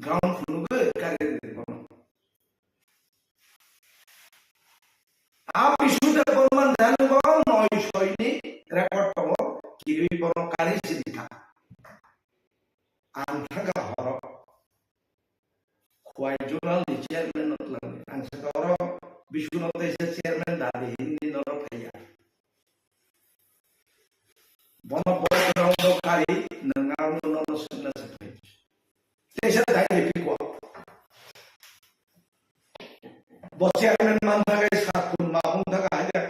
ground floor kare a bisu de forma dan go noi soini record to kiri bono kare sidikha antara horok kuai jurnal di chairman notlang ang sekoro bisu notice chairman dari hindi noro kaya bono boy ground kari nangar nono sunna sepai desa dai pikwa bo chairman mantagai satun mahung daga haja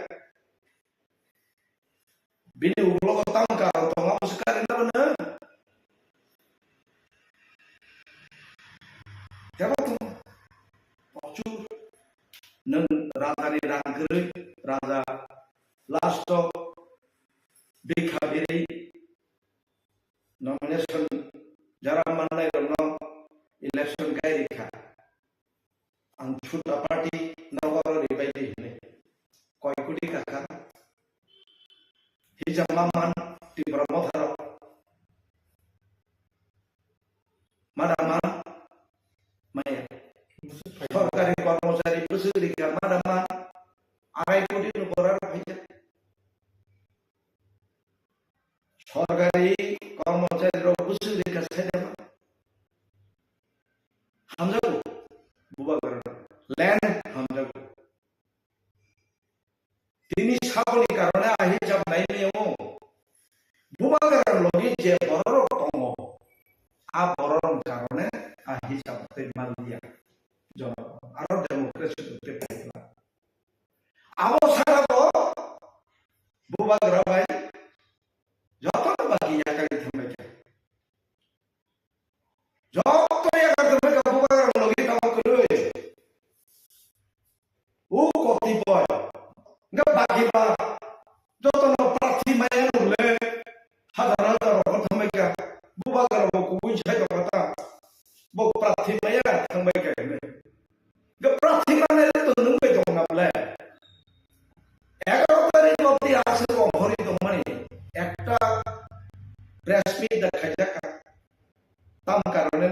bini ulo kotang karo tonga sekali na bener Dapat Pocu neng raja ni rangkeri raja lasto bikhabiri nomination jaram manai rono election kai dikha ang chuta party nawaro ribai dihne koi kudi kaka hijamaman Tipra Motha madaman Maya সরকারি কর্মচারী প্রচুরিকা মাদামা 2.5 কোটি উপরার হয়েছে সরকারি কর্মচারীর প্রচুরিকা ছেড়ে হামজাগো বুবাগ্রা land হামজাগো তিনি সাবনি কারণে আহি যাব নাই নিয়ম বুবাগ্রার লগে Bubagra bai joto bagi ya kali thamai ka joto ya kali thamai ka Bubagra logi kamu kerui koti boy nggak bagi ba joto no prathi maya nule hadara hadara thamai ka Bubagra bo kuin chai ka kata bo prathi maya thamai ka ne nggak prathi mane to nung be dong ngable 11 তারিখ অবধি আছে অভরিত মানে একটা press meet দেখাই যাকা তাম কারণে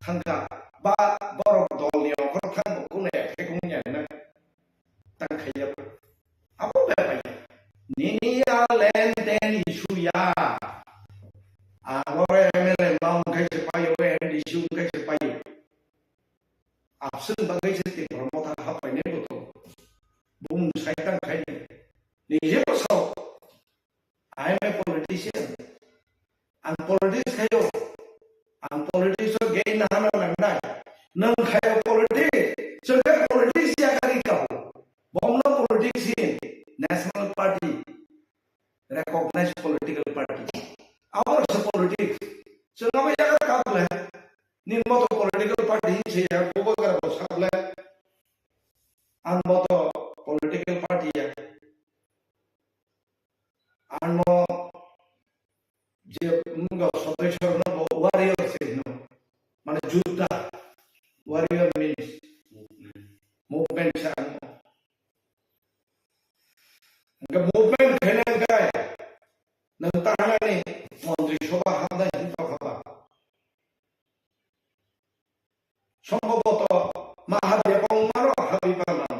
থাঙ্কা বা বড় দলীয় অবস্থান কোন একে কোন জানা তাঙ্কাইয়া আবো ব্যাপাই নিনিয়া লেনদেন ইস্যুয়া আগরে এমএলএ মাউন খাইছে পাইও এন্ড ইস্যু খাইছে পাইও আপসন বাগাইছে তে প্রমোটা হাপাইনে বতো বুম সাইতান খাইনে I am a politician. And politics kayo. And politics so gain na hana nangda. Nang kayo politics. So kayo politics ya kari kao. Bomna politics in national party. Recognized political party. Our politics. So naman ya kable. Nimo to political party siya Bubagra ko kable. Ang moto political party ya. Ano je mga sodesyo no warrior se no mane juta warrior means movement sa ano ang movement kailan kaya nang tahanan ni Mantri Shobha Hamda hinto khaba সম্ভবত মহাদেবং মানো হাবিবা মানো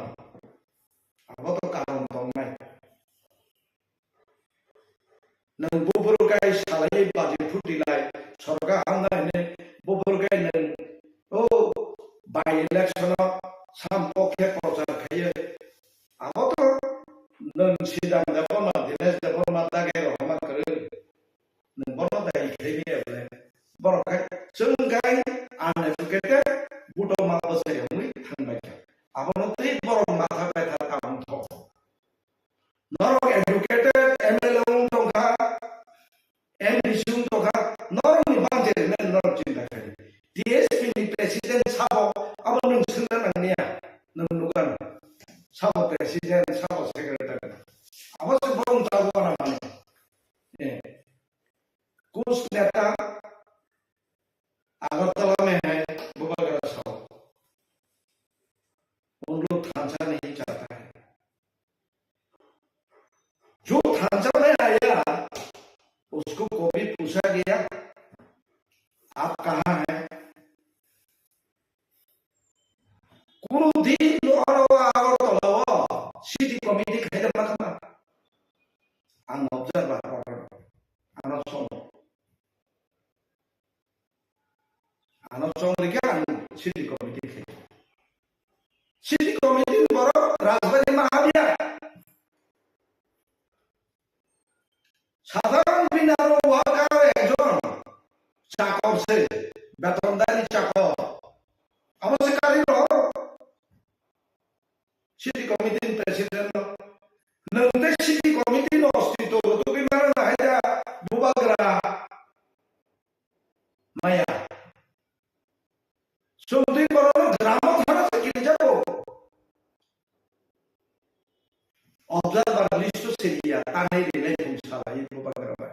আবত কারণ তংনাই nang buburgai salai baji futilai sorga hamna ne buburgai nang by election sam pokhe prochar khaiye abato nang sidang dapama dinesh dapama dage rohma kare nang bono dai khaiye able bor khai chunggai uneducated buto ma bose mui thanbai abono tei bor matha betha kam tho norok educated MLA tongkha and issuing to her normally wanted men not in the country. TSP president Sabo, our new children and near Nugan, Sabo president, Sabo secretary. I was born to one of them. Kus Neta, Agatalame, Bubagra Sao, Ulu Tanzania, Chata. Jo Tanzania. उसको कभी पूछा गया आप कहाँ हैं कोनो दिन और सिटी कमिटी खाइदा माखा आं ऑब्जर्वर आनो सम रिका सिटी कमिटी खाइ सिटी कमिटी बरो राजबाड़ी महाबिया সাধারণ বিনারো ওয়ার্কার একজন চাকর সে বেতনদারি চাকর আবশ্যকারী সিটি কমিটির প্রেসিডেন্ট নন্দে সিটি কমিটির অস্তিত্ব তো বিমান নাইদা বুবাগ্রা মায়া সুন্দরী করণ গ্রাম থানা থেকে যাব observer listo seria tanai relay salai Bubagra ba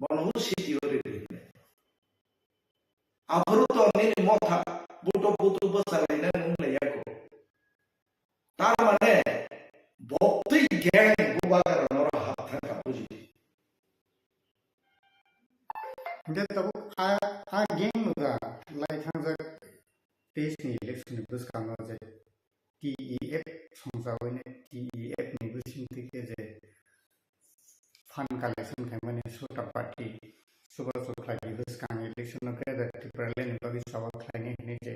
bono city ore relay abru to ni Motha buto butu basalai na nung yako tar mane bhakti gang Bubagra nora hatha ka buji de tabu a game ga lai thangja test ni election bus kama je TEF সংসাওনে TEF নিবুসিন থেকে যে fund collection খাইমানে সোটা party সুবা সুখলাই হিস Kang election কে দা টিপ্রালে নিবাবি সভা খাইনে নে যে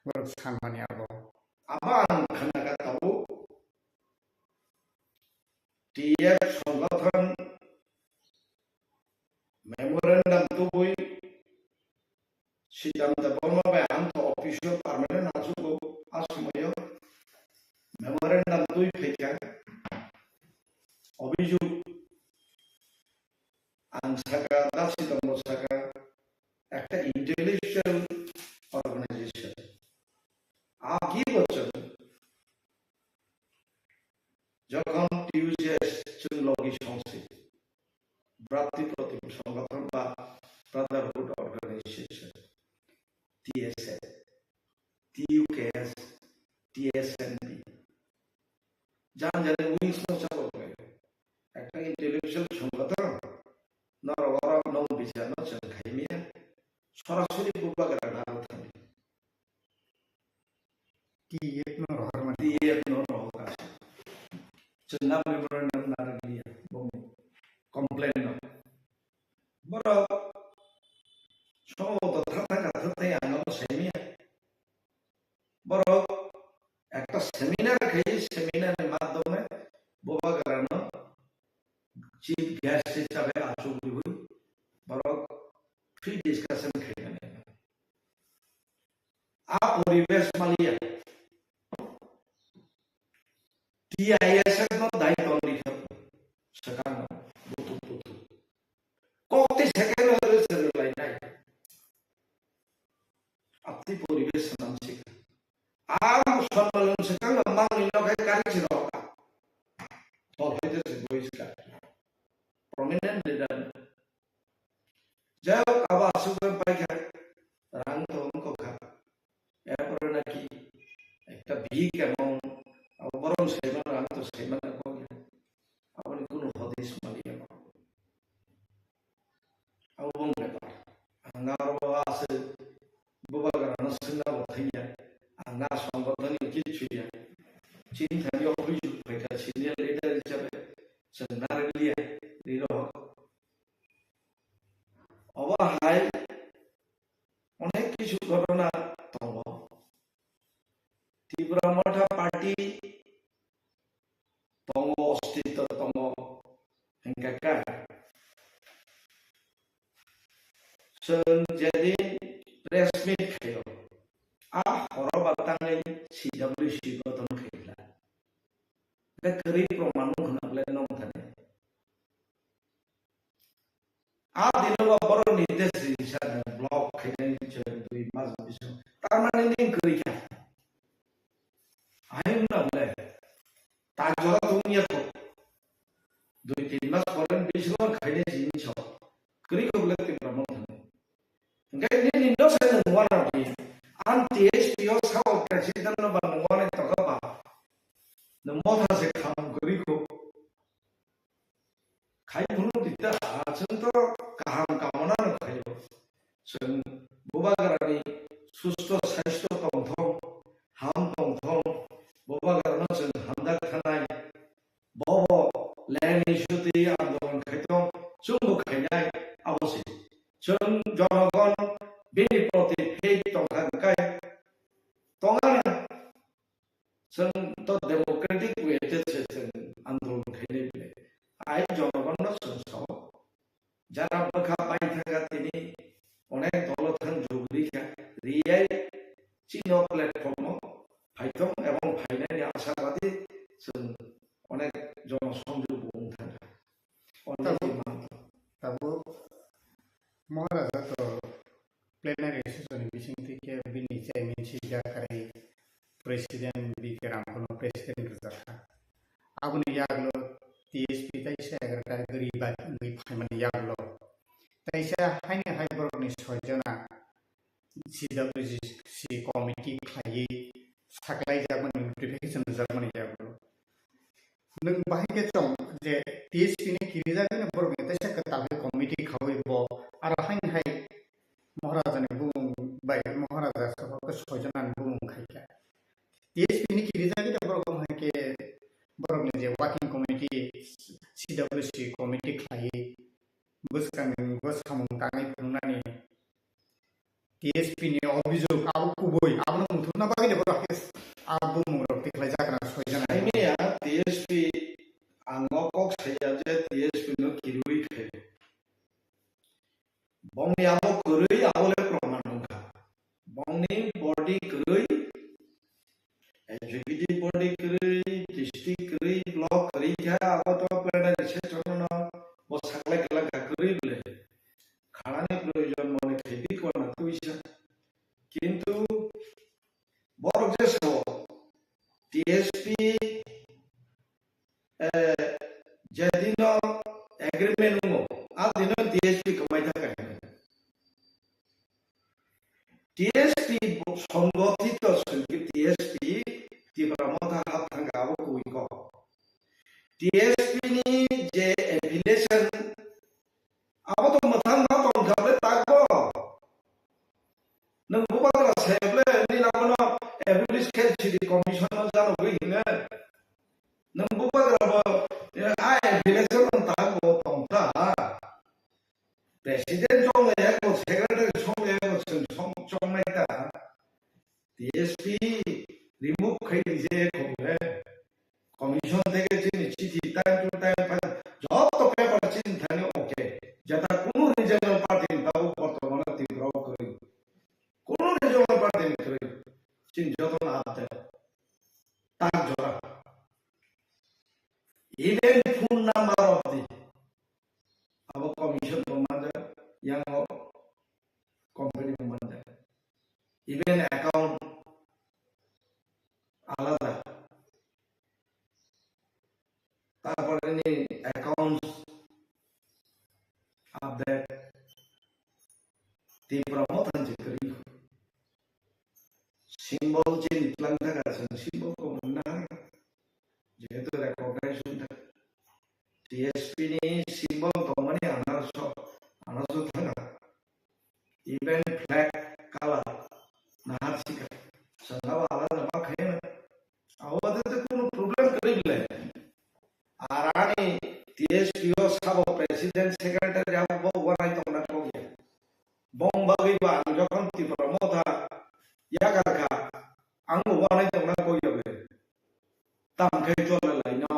বরক সানমানি আবো আবান খানাকা তাবো TEF সংগঠন memorandum তুই সিদ্ধান্ত বর্মা বে আন্ত অফিসিয়াল পার্মানেন্ট আসুগো আসুময় memorandum tui pheka অভিযোগ আং সাকা দাসি দঙ্গ সাকা একটা ইন্টেলেকচুয়াল অর্গানাইজেশন আগে বছর যখন টিউজিএস जों লগি সংস্থা ব্রাত্তি প্রতিম সংগঠন বা ব্রাদারহুড অর্গানাইজেশন টিএসএ টিইউকেএস টিএসএনবি যান যারা উইংস চালক একটা ইন্টেলেকচুয়াল সংগঠন নরওয়ারা নৌ বিচার जों খাইমিয়া সরাসরি বুবাগ্রা নাল থামি TTAADC no rohorman TTAADC no rohor जों नाम विवरण नारगिया कमप्लेन no boro সম্ভবত থাকা থাকতে আনো সেমিয়া বড় একটা সেমিনার খাই সেমিনারের মাধ্যমে বুবাগ্রানো চিফ গেস্ট হিসাবে আচুরি হই বড় ফ্রি ডিসকাশন খাইনে আ পরিবেশ মালিয়া TISF no দায়িত্ব লিখা সেখানে বুতু বুতু কতটি সেকেন্ড হলে সেলাই নাই আপনি পরিবেশ নামছে আর সম্মেলন সেখানে মাংলি নখাই কারি ছিল তল হইতেছে বহিষ্কার প্রমিনেন্ট লিডার যাই হোক আবার আসুকেন পাইকা রাং তখন খা এরপরে নাকি একটা ভিক এবং বরং সেমান রাং তো সেমান আপনি কোনো হদিস মালিয়ে আবং ব্যাপার আঙ্গার বাবা আছে বুবাগ্রানো সিনা বথাইয়া আঙ্গা সংগঠন কিছুয়া চিন্তানি অভিযোগ পাইকা সিনিয়র লিডার হিসাবে जों नारगिलिया रिरह अबाहाय अनेक किछु घटना दङ त्रिपुरा मथा पार्टी दङ अस्तित्व दङ हेंगाका जों जेदि प्रेस मिट खायो आ हर बाताङै CWC गठन खाइला बे गोरै प्रमाण होनाब्ले नं थाने आ दिनवा बरो निर्देश दिसा ब्लॉक खाइनाय जों दुइ मास बिसो तारमाने निं गोरैखा आइ नाब्ले ता जरा दुनिया तो दुइ तीन मास परेन बिसो खाइनाय जिनिस गोरै खौले त्रिपुरा मथा गायनि निनो सानो नङा बि आन TSPO साव प्रेसिडेंट न बा नङा तका बा न मथा से खाम गोरै खौ खाइ खुनु दिता जों तो गाहाम कामना खायो जों बुबाग्रानि सुस्थ स्वास्थ्य तंथं हाम तंथं बुबाग्रानो जों हामदा खानाय बब लैंड इश्यूति आंदोलन खाइथं जों खाइनाय आवश्यक जों जनगण बेनि प्रति फेक तंखाय तंगाना जों तो डेमोक्रेटिक वे जों आंदोलन खाइनाय बिले आइ जनगण जों যারা বখা পাই থাকা তিনি অনেক দলথান যোগরিখা রিয়াই চীন প্ল্যাটফর্ম ফাইথম এবং ফাইনালি আশাবাদী অনেক জনসংযোগ থাকা তাবো মহারাজা তো প্লেনারি সেশন বিসিং থেকে বিনি চেয়ারম্যান সিজাকারে প্রেসিডেন্ট বিক্রাম কোনো president Zaka আগুনি ইয়াগলো TSP taisa agar geribat ngi phaman yaglo taisa haine haiborni sojana CWC committee khlai Saklaikha notification jarmani yaglo nung bahige chong je TSP ni kirija ne borni taisa katal committee khawi bo ar haine hai maharaja ne bung bai maharaja sabab sojana bung khaika TSP ni kirija ke borkom hai ke borok je working committee CWC committee khlai bus khamung tangai phungnani TSP ni obhijog abu kuboi abu muthuna bagine borok abu murok tikhlai jakna soijana aimia TSP angokok saya je TSP no kirui khe bongni abo kurui abole proman nongkha bongni body kurui executive body kurui district kurui block kurui kha abo to organization bo Saklaikha karible kharani proyojon mone khedi kona tuisa kintu borok je so TSP jadino agreement mo adino TSP kamai thaka TSP সংগঠিত সঙ্গীত TSP Tipra Motha hat thanga abo kui ko TSP ni je affiliation abo to mathang na tong khable takbo nang Bubagra seble ni nabono affiliation city commission na jano hui ne nang Bubagra ba ai affiliation na takbo tong ta president chong le ko secretary chong le ko chong mai ta TSP remove khai dije khomle commission theke chini chithi time to time job to paper chin thani okay jata kono regional party tau bortomane Tipra kori kono regional party ni kori chin joto na ate tak jora even phone number of the abo commission manja yang company manja even account আলাদা তারপরে নি accounts update Tipra Motha kari simbol je nitlang thaga simbol ko na jehetu recognition TSP ni simbol to mane anaso thaga even flag color na sika sangawa alada ma khaina awade te kono problem karible arani TSP o sabo president secretary abo wanai tongna ko bong bagi ba jokhon Tipra Motha yagarkha ang wanai tongna ko yobe tam khai chole laino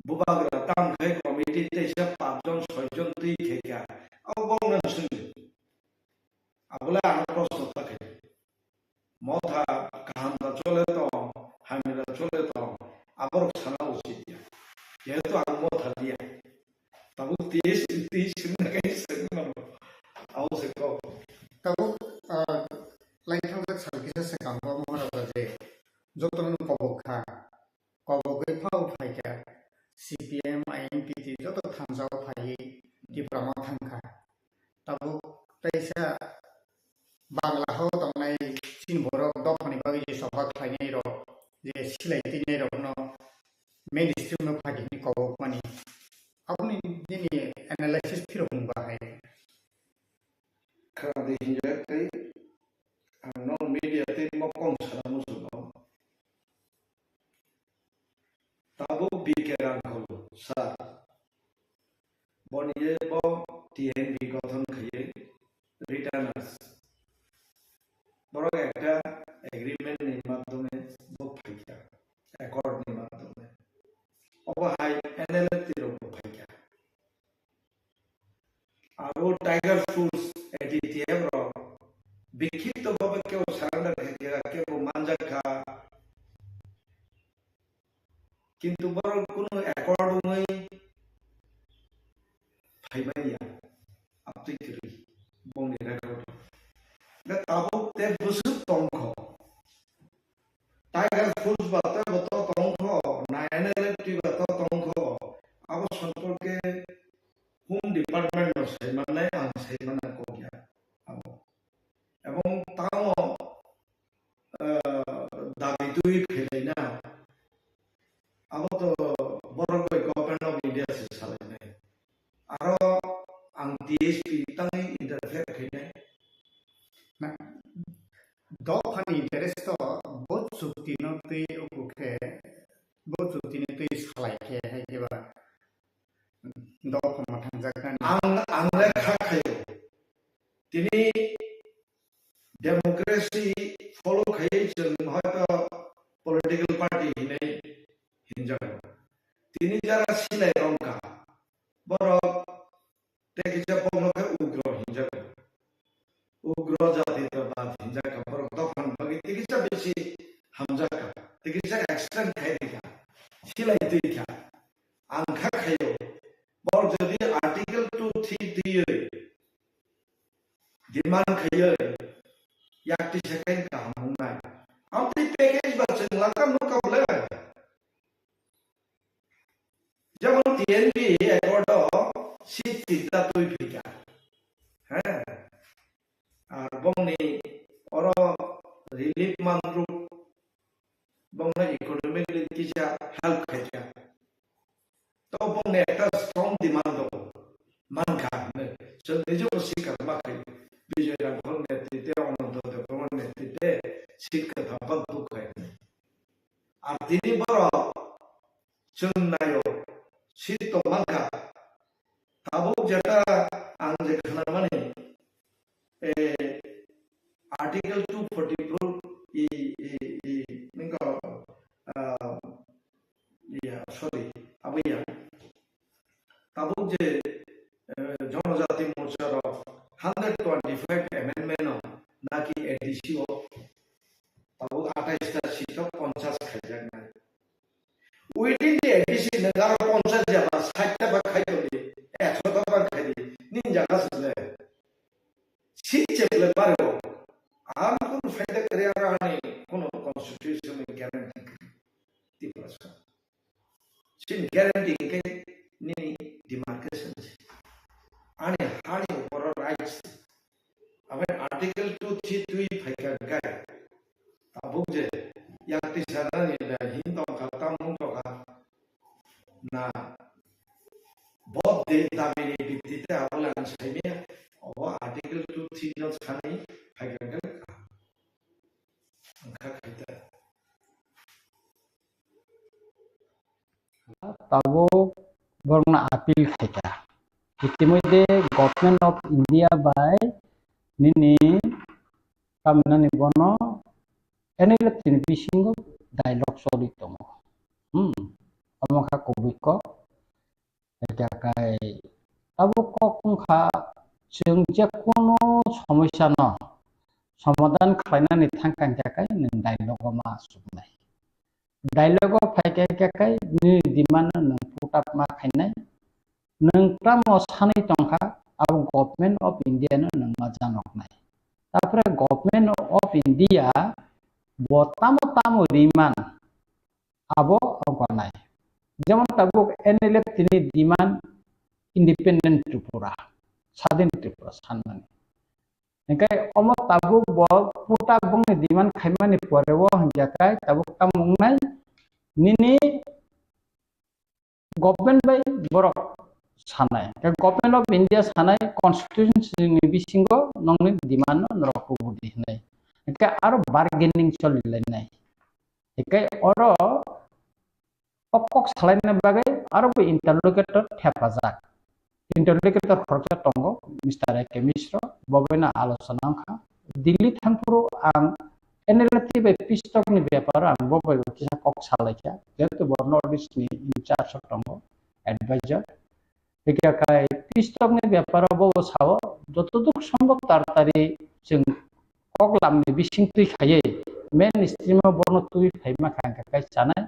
Bubagra tam khai committee te sa 5 jon 6 jon tui kheka abo bong na sunni abula ana prosto থাকে Motha kahanda chole to hamira chole to abor sana usit dia jehetu ang Motha dia tabu tis na kai segna au se ko tabu laikhang tak salkisa se kangwa mohara baje jotonu kobokha kobogoi phau phaika CPM INPT joto thangjao phai Tipra Motha thangkha tabu taisa bangla ho tongnai chin borok dofani bagi je sabak thainai ro je silai tinai ro no mainstream no phagi ni kobok mani apni dini analysis phiro bungba hai khara de hinja kai no media te mo kong sana musuno tabu bikeran kholo sa boniye bo TNB গঠন খাইয়ে রিটার্নার্স বড় একটা এগ্রিমেন্টের মাধ্যমে বুক ফাইকা অ্যাকর্ডের মাধ্যমে অবহাই এনএলএর উপর ফাইকা আর ও tiger foods এটিটিএম র বিক্ষিপ্ত ভাবে কেউ সারেন্ডার খাইকা কেউ মানজা খা কিন্তু বড় কোনো অ্যাকর্ড হই ফাইবাইয়া আপনি করি বংনি record da tabo te busuk tongkho tiger foods bata bato tongkho nationality bato tongkho abo সম্পর্কে home department no saimane ang saimana ko kya abo এবং তাও দাবি তুই ফেলে না abo to বড় কই গভর্নমেন্ট অফ ইন্ডিয়া সে সালে নাই aro ang TSP tangi interfere khine na do phani interest to bot sukti no te ukhe bot sukti ne te salai ke hai je ba do phama thangjakan ang lekha khayo tini democracy follow khaye chun hoyto political party hinai hinjal tini jara silai rongka boro tekija pomokhe ugro hinjal ugro jati to ba hinjal ka boro tokhan bagi tekija beshi hamjaka tekija extend khai dikha silai dikha angka kayo bor jadi artikel 2 3 dia demand kayo yakti sekian kamu na amti package baca langkah muka boleh যেমন TNB accord শীত চিন্তা তুই ফিকা হ্যাঁ আর বংনি or relief মান্ত্র বংনা economically কিছা help খাইছা তো বংনে একটা strong demand দো মানখা जों নিজেও শিক্ষা মাখাই বিজয় রাঘবন নেতৃত্বে অনন্ত দেববর্মন নেতৃত্বে শিক্ষা ধাপক দুঃখাই আর তিনি বড় जों नायो শীত মানখা তাবো যেটা আনজে খানামানি আর্টিকেল 244 ই নিকা সরি আবইয়া তাবো যে জনজাতি মোর্চার 125 অ্যামেন্ডমেন্ট নাকি এডিসিও তাবো 28টা শীত 50 খাইজাক না Within the edition, the Garaponsa Java, Sakta Bakayoli, Exota Bakadi, Ninja Gasle, Sichel Baro, I'm going to find the Kriarani, Constitution guarantee. Tipra. Sin guarantee any demarcations. And a hardy for rights. I mean, Article 232 Pika Abuje, Yakti Sadani, the Hindu Katam. Na बहुत देर दामिनी बित्तीते आवला अंशाइमे और article 2 3 खानी फाइगल अंका खाइता ताबो बरना appeal खाइता इतिमध्ये गवर्नमेंट ऑफ इंडिया बाय निनी कामनानि बनो एनेले तिन बिसिंगो डायलॉग सलितमो Amaka kubiko, jagai tabu kokungka jengja kuno somisano, samadan kalian ditangkan jagai neng dialogo masuk nai. Dialogo pakai jagai ni di mana neng putap makanai, neng pramosani tongka, abu government of India neng majanok nai. Tapi government of India buat tamu riman, abo apa nai. যেমন তাবুক NLF তিনি demand independent Tripura স্বাধীন ত্রিপুরা সানমানি একাই অম তাবুক ব পুটা বংনি demand খাইমানি পরেও হঞ্জাকাই তাবুক তামুংনাই নিনি government by Borok Sanai government of India Sanai constitution বিসিঙ্গ নংনি demand নরকু buddy নাই একাই আরো bargaining চলিলাই নাই একাই or Pokok selain sebagai Arab interlocutor hephazak, interlocutor khorja tongo, Mr. Eke Misro, Bobena Alosanangka, Dili Tampuru ang enelati by pistok ni Biapara ang Bobo kisah kok Saklaikha, yaitu Bondh ni in charge of tongo, advisor. Bagi kai pistok ni Biapara Bobo sawo, যতটুক সম্ভব তাড়াতাড়ি जों kok lam ni bising tui khaye, mainstream Bondh tui khaima khangkai sanai.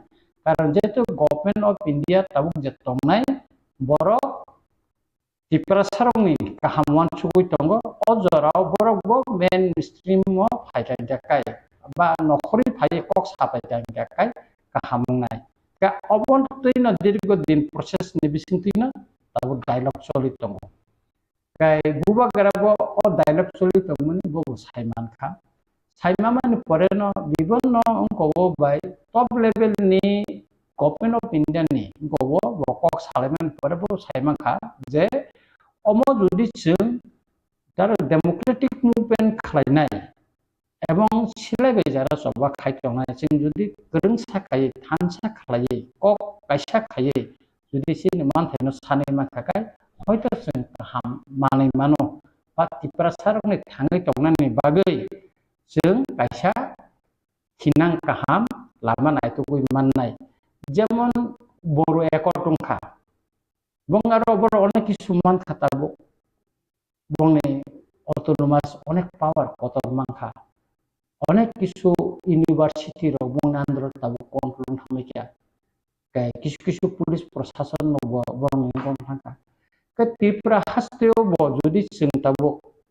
Karena itu government of India tabuk jetong nai boro Tipra sarong ni kahamuan sugui tonggo ojorau borok bo mainstream mo phaikai jakai ba nokhori phai kok sapai jakai kahamung nai ka obon tuina dirgo din process ni bising tuina tabuk dialog soli tonggo kai Bubagra bo o dialog soli tonggo ni bo Saiman Kha Saiman pore no bibonno ongko by top level ni government of India ni gowo bokok Saiman pore bo Saiman Kha je omo judi जों dar democratic movement khlainai এবং সিলাইবে যারা সবা খাইতংনাই जों जुदि गोरों साखायै थानसा खालायै कक कायसा खायै जुदि सिन मानथायनो सानै माखाखाय हयतो जों गाहाम मानै मानो बा Tipra sarongni थाङै तंनायनि बागै जों कायसा हिनां गाहाम लामा नायतुगुय माननाय যেমন বড় একটংখা বঙ্গারো বড় অনেক কিছু মান খাতাবো বংনে অটোনোমাস অনেক পাওয়ার কত মানখা অনেক কিছু ইউনিভার্সিটি রবং আন্দ্র তাবো কন্ট্রোল থামিকা किसु किसु पुलिस प्रशासन बरंगम हाका के त्रिपुरा हास्टेव जुदि जों तबो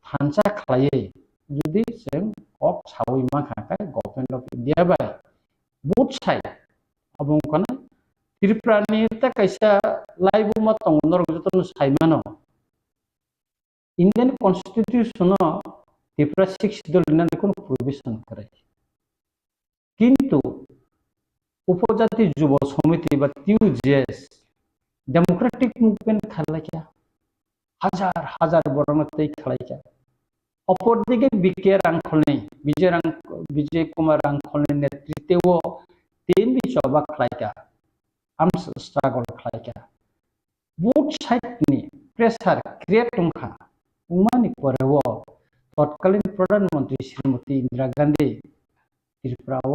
फानसा खालायै जुदि जों अफ सावै मा हाका government of India bye both side abong kana Tripura नि ta kaisa laibu ma tong norok jotono saimano Indian constitution Tripura 6 schedule na কোনো provision করে কিন্তু উপজাতি যুব সমিতি বা টিউজেস ডেমোক্রেটিক মুভমেন্ট খালাইকা হাজার হাজার বরংতেই খালাইকা অপরদিকে বিজয় কুমার রাংখলনি নেতৃত্বেও তিন বিসভা খালাইকা आर्म्स स्ट्रगल खालायका बोथ साइडनि प्रेसार क्रिएट दंखा उमानि परेव तत्कालीन प्रधानमंत्री श्रीमती इंदिरा गांधी त्रिपुराव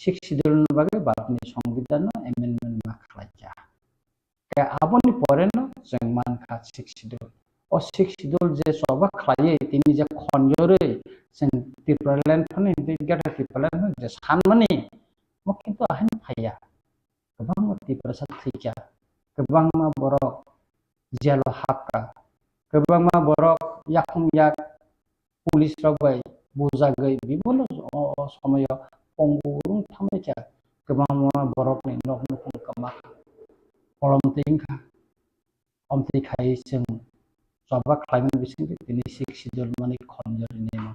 6 शेड्यूल बागै भारतनि संविधान एमेंडमेंट मा खालायका के आबनि परेनो जों मानखा 6 शेड्यूल ओ 6 शेड्यूल जे सभा खालायै तिनि जे खनजरै जों त्रिपुरा लैंड फनि गेटा त्रिपुरा लैंड जे सानमानि म किन्तु आहान फाया गोबां त्रिपुरा थैका गोबां बरक जेल हाबका गोबां बरक याखम याक पुलिस रबाय बुजागै बिभिन्न समय पंगुरुं थामैका गोबां बरकनि नख नखुं कमा कलमथिंखा अमथिखाय जों सभा खालायनो बिसिनि दिनै 6 शेड्यूल माने खनजरनि मा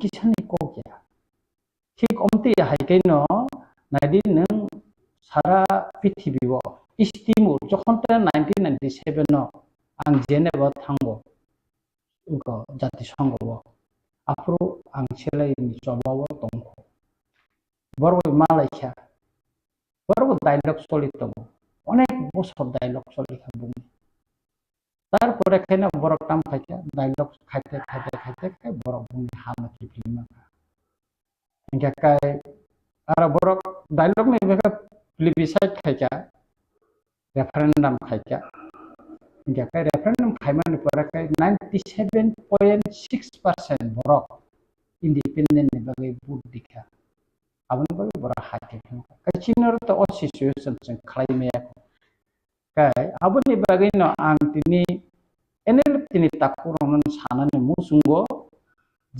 किसाननि कोकिया ठीक अमथि हायकैनो नायदि नों सारा पृथ्वीव इस्टिमुर जखन 1997 आं जेनेबा थांगो जाति संघव आफ्रो आं सेलायनि जबाव दंख बरबो मालायखा बरबो डायलग सलित दङ अनेक बছর डायलग सलिखा बुं तारपरे खायना बरक ताम खायखा डायलग खायते बरक बुंनि हामथि फिल्म इंगाकाय आरो बरक डायलग नि बेका प्लेबिसाइड खायका रेफरेंडम खायका इंगाकाय रेफरेंडम खायमानि पराकाय 97.6% बरक इंडिपेंडेंट नि बागै बुट दिखा आबन बागै बरक हाथे काचिनर त अ सिचुएशन जों खालायनाया काय आबनि बागै न आं दिनै एनएलपि ताकुरन सानानै मुसुंगो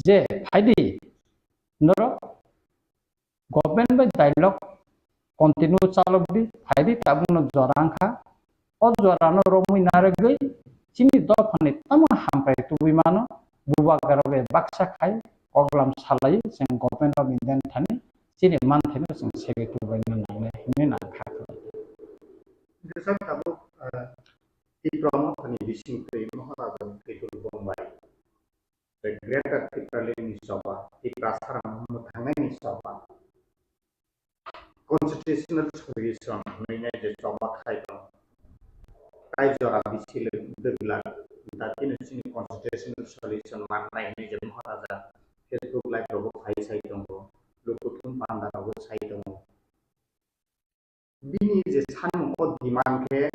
जे फायदि नर गभर्नमेंट बाय डायलग कंटिन्यू चालबदि फायदि ताबुन जरांखा अ जरानो रमै नारगै चिनि दफानि तम हामपाय तुबिमानो बुबाग्रा बाक्सा खाय अगलाम सालाय जों गभर्नमेंट ऑफ इंडिया थानि चिनि मानथेनो जों सेक्रेटरि बायनो नांले हिने नाखा सब ताबु तिप्रम खनि बिसिं दै महाराजन दैखौ बुंबाय the greater Tipralin Saba, Tiprasara Mutangan Saba, constitutional solution, Nina de Saba Kaiton, Kaijora Bisil, the Glag, that in a constitutional solution, one night is a Maharaja, his book like Robo High Saitongo, Lukutun Panda Robo Saitongo. Bini is a son of demand care,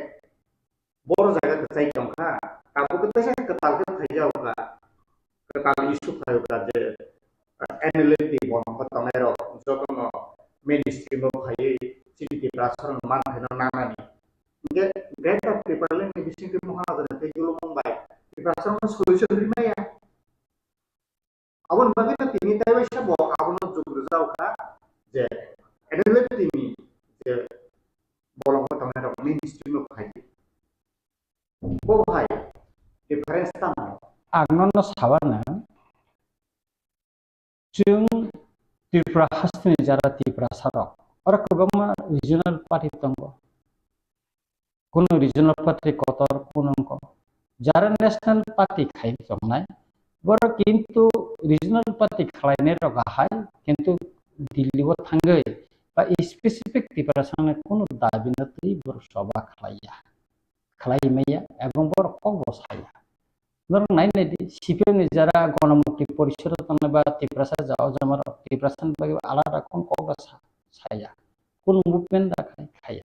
Borzaga Saitonga, Abuka Katalka Hayoga. Kekal isu kayu kaje NLT bolong ketomero jotono ministry mo kayu citi prasar man hena nana ni nge greater people ni bising ke mohon ada te julo mumbai di prasar mo solution lima ya abon bagi na tini tayo siya bo abon no jugruzaw ka je NLT ni je bolong ketomero ministry mo kayu bo bhai difference tamo आगनन साबाना जों त्रिपुरा हास्टनि जारा त्रिपुरा साराव और गोबां regional party दङ कोनो रिजनल पार्टी कतर कोनंको जारा नेशनल पार्टी खाय जंनाय बर किन्तु रिजनल पार्टी खालायने रगाहाय किन्तु दिल्लीव थांगै बा स्पेसिफिक त्रिपुरा साने कोनो दाबिनतै बर सभा खालायमैया एवं बर कबसाया नर नाइने सीपीएम जरा गणमुक्ति परिषद तंगबा त्रिपुरा जाओ जमर त्रिपुरा बागै आलादा कोन कोगा साया कोन मुभमेंट दा खाया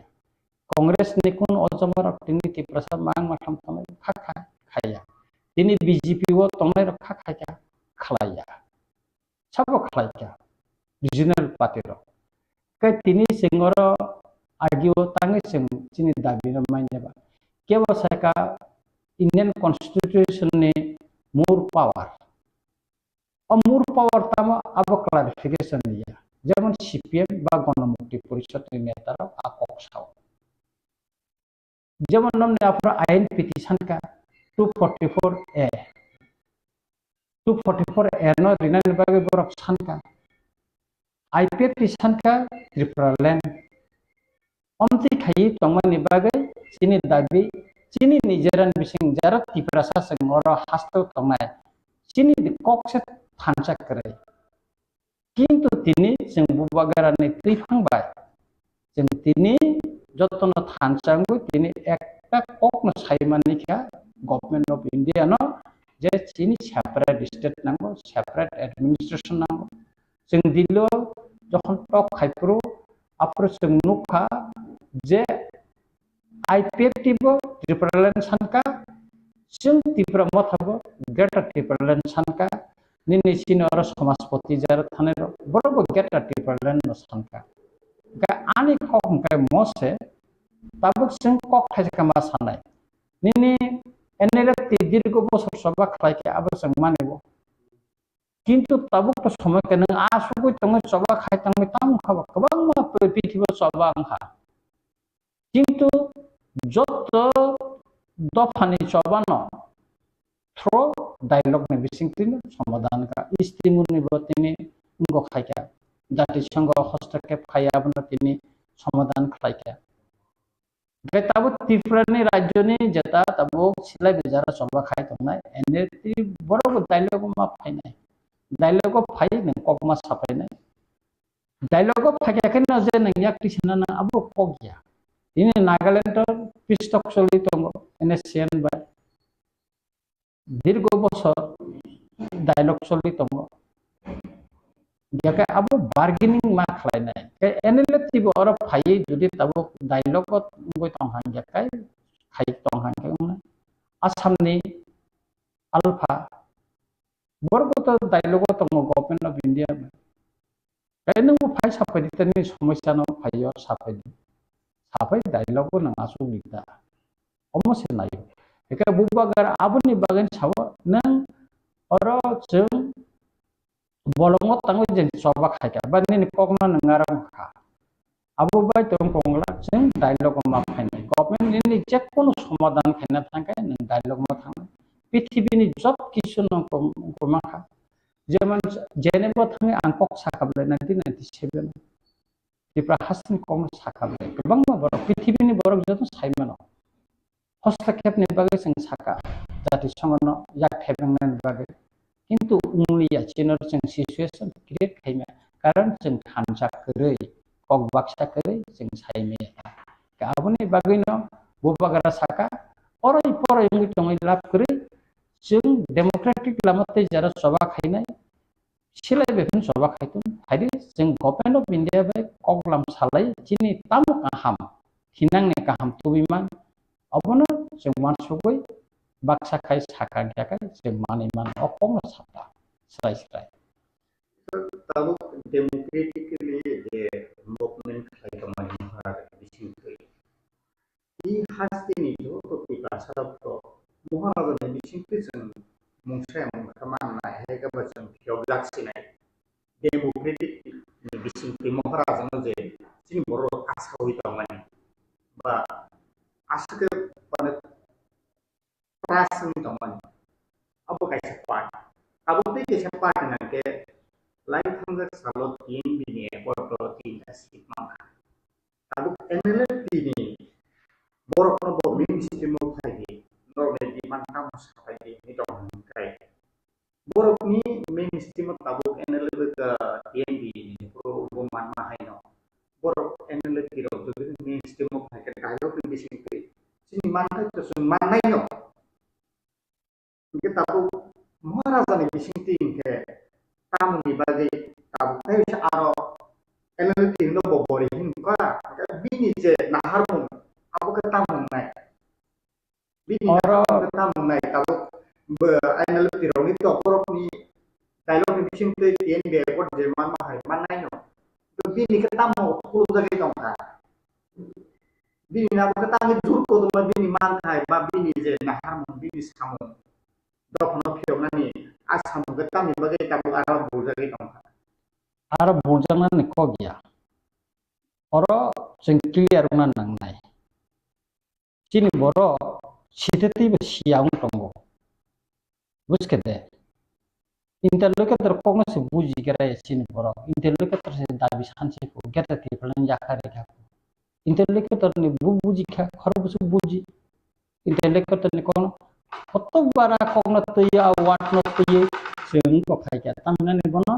कांग्रेस नि कोन अजमर तिनि त्रिपुरा मांग माथाम तंग खाया तिनि बीजेपी वो तंगनाय रखा खाया खालाया सब खालाया रिजनल पार्टी रो कै तिनि singer argue tangi sing chini dabi na mainnya ba kewa saka Indian Constitution ni more power more power tama abo clarification dia যেমন সিপিএম বা গণমুক্তি পরিষদের নেতারা আকক সাও যেমন নামনে আপনার আইন পিটিশন কা 244A 244A no rinan bagi borok sanka IP pisan ka Tipra land omti khai tongmani bagai sini dabi sini nijeran bising jarak Tipra sa sengoro hasto tongnai sini di kokse thansa kare কিন্তু তিনি जों Bubagra ni ত্রিফাংবাই जों তিনি যতন থানসাঙ্গু তিনি একটা কক সাইমানিকা গভর্নমেন্ট অফ ইন্ডিয়া নো যে চিনি সেপারেট স্টেট নাঙ্গো সেপারেট অ্যাডমিনিস্ট্রেশন নাঙ্গো जों দিল যখন টক খাইপ্রু আপর जों নুখা যে আইপিএফটিবো ত্রিপুরাল্যান্ড সানকা जों ত্রিপুরা মথাবো গ্রেটার ত্রিপুরাল্যান্ড সানকা Nini sini orang samaspoti jarak tanah berapa kita Tipra no sangka. Gak ani kok kayak mose, tabuk sing kok kasih kemasanai. Nini energi tidir ko bos sobak lagi abis yang mana bo. Kintu tabuk to semua kena asu ko tengah sobak kai tengah tamu kawak kebang mah piti bo sobak angha. Kintu joto dofani sobano. Throw dialog ne bising tin samadan ka istimun ni botini ngo khaika jati sango hostake khaya bna tini samadan khaika getabu Tipra ni rajyo ni jeta tabu silai bijara soba khai tongnai ene ti boro dialog ma phainai dialog phai ne kok ma sapai nai dialog phai ka na je nang yak tisna na abu kogya ini Nagaland pistok soli tongo ene sian ba দীর্ঘ বছর dialogue চলি তঙ্গ যাকে Abu bargaining মা খাই নাই এনেলে তিব or phi যদি তাবো ডায়লগত গই তংহাং যাকাই খাই তংহাং কেমন আসামনি আলফা বরগত ডায়লগ তঙ্গ গভর্নমেন্ট অফ ইন্ডিয়া কাই নং ফাই সাফাই দিতেনি সমস্যা ন ফাইও সাফাই ডায়লগ নং আসু লিদা অমসে নাই Eka Bubagra abuni bagian sawo nang oro jeung bolongot tanggo jeung coba kaca bani ni kokna ngarang ka abu bai tong kongla jeung dialog ma phainai government ni cek kono সমাধান খাইনা থাকায় nang dialog ma thang পৃথিবীনি job kisu nang komaka যেমন Geneva থাঙ্গে আংকক সাকাবলে 1997 Tipra hasin kong sakable kebang ma boro পৃথিবীনি borok joto saimano hostake ni bagai sing saka jati songono yak thebengna bagai কিন্তু উংলিয়া চিনর जों सिचुएशन क्रिएट खाइमा कारण जों थानसा करै कक बाक्सा करै जों साइमे गाबनि बागैनो Bubagra साका अराय पराय मुइ तङै लाभ करै जों डेमोक्रेटिक लामाते जरा सभा खाइनाय सिलाय बेफोर सभा खाइतुन हारि जों गभर्नमेंट अफ इंडिया बाय कगलाम सालाय चिनि ताम काहाम हिनांने काहाम तुबिमान अबनो जों मानसुगै baksa kai saka kai semani man opong sata selesai. Tahu democratically the movement kai kemana harap disingkir. Di hasti ni jo to kita sarap to muharap ni disingkir sen mungsem kemana hai ke macam jogak sinai democratic ni disingkir muharap sana je sini baru asawi taman ba aske pada Rasmi teman, apa kayak cepat? Apa tuh kayak cepat dengan ke lain hangga salot ini bini foto tidak sih maka. Tapi NLP ini borok nopo mini sistem kayak normal di mana mas kayak ini dong kayak borok ni mini sistem tabu NLP ke TNB ini pro uman mahino borok NLP kiro tuh mini sistem kayak kalau di sini mana itu mana itu kita tahu maharaja ni bising ke tamu ni bagi tamu tahu searo NLP no bobori hingga bini je naharun aku ketamu naik bini ketamu naik tahu NLP rong itu korok ni dialog ni bising tu yang beberapa Jerman mahal mana itu bini ketamu puluh lagi dong kan bini na ba ta jur ko ma bini man khai ba bini je na har mon bini samu do kono phyo na ni asam ga ta mi ba ge ta bu ara bu ja ge tong ara bu ja na ni ko gya oro sing clear na nang nai chini boro sitati ba siang tongo bus ke de interlocutor ko no se buji kara chini boro interlocutor se dabi sanse ko geta ti plan ja kare ka interlocutor ni buji kha khar buji interlocutor ni kono koto bara kogno tuya wat no tuye sing ko khai ka tamna ni bono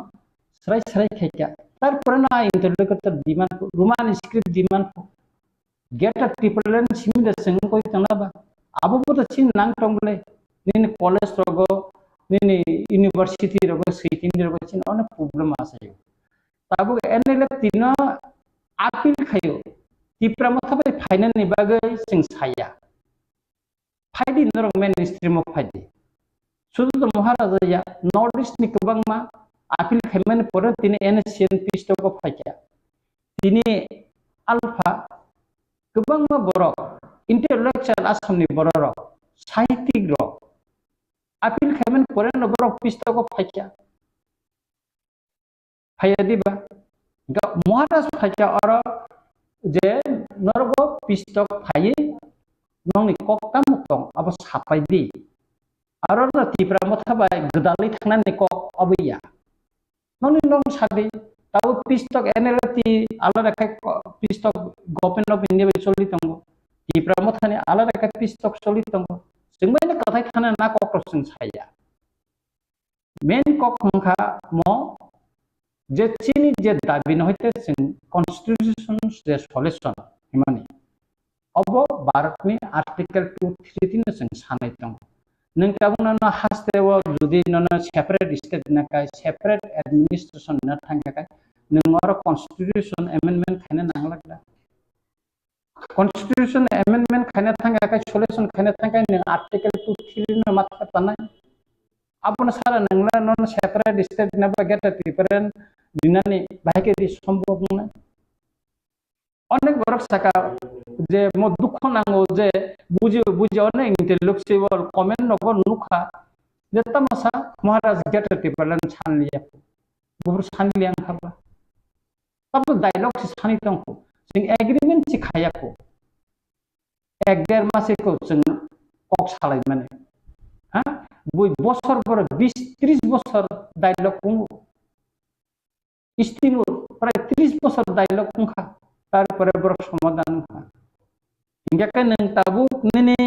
serai serai khai ka tar purana interlocutor diman roman script diman get a triple sim the sing ko tanga ba abu to chin nang tongle ni college rogo ni university rogo city rogo chin on problem asayo tabu enele tino apil khayo tipra Motha bai final ni bagai sing saya faidi norok ministry mo faidi sudu maharaja ya northeast ni kubang ma apil khamen pore tini NSCN pisto ko faja tini alpha kubang ma borok intellectual asam ni borok sahitik rok apil khamen pore no borok pisto ko faja faya diba ga maharaj faja oro je norgo pisto fayi nong ni kok tamutong abo sapai di aro na Tipra Motha bai gedali thangnan ni kok abiya nong ni nong sabi tau pistok NLT ala rakai pistok government of India bai soli tongo Tipra Motha ni ala rakai pistok soli tongo singbai na kathai thana na kok sing saya main kok mangkha mo je chini je dabi no hoite sing constitution je solution himani obo Bharat ni article 233 na sing sanai tong nang tabuna na haste wo judi na separate state na kai separate administration na thanga kai nang or constitution amendment khane nang lagda constitution amendment khane thanga kai solution khane thanga nang article 233 na matha tanai apuna sara nang na non separate state na ba geta different dinani bahike di সম্ভব না অনেক বড় সাকা যে মো দুঃখ নাঙ্গো যে বুঝি বুঝি অনেক ইন্টেলেকচুয়াল কমেন্ট নগর নুখা যে তামাসা মহারাজ গেটতে পারলেন ছানলিয়া বুবুর ছানলিয়া খাবা তবে ডায়লগ ছানি তংকো जों एग्रीमेंट सि खायाखो एक देर मासे को जों कक सालाय माने हा बुइ बसर बर 20 30 बसर डायलग बुङो स्टिल प्राय 30 बसर डायलग बुंखा तारपरे बर समाधान खा इंगाके नों ताबु ननि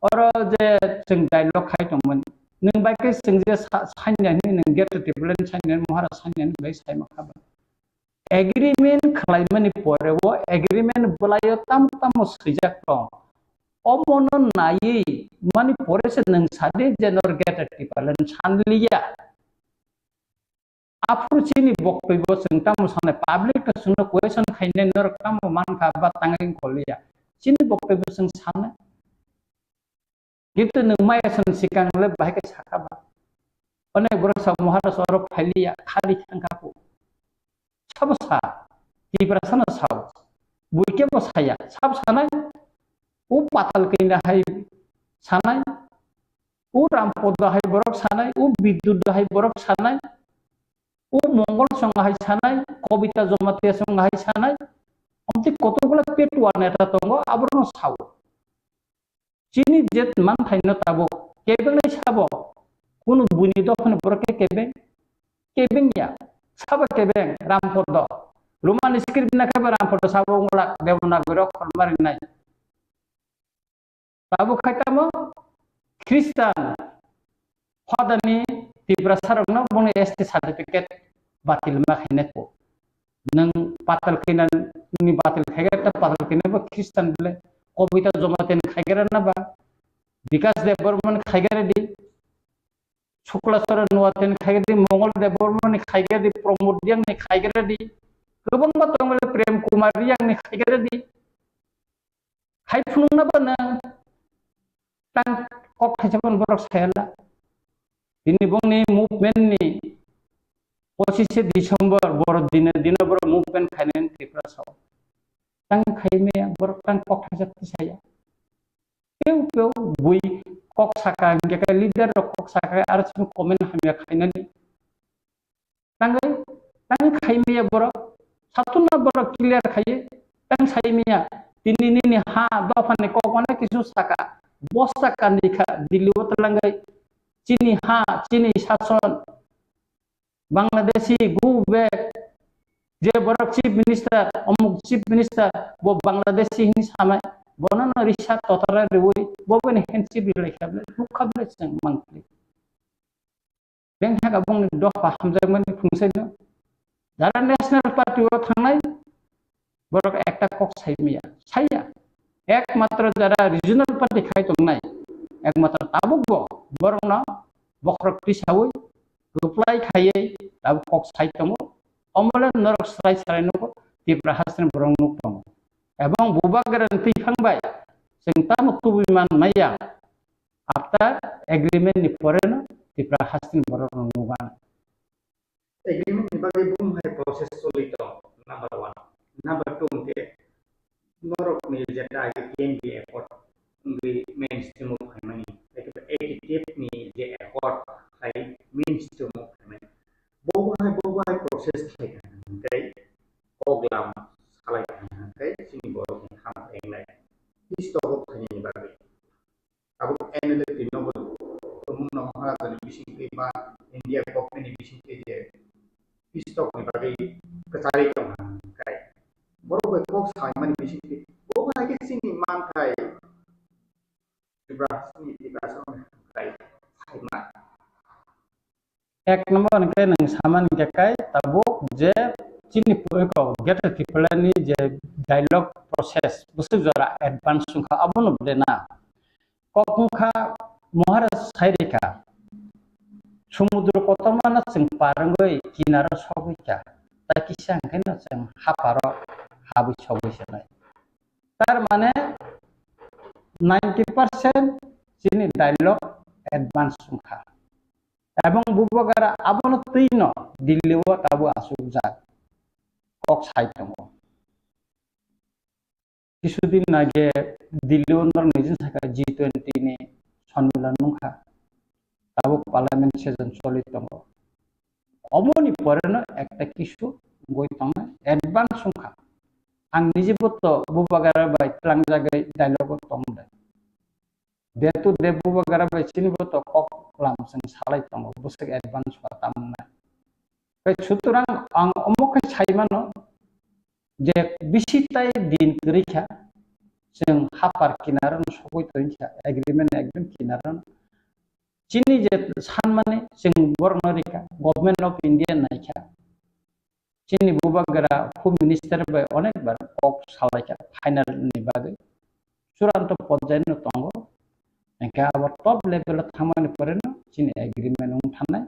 और जे जों डायलग खाय दंमोन नों बायके जों जे साइनानै नों गेट टेबलेट साइनानै महाराज साइनानै बाय साइ माखाबा एग्रीमेंट खालायमानि परेवो एग्रीमेंट बलायो ताम ताम सैजाक दं अमन नायै मानि परेसे नों सादे जेनर गेट टेबलेट सानलिया आफुचिनि बक्तब्य जों ताम साने पब्लिक सुनो क्वेश्चन खायने नर काम मानखा बा तांगिं खलिया चिनि बक्तब्य जों साने किन्तु नों मायसन सिगांले बायके साखाबा अनेक बरसा महाराज और फाइलिया खाली थांखाखौ सबसा Tipra sana saw buike bo saya sab sanai u patal keinda hai sanai u rampoda hai borok sanai u biddut hai borok sanai u mongol song hai sanai kobita jomate song hai sanai amti kotogula petuan eta tongo aborno saw chini jet man thaino tabo kebeng sabo kunu buni dokhan borke kebeng ya sab kebeng rampoda Roman script na kabaran foto sabo ngulak devona gorok kolmar nai tabu kata mo Kristen hodani Tipra sarong no bone ST certificate batil ma khine ko nang patal kinan ni batil khaiga ta patal kinan ba Kristen bele kobita jomaten khaiga na ba vikas de bormon khaiga di shukla saran nuaten khaiga di mongol de bormon khaiga di promote yang ni khaiga di गोबां बाथ्रा प्रेम कुमारी आंनि खायगारा दि खायफुंना बाना तां कक खायजाबन बरक सायाला दिनै बंनि movement नि 25 December बर दिन बर मुभमेन्ट खायनायनि Tipra साव tang khaime borok tang kok hajat saya peu peu bui kok saka hingga ke leader kok saka arus komen hamya khainani tang khaime borok satu na borok clear khaye tang saimia ini ha dofane kok mana kisu saka bosta kandika diliwat langgai Chini ha Chini sason Bangladeshi go back je borok chief minister omuk chief minister bo Bangladeshi ini sama bonono risha totara rewi bo ben hensi bilai khable khable seng mangkli beng ha bong do pa hamjang man phungsai no dara national party o thangnai borok ekta kok saimia saya ekmatra jara regional party khai tongnai ekmatra tabuk bo borok no bokrok tisawui reply khaye tab kok sai tongo omole norok sarai no Tipra hasren borong nuk tongo ebong Bubagra tifangbai sing tamu tubiman maya after agreement ni poreno Tipra hasren borong nugan agreement ni bagi bung hai proses solito number 1 number 2 ke norok ni jada ke di effort ngi mainstream of money editive ni je effort hai mainstream of money bobo hai proses ke kai oglam Saklaikha kai sini borok ni ham englai istogok ni bagi abu enele tinobo mung no hara ni bising ke ba India government ni bising ke je istok ni bagi kecari tong kai borok kok sai man bising ke bobo hai ke sini man kai Tipra son kai hai ma ek number ke nang saman ke kai tabuk je Chini ko get Tipra ni je dialogue process busuk jara advance sungkha abun blena kokungkha mohara sairika সমুদ্র কত মানা जों पारंगै किनारा सगैका ता किसा ओंखायनो जों हापारो हाबै सगैसोनाय तार माने 90% जिनि डायलग एडभान्स संखा এবং বুবাগারা আবনো তৈন দিল্লিও তাবো আসুকজাক কক সাইতঙ্গ কিছুদিন আগে দিল্লিও নিজে থাকা G20 নি সম্মেলন নখা তাবো পার্লামেন্ট সেজন চলিতঙ্গ অমনি পরেনো একটা কিছু গইতঙ্গ এডভান্স সংখ্যা আং নিজেবত বুবাগারা বাই ত্লাং জায়গায় ডায়লগ তংদে দেতু দে বুবাগারা বাই চিনিবত কক লামসং সালাইতঙ্গ বুসক এডভান্স পাতামনা बै सुतरां आं अमोखै साइमानो जे बिसिताय दिन तरिखा जों हापार किनारन सगैतोइनसा एग्रीमेंट एकदम किनारन Chini je sanmane sing bornorica government of India naikha Chini Bubagra fu minister by onek bar ok Saklaikha final ni bagai suranto porjay no tongo engka abar top level thamani poreno Chini agreement ung thanai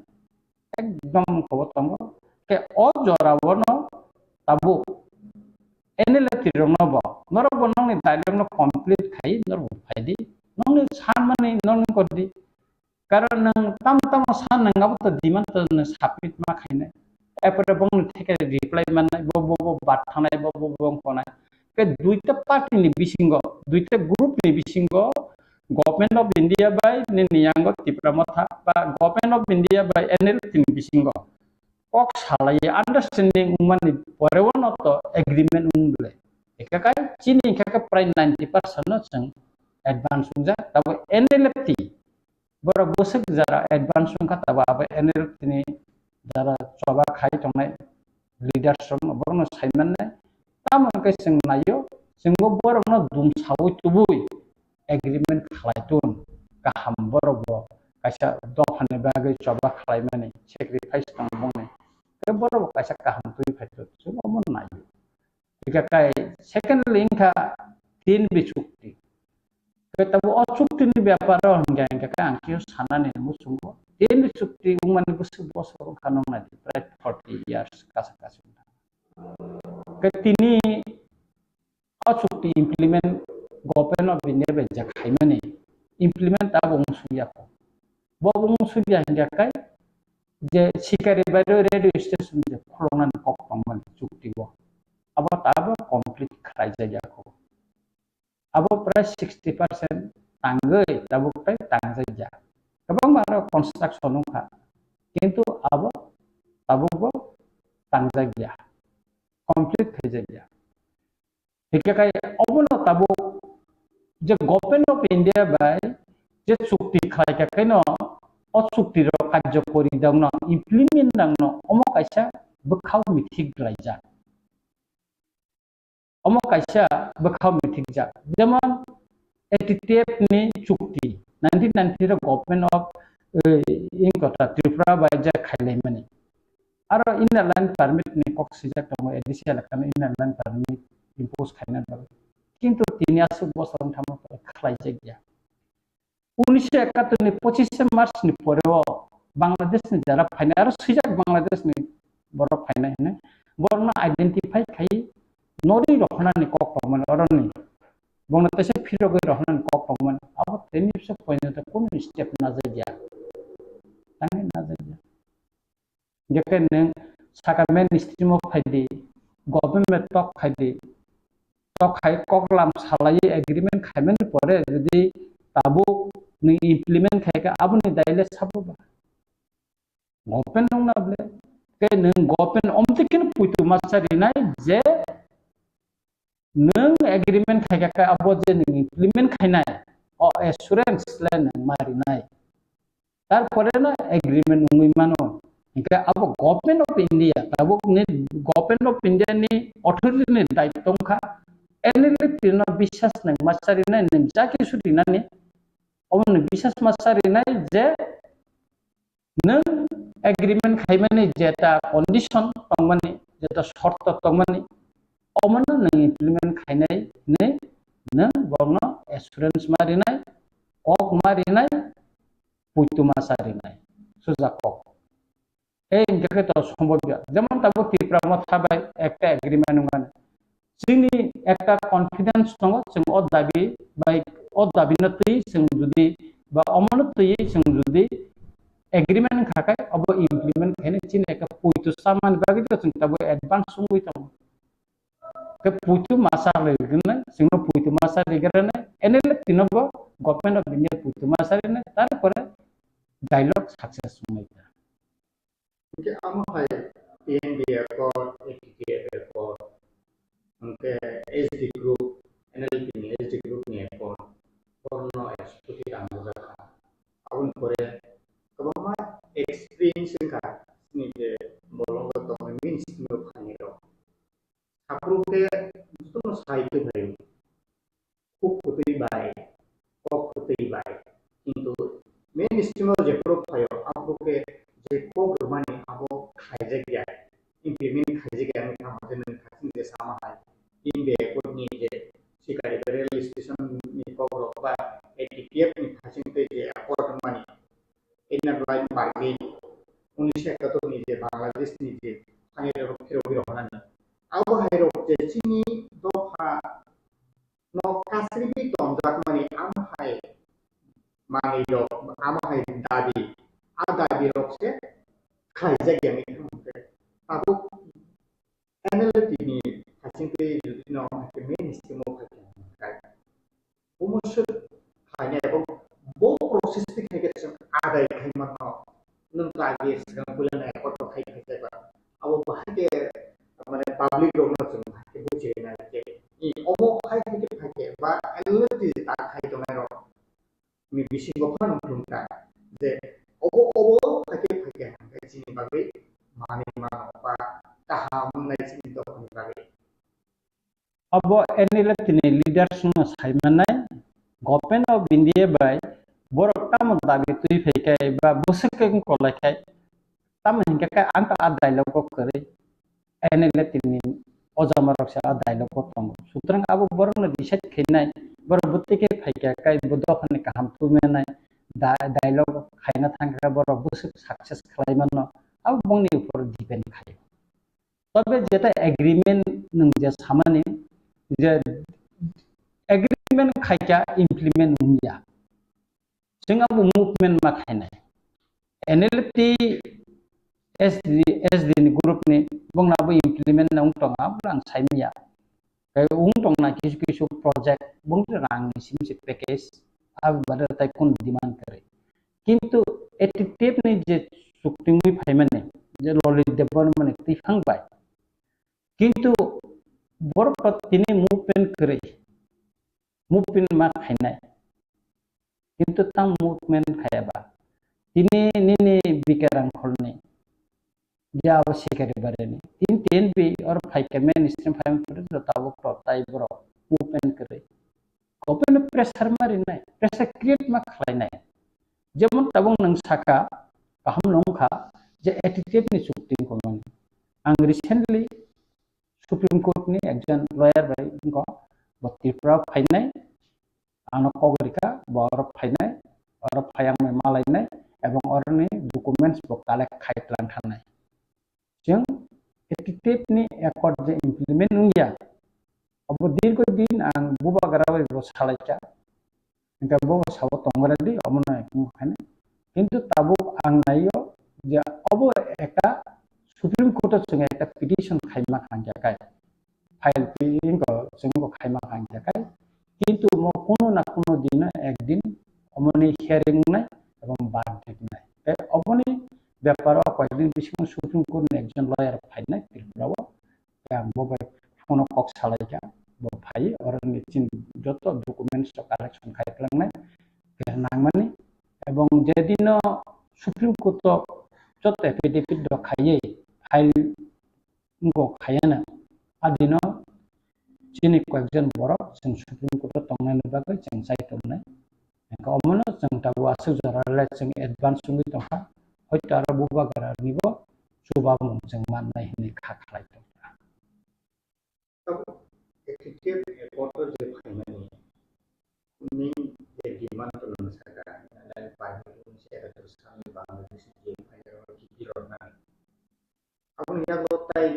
ekdom ko tongo ke o jorabono tabu enele tirono bo norobo nong ni dialogue no complete khai norobo phaidi nong ni sanmane nong kordi Karena nang tam san nang apa tu diman tu sapit makanya, apa bong take reply mana, bobo bat tanai bobo bong konai. Ke duita party ni bisingo, duita group ni bisingo, government of India by ni nianggo Tipra Motha, government of India by NL ni bisingo. Kok salah ya understanding uman ni parewan atau agreement ungle. Ikakai Chini ikakai prime 90% no ceng advance unja, tapi NL Bora busuk jara advance sungka taba apa enel tini jara coba khai tongnai leadership borno saiman nai tamang kai sing nayo sing borno dum sawi tubui agreement khlaitun kaham borbo kaisa dohane bagai coba khlai mani sacrifice tang bongne ke borbo kaisa kaham tui phaitu sumo mon nayo jika kai second link ka tin bicukti Ketabu oh cukti ni biaparo hingga kan kios sana ni musunggo ini cukti uman busuk bos kanong nadi pride 40 years kasih ketini oh cukti implement government of India bejak kaimane implement abong suya ko bobong suya hingga kai je sikari baru radio station je kolongan kok pangman cukti bo abo tabo complete khaijaya ko abo प्राय 60% tanggai tabo kai tangjaya kabang mara construction ka kintu abo tabo bo tangjaya complete khaijaya hike kai obono tabo je government of India by je chukti khaika kaino o chukti ro kajjo kori dangno implement dangno omo kaisa bkhau mithik raija omo kaisa bkhau mithik ja jemon TTAADC ni chukti 1990 ro government of inkota Tipra by ja khailai mani aro inner line permit ni kok sijak tomo additional kan inner line permit impose khaina ba কিন্তু 3 বছর থামা খাইছে গিয়া 1971 ni 25 March ni পরেও Bangladesh ni যারা ফাইনা আর সিজাক Bangladesh ni বড় ফাইনা হেনে বর্ণ আইডেন্টিফাই খাই নরি রহনানি কক পামন অরনি বাংলাদেশে ফিরগৈ রহনানি কক পামন আব তেনিস পয়নত কোন স্টেপ না যায় গিয়া তাই না যায় গিয়া যেখানে নং সাকামেন স্ট্রিম অফ ফাইদি গভর্নমেন্ট টক ফাইদি खाई ककलाम सालाय एग्रीमेंट खाइमेन परे जदि ताबो नि इम्प्लीमेंट खाइका आबुनि दाइले साबोबा गभर्नमेंट नंनाब्ले के नों गभर्नमेंट अमतिकिन पुइतु मासारि नाय जे नों एग्रीमेंट खाइका आबो जे नों इम्प्लीमेंट खाइनाय अ एश्योरेंस ले नों मारिनाय तार परे ना एग्रीमेंट नङै मानो इनका आबो गभर्नमेंट ऑफ इंडिया ताबो नि गभर्नमेंट ऑफ इंडिया नि अथॉरिटी नि दायित्वखा एनएलपीनो विश्वास नों मासारिनाय नों जाखि सुदिनानै अमन विश्वास मासारिनाय जे नों एग्रीमेंट खाइमाने जेता कंडीशन तंगमानि जेता शर्त तंगमानि अमन नों इम्प्लीमेंट खाइनाय ने नों बर्न एश्योरेंस मारिनाय कक मारिनाय पुइतु मासारिनाय सुजाक ए इनके तो सम्भव जेमन ताबो तिप्रा मथा बाय एकटा एग्रीमेंट नङा जोंनि একটা कन्फिडेंस दङ जों अ दाबि बाय अ दाबिनतै जों जुदि बा अमनतै जों जुदि एग्रीमेंट खाखाय अब इम्प्लीमेंट खायने चिन एक पुइतु सामान बागि जों ताबो एडवांस संगै दङ के पुइतु मासा लेगने जों पुइतु मासा लेगरने एनएल तिनबो गभर्नमेंट ऑफ इंडिया पुइतु मासा लेने तार परे डायलॉग सक्सेस संगै के आमहाय पीएनबी को एटीटीए को उनके एसडी ग्रुप एनएलपी नि एसडी ग्रुप नि एपन porno eksekutif anggota awun kore kebama experience ka ni de bolong to means no phaniro apru ke to saite bhai খুব কতই বাই কক কতই বাই কিন্তু মেন স্ট্রিম যে প্রোফাইল আপুকে যে Coke মানে আবো খাইজে গিয়া ইমপ্লিমেন্ট খাইজে গিয়া আমি আমাদের খাসিন যে সামাহাই ইনবে কোনি যে শিকারি রেল স্টেশন নি কবর বা এটিপিএফ নি খাসিন তে যে অ্যাপোর্ট মানি ইনার লাইন মার্কেট 1971 নি যে বাংলাদেশ নি যে আইনের রক্ষের অভিরহনা আবো হাইরো যে চিনি দফা no kasribi tonjak mani amhai mani rok amhai dabi a dabi rok se khaijak yami khamke tabu NLP ni hasingpe judi no ke main scheme of kai umosur khanya ebong bo process ti khaigeson adai khaiman no nung lagi sekarang bulan ekor khai khai ba abo bahake mane public rok no sung ke buji na ke i omo khai khai ba NLP ta khai to na ro mi bisi gophan umta je obo khai khai ke sini bagai mani ma ba taham nai sini to bagai अब NLP ni leaders no saimanai government of India by borokta mo dabi tui fekai ba bosek ko laikai tam hinka ka anta a dialogue ko kare NLP ni ojamarok sa dialogue ko tong sutrang abo borong na decide khinai bor buttike fekai kai bodo khane kaham tu menai dialogue khaina thangka borok bosek success khlaiman no abo bongni upor depend khai তবে যেটা agreement নং যে সামানি যে agreement खाइका implement हुंया जों अब movement मा खाइनाय NLP SD ni group ni bong na bo implement na ung tonga blang saimia kai ung tong na kisu project bong rang ni sim package ab bada tai kun demand करे किंतु एटिटेप नि जे सुक्तिंगि फाइमाने जे lolly development ति फांगबाय किंतु बर पतिनि movement करे movement मा खायनाय किंतु तां मूवमेंट खायाबा तिनि निनि बिकेरां खलनि जे आवश्यक बारेनि तीन तीन बि और फाइके मेन स्ट्रीम फाइम फुट जताबो प्रताय बर मूवमेंट करे गभर्नमेंट प्रेसार मारिनाय प्रेसार क्रिएट मा खालायनाय जेमन ताबं नों साका गाहाम नंखा जे एटिटेप नि सुक्तिं खलनि आं रिसेंटली सुप्रीम कोर्ट नि एकजन लॉयर बाय इनको बत्तिफ्रा फाइनाय आंनो कगरिका बर फाइनाय और फायांग मे मालायनाय एवं अरनि डकुमेंट्स बो कालेक्ट खायत्लां थानाय जों एटिटेप नि एकॉर्ड जे इम्प्लीमेंट नुया अब दीर्घ दिन आं बुबाग्रा बाय सालायका इनका बो साव तंगरादि अमना खाने किंतु ताबो आं नायो जे अब एका सुप्रीम कोर्ट जों एका पिटिशन खायमा खांजाकाय फाइल इनको जोंखौ खायमा खांजाकाय किंतु मो कोनो ना कोनो दिन एक दिन अमनि हियरिंग नाय एवं बात नाय ए अबनि व्यापार कयदिन बिसिम सुप्रीम कोर्ट नि एकजन लॉयर फाइनाय तिरफ्राव आं बो फोन कक सालायका बो फाइ और निचिन जत डकुमेंट्स कलेक्शन खायख्लांनाय नांमानि एवं जेदिन supreme court Jat affidavit the खायै फाइल को खायाना आदिन जिनि कयजन बर जों सुप्रीम कोर्ट तंनायनि बागै जों सायथनाय अमनो जों ताबो आसु जराले जों एडभान्स सुंगि तंखा हयतो आरो बुबाग्रा निबो सुबाबो जों माननाय हिनि खाख्लाय एटिटेप एकॉर्ड जे फाइनाय नि जे डिमांड तो सका लाइन पाइप से अगर सामने बांग्लादेश जे फाइनाय की रोना अब या लोटाई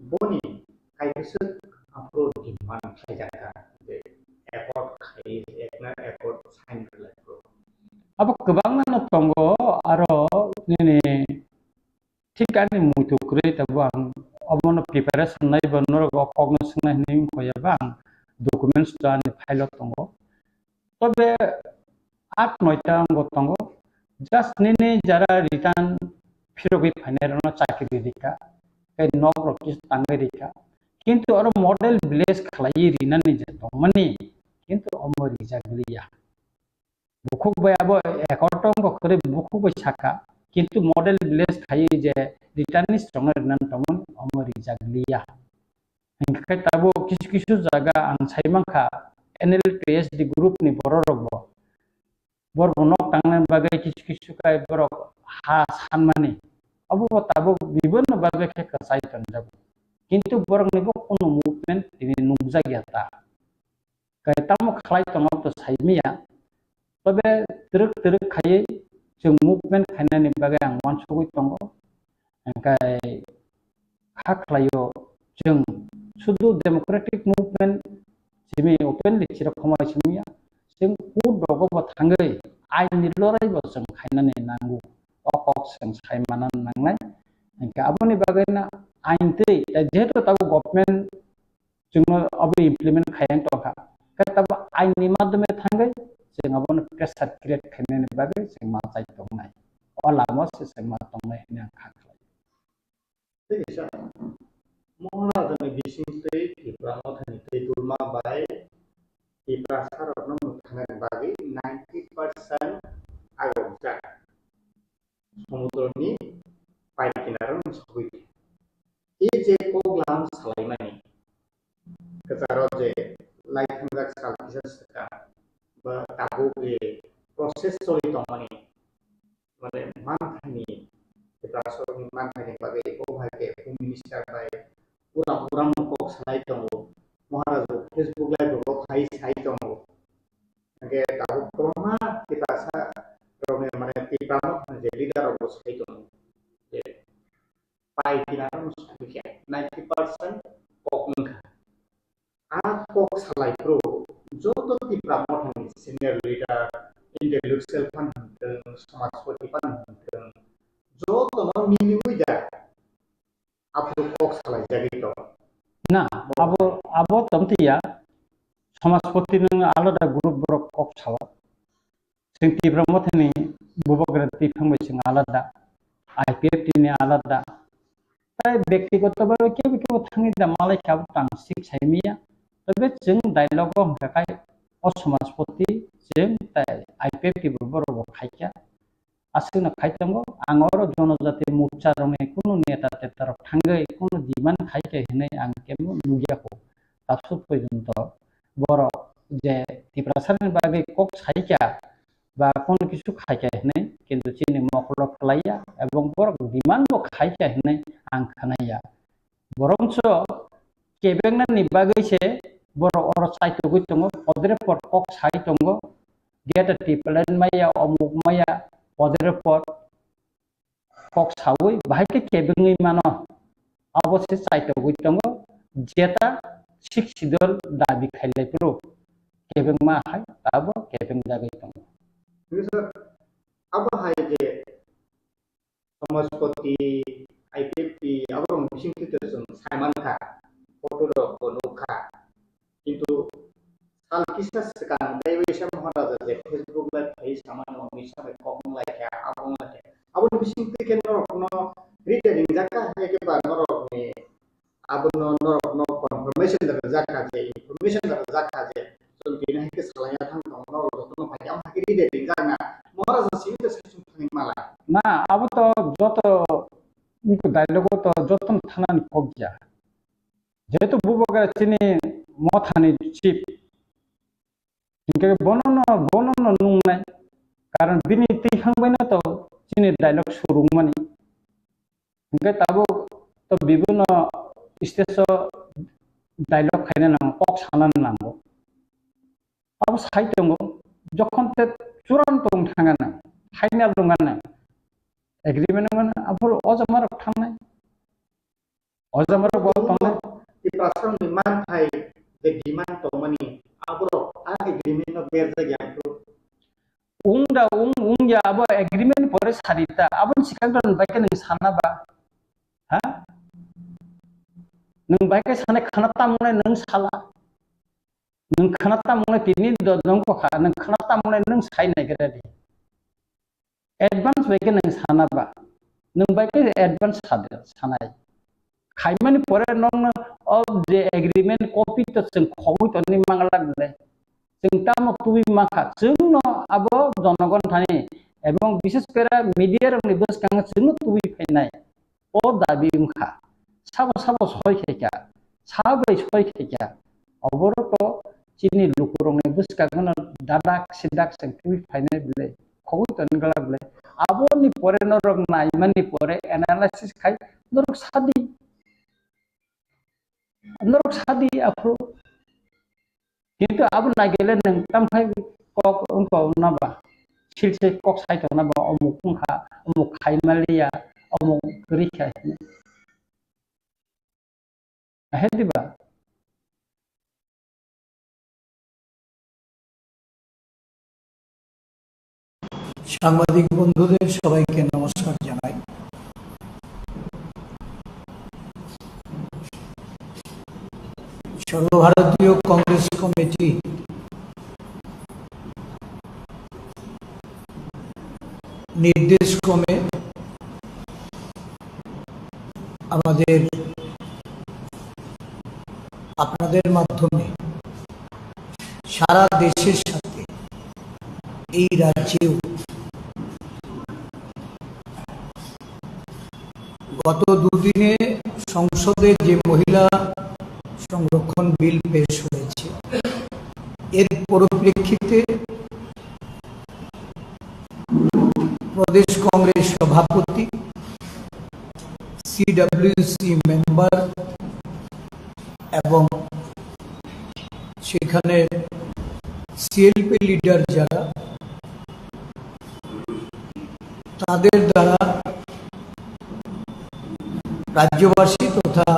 बोनी कायसे आपरो डिमांड खायजाका जे एकॉर्ड खाय एकना एकॉर्ड साइन लायको अब गोबाङानो दङ आरो निनि थिकानि मुथुख्रै तबो आं अमनो प्रिपारेशन नाय बनर कॉग्निशन नाय खयाबा आं डकुमेंट्स जानि फाइल दङ तबे 8-9टा अंग दङ जास्ट निनि जारा रिटर्न फिरगै फाइनायरनो चाकरि दिका ए नक रकिस तांगै दिका किंतु आरो मॉडल विलेज खलाई रिनानि जे दंमनि किंतु अमरि जागलिया बुखुक बायाबो एकॉर्ड को करे बुखुक साका किंतु मॉडल विलेज खायै जे रिटर्न स्ट्रंग रिनान दंमोन अमरि जागलिया इनखाय ताबो किछु जागा आं साइमाखा एनएल पीएचडी ग्रुप नि बररबो बरबनक तांनाय बागै किछु काय बरक हा सानमानि अबो ताबो बिबन बागै के कसाय तंजाब किंतु बरंनिबो कोनो मूवमेंट दिनि नुजागियाता काय ताम खलाय तंग तो साइमिया तबे तरक खायै जों मूवमेंट खायनायनि बागै आं वानसुगै दङ ओंखाय खाख्लायो जों सुदु डेमोक्रेटिक मूवमेंट जिमि ओपन लिथिरा खमायसिमिया जों कु दगबो थाङै आइननि लरायबो जों खायनानै नांगौ अकक जों सायमाना नांनाय ओंखाय आबनि बागैना आइन तै जेहेतु ताबो गवर्नमेंट जों अब इम्प्लीमेंट खायन तखा ताबो आइननि माध्यमे थाङै जों आबनो प्रेसार क्रिएट खायनायनि बागै जों मा जाय दंनाय अलामो जों मा दंनाय होनना खाख्लाय देखिसा मोहना दनि बिसिंतै टिप्रा मथानि तै दुलमा बाय टिप्रा सारनो मुथानाय बागै 90% आगोजा समुद्रनि पाइकिनारन सबै ए जे कोग्लाम सालायनाय कजारो जे लाइफांजाक सालकिसा बा ताबो बे प्रोसेस सरि दंमानि माने मानखानि टिप्रासरनि मानखानि बागै को भागे मिनिस्टार बाय पूरा पूरा मको सालाय दङ महाराज फेसबुक लाइव बो खाइ साइ दङ आगे ताबो कोमा टिप्रासा रने माने टिप्रा जे लिडार बो साइ दङ जे पाइकिनारन सबै 90% कोकनखा आ कोक सालाय प्रो जत टिप्रा मथानि सिनियर लिडार इंटेलेक्चुअल फान समाजपति फान जत न मिलिबै तमतिया समाजपति नों आलादा ग्रुप बरक कक सावा जों तिब्रा मथानि बुबाग्रा दैखांबाय जों आलादा आईपीएफ नि आलादा ताई व्यक्तिगतभावे केबो केबो थाङि दा मालायखाबो बांसिन साइमिया तबे जों डायलग हमखाय असमाजपति जों आईपीएफ नि बरक खायखा आसुना खायतंगो आंगर जनजाति मोर्चा रंने कुनु नेता तेतार थांगै कुनु डिमान्ड खायखे हनै आं केमो नुगियाखौ दासु पर्यन्त बर जे तिब्रासारनि बागै कक सायखा बा कुनु किछु खायखे हनै किन्तु चिनि मकल खलाया एवं बर डिमान्ड खायखे हनै आं खोनाया बरंच केबेंनानि बागैसे बर अर साइतो गैतंगो पदरे पर कक साइतंगो गेट टिपलेन माया अमुक माया पदरे पर कक सावै बाहायके केबेङै मानो अबसे साइतो गैतंगो जेता सिक्सिदल दाबि खायलायफ्रो केबें मा हाय ताबो केबें जागै दंगो सर अब हाय जे समाजपति आईपीएफपी अब मिसिं कितेसन सायमानखा फटो नुखा किन्तु साल किसा सिगां दैवैसा महाराजा जे फेसबुक लाइव फाइ सामान मिसा बाय कम लायखा आबं लायखा अब मिसिं तिकेन नरकनो रिटेलिंग जाका एके बा नरकनि अब नरकनो कन्फर्मेशन दर जाका जे इनफरमेशन दर जाका जे जों बिनो हेके सालाया थां नरकनो फाइ आम हाकि रिटेलिंग जाना महाराजा सिबिते सासुं थांनि माला ना अब तो जत इनको डायलग तो जतन थानानि कगया जेहेतु बुबाग्रा चिनि मथानि चिफ इनके बनन नुंनाय कारण बिनि तैखांबायना तो चिनि डायलग सुरुंमानि इनके ताबो तो बिबुन स्टेज डायलग खायना नांगो कक सानान नांगो अब साइतंगो जखन ते चुरान्त थांगाना फाइनाल दंगाना एग्रीमेंट में अब अजमार थांनाय अजमार बाव थांनाय तिब्रासार निमान फाइ जे डिमान्ड तमनि आबरो आ एग्रीमेंट नो बेर जायगाखौ उंदा उंया अब एग्रीमेंट पर सारिता अब सिखांदन बायके नों सानाबा हा नों बायके साने खानाता मुने नों साला नों खानाता मुने तिनि दजन खा नों खानाता मुने नों साइनाय गरादि एडवांस बायके नों सानाबा नों बायके एडवांस सानाय खायमानि परे नों अब जे एग्रीमेंट कॉपी तो जों खबै तो नि मांगलागले जों ताम तुबि माखा जोंनो अब जनगण थानि एवं विशेष करे मीडिया रंनि बसकांग जोंनो तुबि फैनाय ओ दाबि उखा साबो सयखेका साबै सयखेका अबरो तो चिनि लुकुरंनि बसकांग दादाक सिदाक जों तुबि फैनाय बिले खबै तो निगलागले आबोनि परे नरक नायमानि परे एनालाइसिस खाय नरक सादी afro किंतु अब नागेले नों तामफाय कक उनको नाबा सिलसे कक साइतो नाबा अमुक उखा अमुक खायमालिया अमुक रिखा हेदिबा সাংবাদিক বন্ধুদের সবাইকে নমস্কার জানাই। সর্বভারতীয় কংগ্রেস কমিটি নির্দেশক্রমে আমাদের আপনাদের মাধ্যমে সারা দেশের সাথে এই রাজ্যেও গত দুদিনে সংসদে যে মহিলা সংরক্ষণ বিল পেশ হয়েছে এর পরিপ্রেক্ষিতে প্রদেশ কংগ্রেস সভাপতি সিডব্লিউসি মেম্বার এবং সেখানে সিএলপি লিডার যারা তাদের দ্বারা রাজ্যবাসী তথা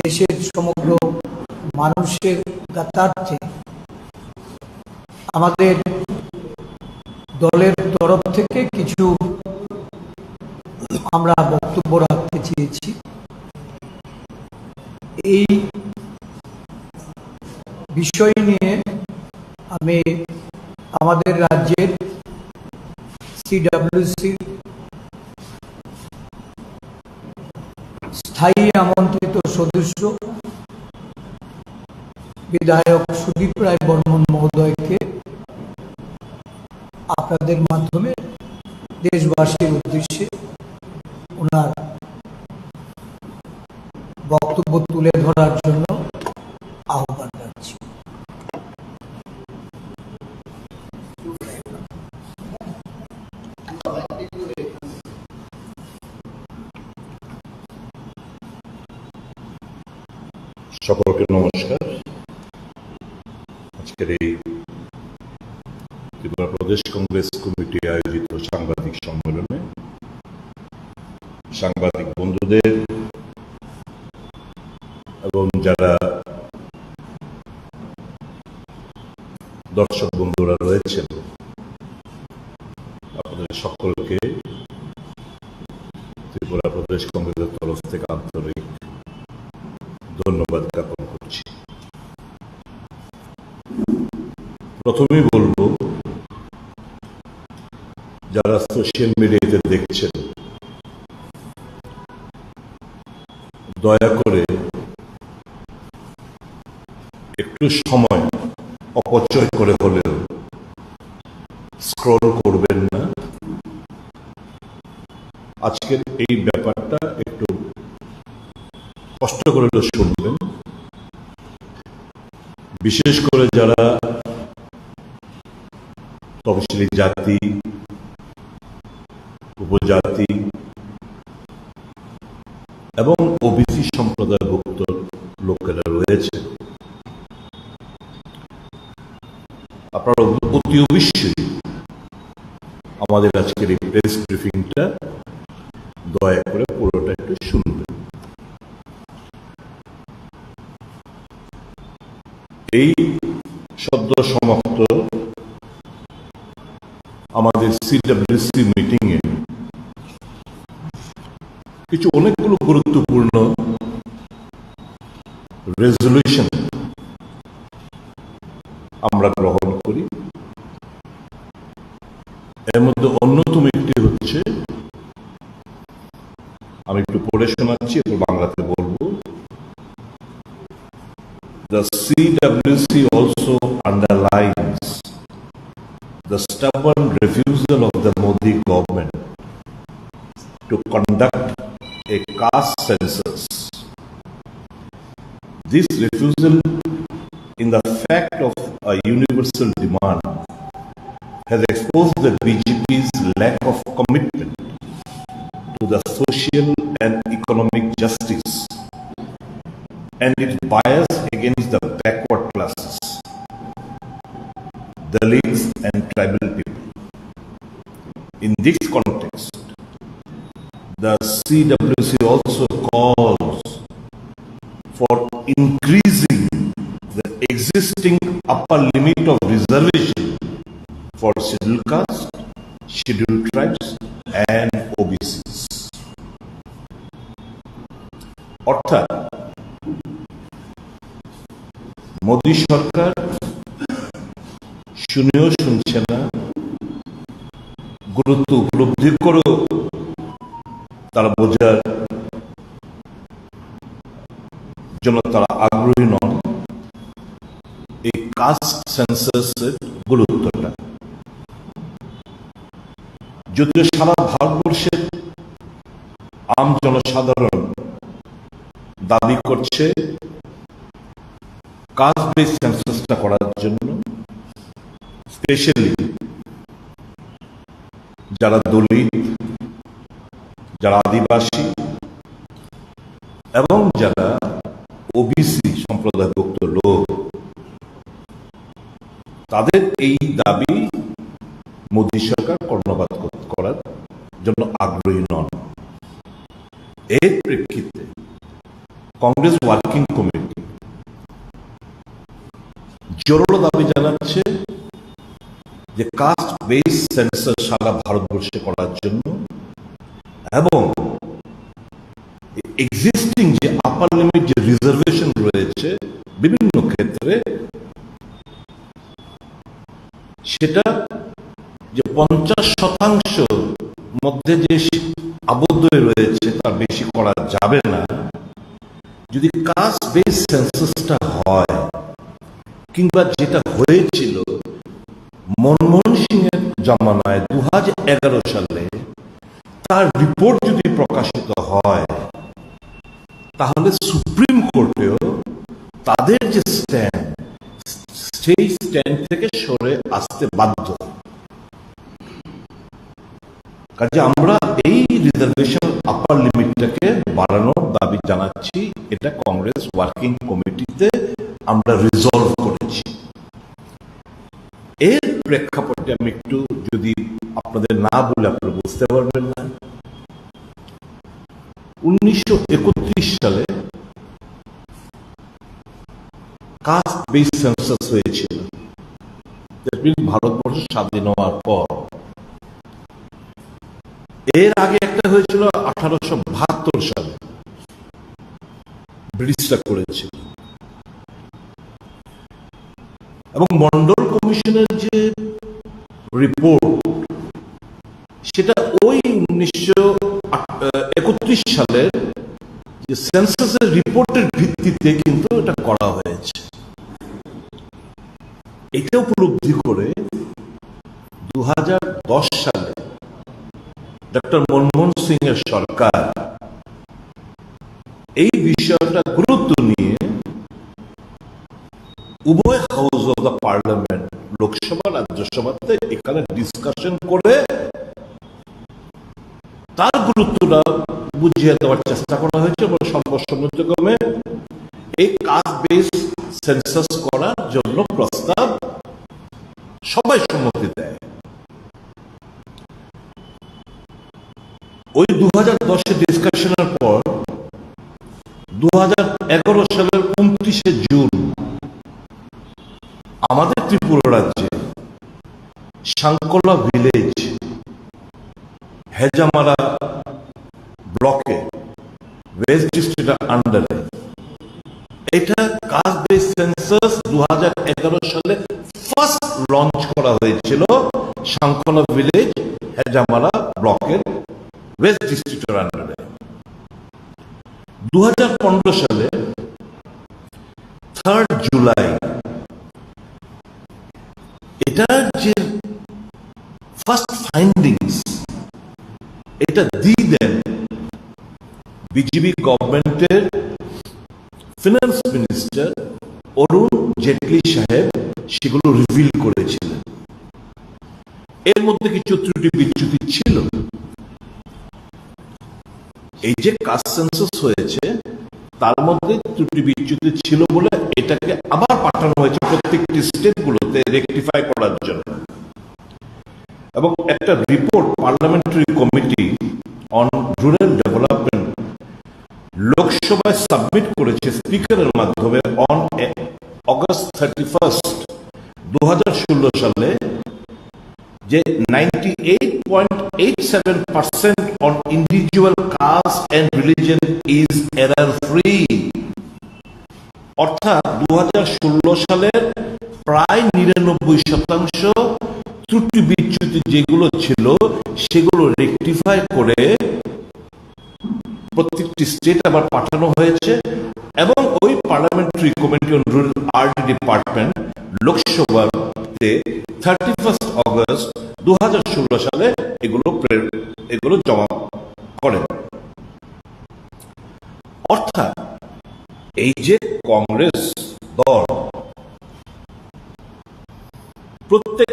দেশের সমগ্র মানুষের জ্ঞাতার্থে আমাদের দলের তরফ থেকে কিছু আমরা বক্তব্য রাখতে চেয়েছি। এই বিষয় নিয়ে আমি আমাদের রাজ্যের সিডব্লিউসি স্থায়ী আমন্ত্রিত সদস্য বিধায়ক সুদীপ রায় বর্মন মহোদয়কে আপনাদের মাধ্যমে দেশবাসীর উদ্দেশ্যে ওনার বক্তব্য তুলে ধরার জন্য আহ্বান জানাচ্ছি। সকলকে নমস্কার। আজকের এই ত্রিপুরা প্রদেশ কংগ্রেস কমিটি আয়োজিত সাংবাদিক সম্মেলনে সাংবাদিক বন্ধুদের এবং যারা দর্শক বন্ধুরা রয়েছেন আপনাদের সকলকে ত্রিপুরা প্রদেশ কংগ্রেসের তরফ থেকে আন্তরিক ধন্যবাদ জ্ঞাপন করছি। প্রথমেই বলবো, যারা সোশ্যাল মিডিয়াতে দেখছেন দয়া করে একটু সময় অপচয় করে হলেও স্ক্রল করবেন না। আজকের এই ব্যাপারটা একটু কষ্ট করে শুনবেন, বিশেষ করে যারা তফসিলি জাতি, উপজাতি এবং ওবিসি সম্প্রদায়ভুক্ত লোকেরা রয়েছে। আপনারা অতি অবশ্যই আমাদের আজকের এই প্রেস ব্রিফিংটা দয়া করে পুরোটা একটু শুনবেন। এই সদ্য সমাপ্ত আমাদের সিডব্লিউসি মিটিং এ কিছু অনেকগুলো গুরুত্বপূর্ণ রেজলিউশন আমরা গ্রহণ করি। এর মধ্যে অন্যতম একটি হচ্ছে, আমি একটু পড়ে শোনাচ্ছি, এরপর বাংলাতে বলবো। The CWC also underlines the stubborn refusal of the Modi government to conduct a caste census. This refusal, in the fact of a universal demand, has exposed the BJP's lack of commitment to the social and economic justice and its bias against the backward classes, Dalits and tribal people. In this context, the CWC also calls for increasing the existing upper limit of reservation for scheduled caste, scheduled tribes and OBCs. অর্থাৎ মোদী সরকার শুনেও শুনছে না, গুরুত্ব উপলব্ধি করেও তারা বোঝার জন্য তারা আগ্রহী নন এই কাস্ট সেন্সাসের গুরুত্বটা। যদিও সারা ভারতবর্ষের আম জনসাধারণ দাবি করছে কাস্ট বেস সেন্সাসটা করার জন্য, স্পেশালি যারা দলিত, যারা আদিবাসী এবং যারা ওবিসি সম্প্রদায়ভুক্ত লোক, তাদের এই দাবি মোদী সরকার কর্ণপাত করার জন্য আগ্রহী নন। এর প্রেক্ষিতে কংগ্রেস ওয়ার্কিং কমিটি জোরালো দাবি জানাচ্ছে যে কাস্ট বেস সেন্সাস সারা ভারতবর্ষে করার জন্য এবং এক্সিস্টিং যে আপার লিমিট যে রিজার্ভেশন রয়েছে বিভিন্ন ক্ষেত্রে যে 50% মধ্যে যে আবদ্ধ রয়েছে তার বেশি করা যাবে না। যদি কাস্ট বেস সেন্সাসটা হয়, কিংবা যেটা হয়েছিল মনমোহন সিং এর জামানায় 2011 সালে, তার রিপোর্ট যদি প্রকাশিত হয়, তাহলে সুপ্রিম কোর্টেও তাদের যে স্ট্যান্ড, সেই স্ট্যান্ড থেকে সরে আসতে বাধ্য। কাজে আমরা এই রিজার্ভেশন আপার লিমিটটাকে বাড়ানোর দাবি জানাচ্ছি। এটা কংগ্রেস ওয়ার্কিং কমিটিতে আমরা রিজলভ করেছি। এর প্রেক্ষাপটে আমি একটু যদি আপনাদের না বলে আপনারা বুঝতে পারবেন না। 1931 সালে কাস্ট বেস সেন্সাস হয়েছিল, ভারতবর্ষ স্বাধীন হওয়ার পর। এর আগে একটা হয়েছিল 1872 সালে, ব্রিটিশরা করেছিল। এবং মন্ডল কমিশনের যে রিপোর্ট, সেটা ওই 1931 সালের যে সেন্সাসের রিপোর্টের ভিত্তিতে কিন্তু এটা করা হয়েছে। এটা উপলব্ধি করে 2010 সালে ডক্টর মনমোহন সিং এর সরকার এই বিষয়টা গুরুত্ব নিয়ে উভয় house of the parliament, Lok Sabha রাজ্যসভাতে এখানে ডিসকাশন করে তার গুরুত্বটা বুঝিয়ে দেওয়ার চেষ্টা করা হয়েছে এবং সর্বসম্মতিক্রমে এই কাস্ট বেস সেন্সাস করার জন্য প্রস্তাব সবাই সম্মতি দেয়। ওই 2010 ডিসকাশনের পর 2011 সালের 29শে জুন আমাদের ত্রিপুরা রাজ্যে সাংকলা ভিলেজ, হেজামারা ব্লকে, ওয়েস্ট ডিস্ট্রিক্টের আন্ডারে এটা কাস্ট বেস সেন্সাস 2011 সালে ফার্স্ট লঞ্চ করা হয়েছিল। সাংকলা ভিলেজ, হেজামারা ব্লকের ওয়েস্ট ডিস্ট্রিক্টের আন্ডারে 2015 সালে 3 জুলাই এটার যে ফার্স্ট ফাইন্ডিংস এটা দিয়ে দেন বিজেপি গভর্নমেন্টের ফিনান্স মিনিস্টার অরুণ জেটলি সাহেব, সেগুলো রিভিল করেছিলেন। এর মধ্যে কিছু ত্রুটি বিচ্যুতি ছিল। এই যে কাস্ট সেন্সাস হয়েছে তার মধ্যে ত্রুটি বিচ্যুতি ছিল বলে এটাকে আবার পাঠানো হয়েছে প্রত্যেকটি স্টেটগুলোতে রেকটিফাই করার জন্য। এবং একটা report parliamentary committee on rural development লোকসভায় সাবমিট করেছে স্পিকারের মাধ্যমে অন অগস্ট 31, 2016 সালে, যে 98.87% on individual caste and religion is error free। অর্থাৎ 2016 সালের প্রায় 99% ত্রুটি বিচ্যুতি যেগুলো ছিল সেগুলো রেকটিফাই করে প্রত্যেকটি স্টেট আবার পাঠানো হয়েছে। এবং ওই parliamentary committee on rural art department লোকসভাতে 31 অগস্ট 2016 সালে এগুলো জমা করেন। অর্থাৎ এই যে কংগ্রেস দল প্রত্যেক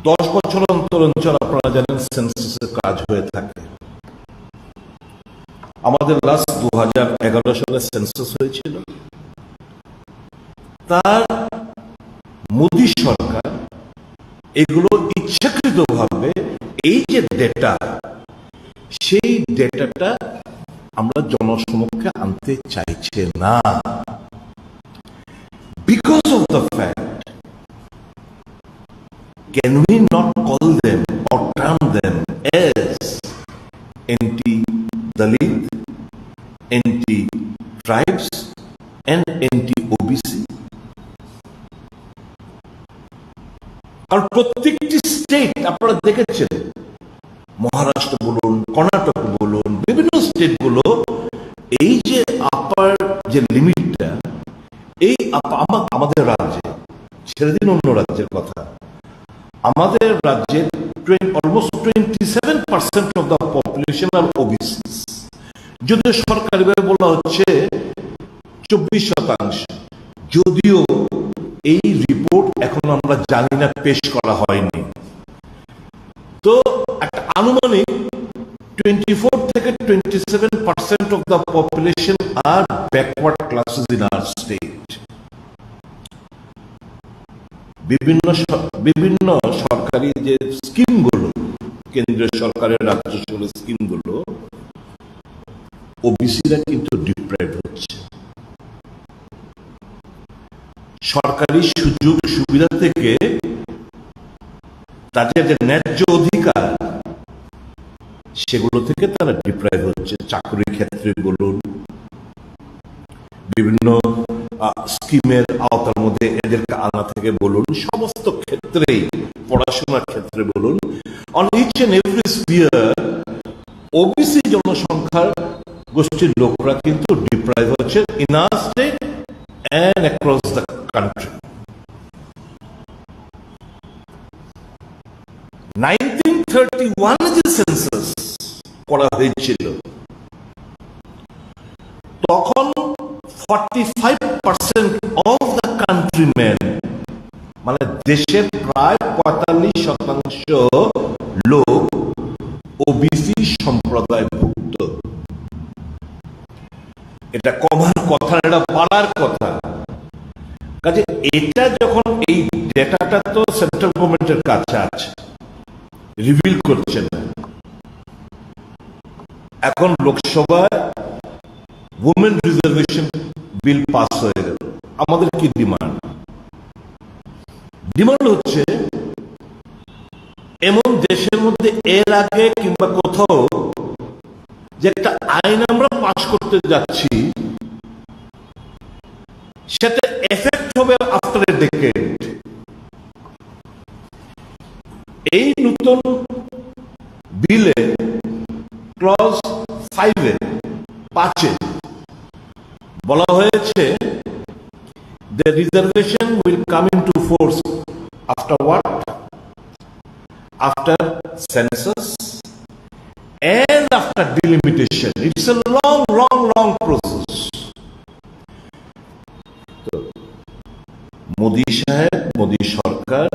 10 বছর অন্তর আপনারা জানেন সেন্সাসের কাজ হয়ে থাকে। আমাদের লাস্ট 2011 সালে সেন্সাস হয়েছিল। তার মোদী সরকার এগুলো ইচ্ছাকৃতভাবে এই যে ডেটা, সেই ডেটাটা আমরা জনসমক্ষে আনতে চাইছে না। Because of the fact, can we not call them or term them as anti-Dalit, anti-tribes and anti-OBC? আর প্রত্যেকটি স্টেট আপনারা দেখেছেন মহারাষ্ট্র বলুন, কর্ণাটক বলুন, বিভিন্ন স্টেটগুলো এই যে আপার যে লিমিটটা, এই আমাদের রাজ্যে, ছেড়ে দিন অন্য রাজ্যের কথা, আমাদের রাজ্যে almost 27% of the population are OBC, যদিও সরকারিভাবে বলা হচ্ছে 24%, যদিও এই রিপোর্ট এখন আমরা জানি না, পেশ করা হয়নি। তো একটা আনুমানিক 24 থেকে 27% of the population are backward classes in our state. বিভিন্ন সরকারি যে স্কিমগুলো, কেন্দ্রীয় সরকারের রাজ্য স্কিমগুলো, ওবিসিরা কিন্তু ডিপ্রাইভ হচ্ছে। সরকারি সুযোগ সুবিধা থেকে তাদের যে ন্যায্য অধিকার, সেগুলো থেকে তারা ডিপ্রাইভ হচ্ছে। চাকরির ক্ষেত্রে বলুন, বিভিন্ন স্কিমের আওতার মধ্যে এদেরকে আনা থেকে বলুন, সমস্ত ক্ষেত্রেই, পড়াশোনার ক্ষেত্রে বলুন, on each and every sphere OBC জনসংখ্যার গোষ্ঠীর লোকরা কিন্তু ডিপ্রাইভ হচ্ছে in our state and across the country. 1931 যে সেন্সাস করা হয়েছিল, তখন 45% অফ দ্য কান্ট্রিম্যান, মানে দেশের প্রায় 45% লোক ওবিসি সম্প্রদায়ভুক্ত। এটা কমার কথা, এটা বাড়ার কথা। কাজে এটা যখন, এই ডেটাটা তো সেন্ট্রাল গভর্নমেন্টের কাছে আছে, রিভিল করছে না। এখন লোকসভায় উমেন রিজার্ভেশন বিল পাস হয়ে গেল। আমাদের কি ডিমান্ড? ডিমান্ড হচ্ছে এমন দেশের মধ্যে এর আগে কিংবা কোথাও যে একটা আইন আমরা পাস করতে যাচ্ছি, সেটা এফেক্ট হবে আফটার এ ডেকেড। এই নতুন বিলে ক্লজ 5-এ বলা হয়েছে, the reservation will come into force after what? After census and after delimitation. It's a long process. Modi সাহেব, মোদী সরকার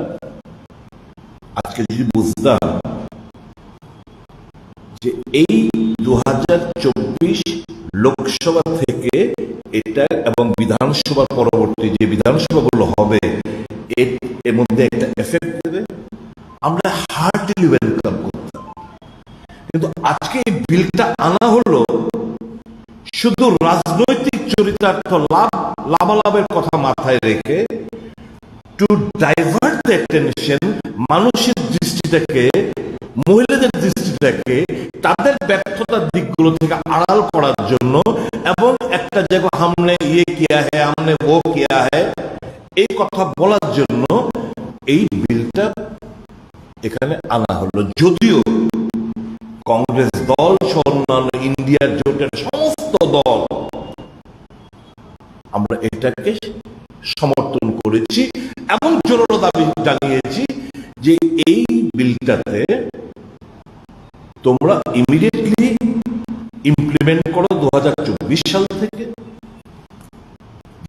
আজকে যদি বুঝতাম যে এই 2024 লোকসভা থেকে এটা এবং বিধানসভার পরবর্তী যে বিধানসভাগুলো হবে, এর মধ্যে একটা এফেক্ট দেবে, আমরা হার্টলি ওয়েলকাম করতাম। কিন্তু আজকে এই বিলটা আনা হলো শুধু রাজনৈতিক চরিতার্থ লাভালাভের কথা মাথায় রেখে, টু ডাইভার্ট দ্য অ্যাটেনশন, মানুষের দৃষ্টিটাকে, মহিলাদের দৃষ্টিটাকে তাদের ব্যর্থতার দিকগুলো থেকে আড়াল করার জন্য, এবং একটা জায়গা হামনে ইয়ে কিয়া হ্যায়, হামনে ও কিয়া হ্যায়, এই কথা বলার জন্য এই বিলটা এখানে আনা হলো। যদিও কংগ্রেস দল সহ অন্যান্য ইন্ডিয়ার জোটের সমস্ত দল আমরা এটাকে সমর্থন করেছি এবং জোরালো দাবি জানিয়েছি যে এই বিলটাতে তোমরা ইমিডিয়েটলি ইমপ্লিমেন্ট করো 2024 সাল থেকে।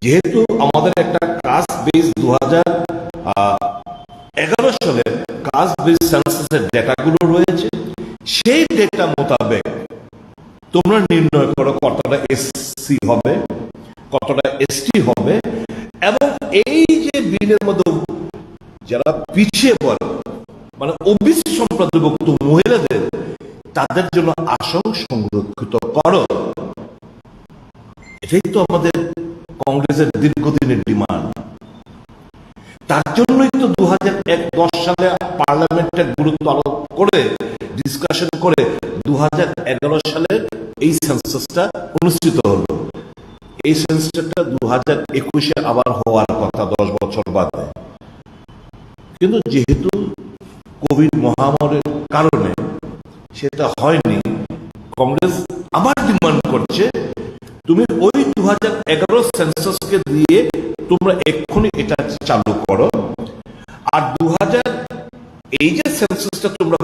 যেহেতু আমাদের একটা কাস্ট বেস 2011 সালের কাস্ট বেস সেন্সাসের ডেটাগুলো রয়েছে, সেই ডেটা মোতাবেক তোমরা নির্ণয় করো কতটা এসসি হবে, কতটা এসটি হবে, এবং এই যে বিলের মধ্যে যারা পিছিয়ে পড়ে, মানে ওবিসি সম্প্রদায়ভুক্ত মহিলাদের, তাদের জন্য আসন সংরক্ষিত করো। এটাই তো আমাদের কংগ্রেসের দীর্ঘদিনের ডিমান্ড। তার জন্যই তো 2010 সালে পার্লামেন্টের গুরুত্ব আরোপ করে, ডিসকাশন করে 2011 সালে এই সেন্সাসটা অনুষ্ঠিত হলো। এই সেন্সাসটা 2021-এ আবার হওয়ার কথা 10 বছর বাদে। কিন্তু যেহেতু কোভিড মহামারীর কারণে সেটা হয়নি। কংগ্রেস আবার ডিমান্ড করছে তুমি ওই 2011 সেন্সাসকে দিয়ে তোমরা এক্ষুনি এটা চালু করো, আর এই যে সেন্সাসটা তোমরা